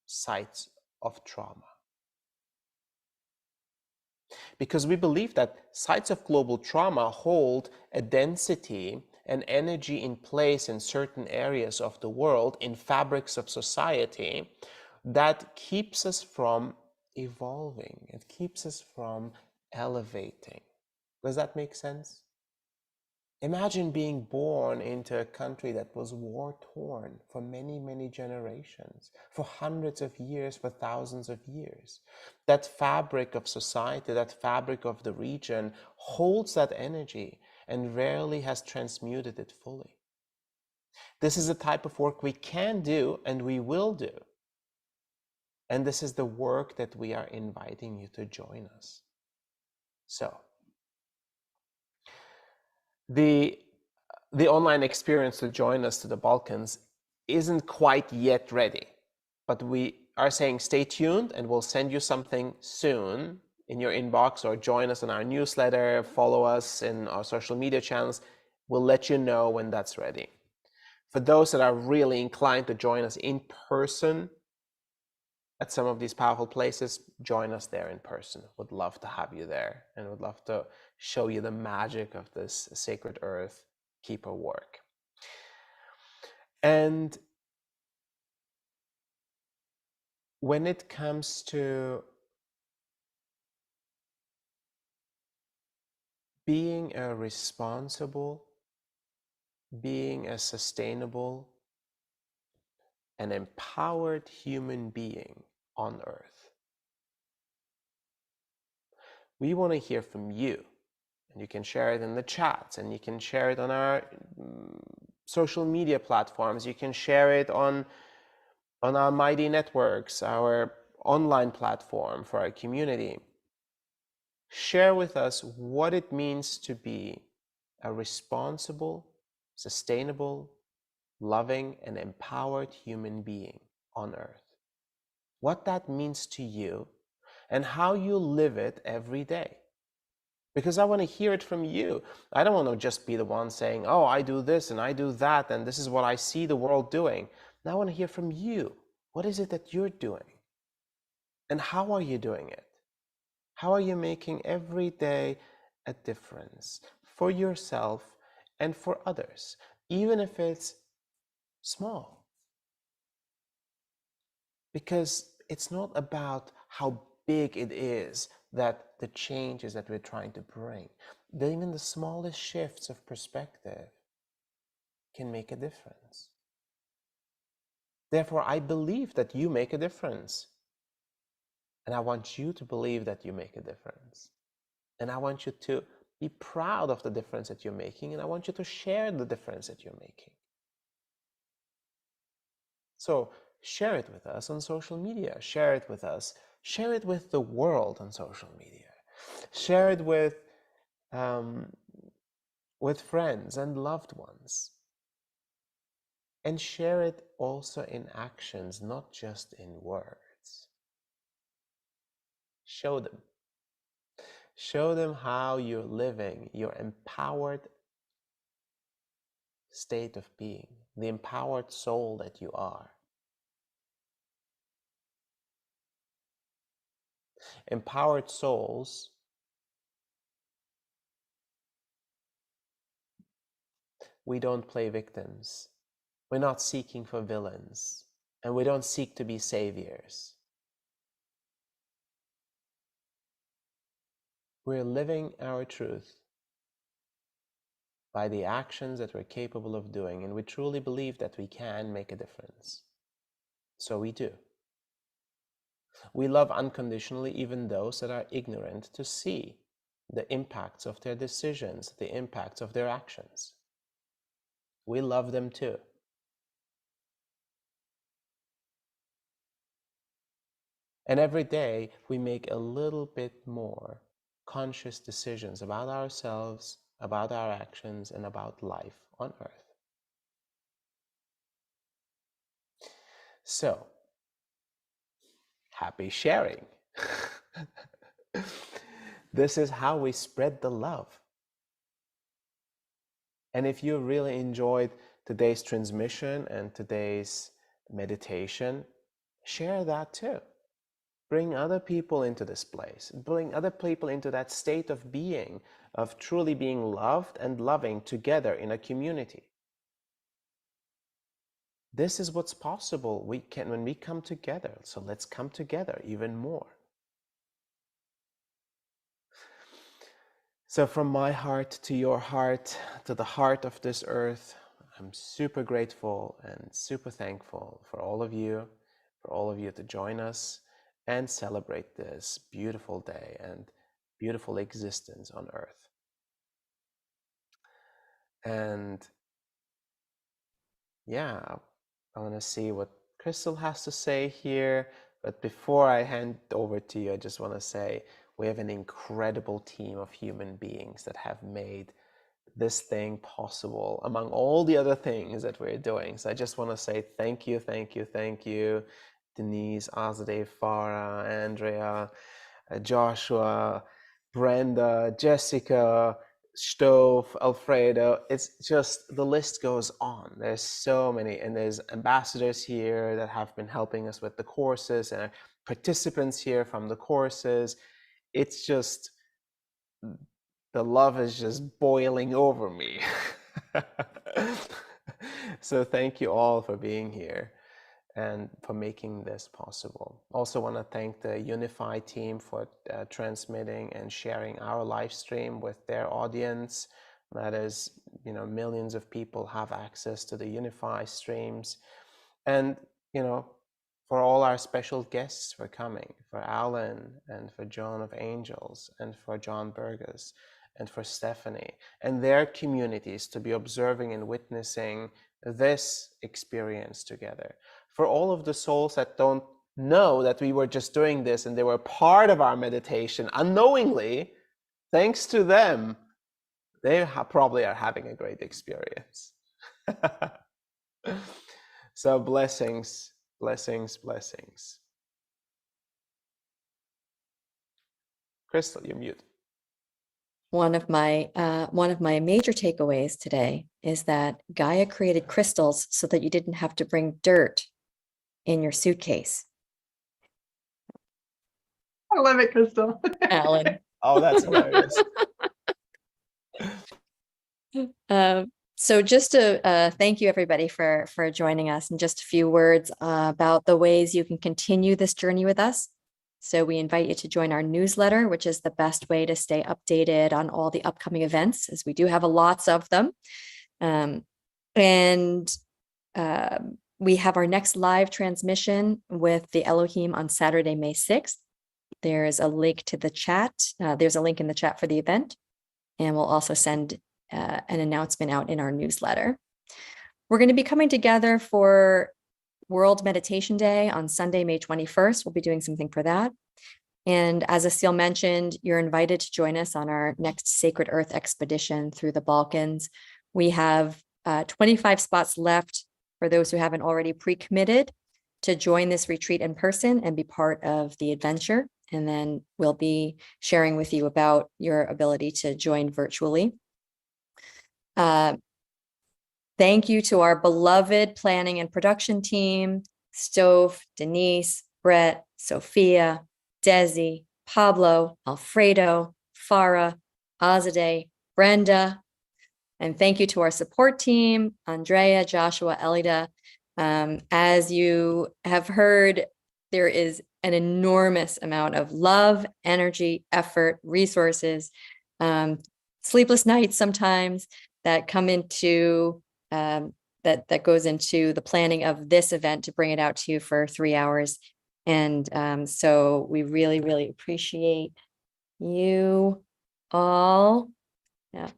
sites of trauma. Because we believe that sites of global trauma hold a density and energy in place in certain areas of the world, in fabrics of society, that keeps us from evolving. It keeps us from elevating. Does that make sense? Imagine being born into a country that was war-torn for many, many generations, for hundreds of years, for thousands of years. That fabric of society, that fabric of the region holds that energy and rarely has transmuted it fully. This is the type of work we can do and we will do. And this is the work that we are inviting you to join us. So, the online experience to join us to the Balkans isn't quite yet ready, but we are saying stay tuned and we'll send you something soon in your inbox, or join us on our newsletter, follow us in our social media channels. We'll let you know when that's ready. For those that are really inclined to join us in person at some of these powerful places, join us there in person. Would love to have you there and would love to show you the magic of this sacred earth keeper work. And when it comes to being a responsible, being a sustainable, and empowered human being on earth, we want to hear from you. And you can share it in the chats, and you can share it on our social media platforms. You can share it on our Mighty Networks, our online platform for our community. Share with us what it means to be a responsible, sustainable, loving, and empowered human being on earth. What that means to you and how you live it every day. Because I want to hear it from you. I don't want to just be the one saying, oh, I do this and I do that, and this is what I see the world doing. Now I want to hear from you. What is it that you're doing? And how are you doing it? How are you making every day a difference for yourself and for others, even if it's small? Because it's not about how big it is that the changes that we're trying to bring. Even the smallest shifts of perspective can make a difference. Therefore, I believe that you make a difference. And I want you to believe that you make a difference. And I want you to be proud of the difference that you're making. And I want you to share the difference that you're making. So share it with us on social media. Share it with us. Share it with the world on social media. Share it with friends and loved ones. And share it also in actions, not just in words. Show them. Show them how you're living your empowered state of being, the empowered soul that you are. Empowered souls we don't play victims. We're not seeking for villains, and we don't seek to be saviors. We're living our truth by the actions that we're capable of doing, and we truly believe that we can make a difference. So we do. We love unconditionally even those that are ignorant to see the impacts of their decisions, the impacts of their actions. We love them too. And every day we make a little bit more conscious decisions about ourselves, about our actions, and about life on Earth. So, happy sharing. This is how we spread the love. And if you really enjoyed today's transmission and today's meditation, share that too. Bring other people into this place. Bring other people into that state of being, of truly being loved and loving together in a community. This is what's possible when we come together. So let's come together even more. So from my heart to your heart, to the heart of this earth, I'm super grateful and super thankful for all of you to join us and celebrate this beautiful day and beautiful existence on Earth. And yeah, I want to see what Crystal has to say here. But before I hand over to you, I just want to say we have an incredible team of human beings that have made this thing possible among all the other things that we're doing. So I just want to say thank you, thank you, thank you. Denise, Azadeh, Farah, Andrea, Joshua, Brenda, Jessica, Stove, Alfredo. It's just, the list goes on. There's so many, and there's ambassadors here that have been helping us with the courses and participants here from the courses. It's just, the love is just boiling over me. So thank you all for being here and for making this possible. Also want to thank the Unify team for transmitting and sharing our live stream with their audience. That is, millions of people have access to the Unify streams. And, for all our special guests for coming, for Alan and for Joan of Angels and for John Burgos and for Stephanie and their communities to be observing and witnessing this experience together. For all of the souls that don't know that we were just doing this and they were part of our meditation unknowingly, thanks to them, they probably are having a great experience. So blessings, blessings, blessings. Crystal, you're mute. One of my major takeaways today is that Gaia created crystals so that you didn't have to bring dirt in your suitcase. I love it, Crystal. Alan. Oh, that's hilarious. So just to thank you everybody for joining us, and just a few words about the ways you can continue this journey with us. So we invite you to join our newsletter, which is the best way to stay updated on all the upcoming events, as we do have lots of them. We have our next live transmission with the Elohim on Saturday, May 6th. There's a link to the chat. There's a link in the chat for the event. And we'll also send an announcement out in our newsletter. We're going to be coming together for World Meditation Day on Sunday, May 21st. We'll be doing something for that. And as Asil mentioned, you're invited to join us on our next Sacred Earth expedition through the Balkans. We have 25 spots left for those who haven't already pre-committed to join this retreat in person and be part of the adventure. And then we'll be sharing with you about your ability to join virtually. Thank you to our beloved planning and production team, Stove, Denise, Brett, Sophia, Desi, Pablo, Alfredo, Farah, Azadeh, Brenda. And thank you to our support team, Andrea, Joshua, Elida. As you have heard, there is an enormous amount of love, energy, effort, resources, sleepless nights sometimes that come into that goes into the planning of this event to bring it out to you for 3 hours. And so we really, really appreciate you all. Yeah.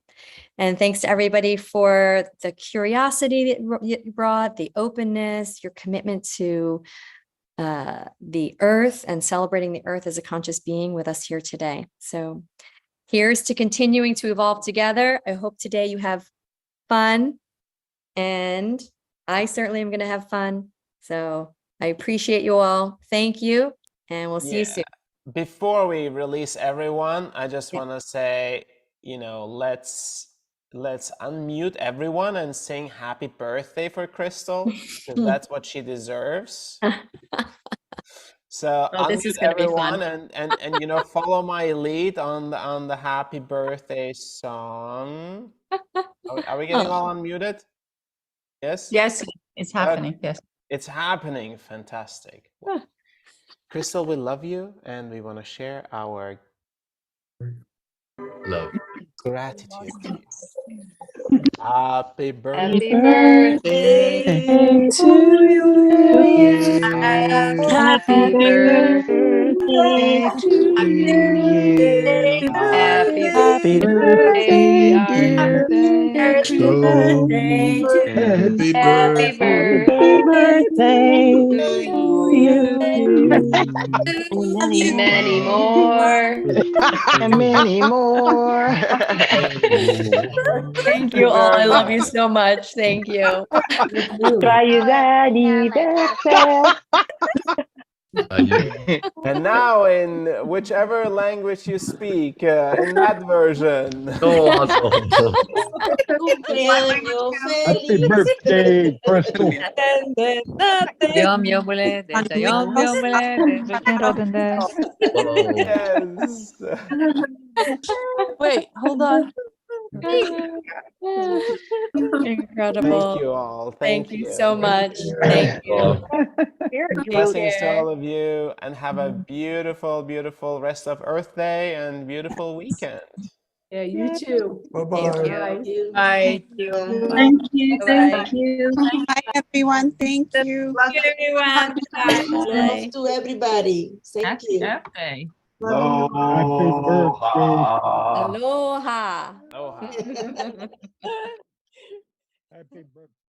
And thanks to everybody for the curiosity that you brought, the openness, your commitment to the earth and celebrating the earth as a conscious being with us here today. So here's to continuing to evolve together. I hope today you have fun, and I certainly am going to have fun. So I appreciate you all. Thank you, and we'll see you soon. Before we release everyone, I just want to say, you know, let's unmute everyone and sing happy birthday for Crystal, because that's what she deserves. So unmute everyone and you know, follow my lead on the happy birthday song. Are we getting all unmuted? Yes? Yes, it's happening. Yes. It's happening. Fantastic. Crystal, we love you, and we want to share our love, gratitude to you. Happy birthday. Happy birthday to you. Happy birthday to you. Happy Happy birthday, birthday, our dear Crystal. Happy Happy birthday birthday to to you. you. Many, many more. And many more. Thank you all. I love you so much. Thank you. Try you, Daddy. And now, in whichever language you speak, in that version. Happy birthday, Crystal. Yum yum bole, desa yum yum bole, desa Robin des. Yes. Wait, hold on. Incredible. Thank you all. Thank you so much. Thank you. Blessings to all of you, and have a beautiful, beautiful rest of Earth Day and beautiful weekend. Yeah, you too. Bye-bye. Thank you. Bye. Thank you. Bye-bye. Thank you. Hi, everyone. Thank you. Thank you, everyone. Bye. To everybody. Thank you. Happy. Happy birthday. Aloha. Aloha. Happy birthday.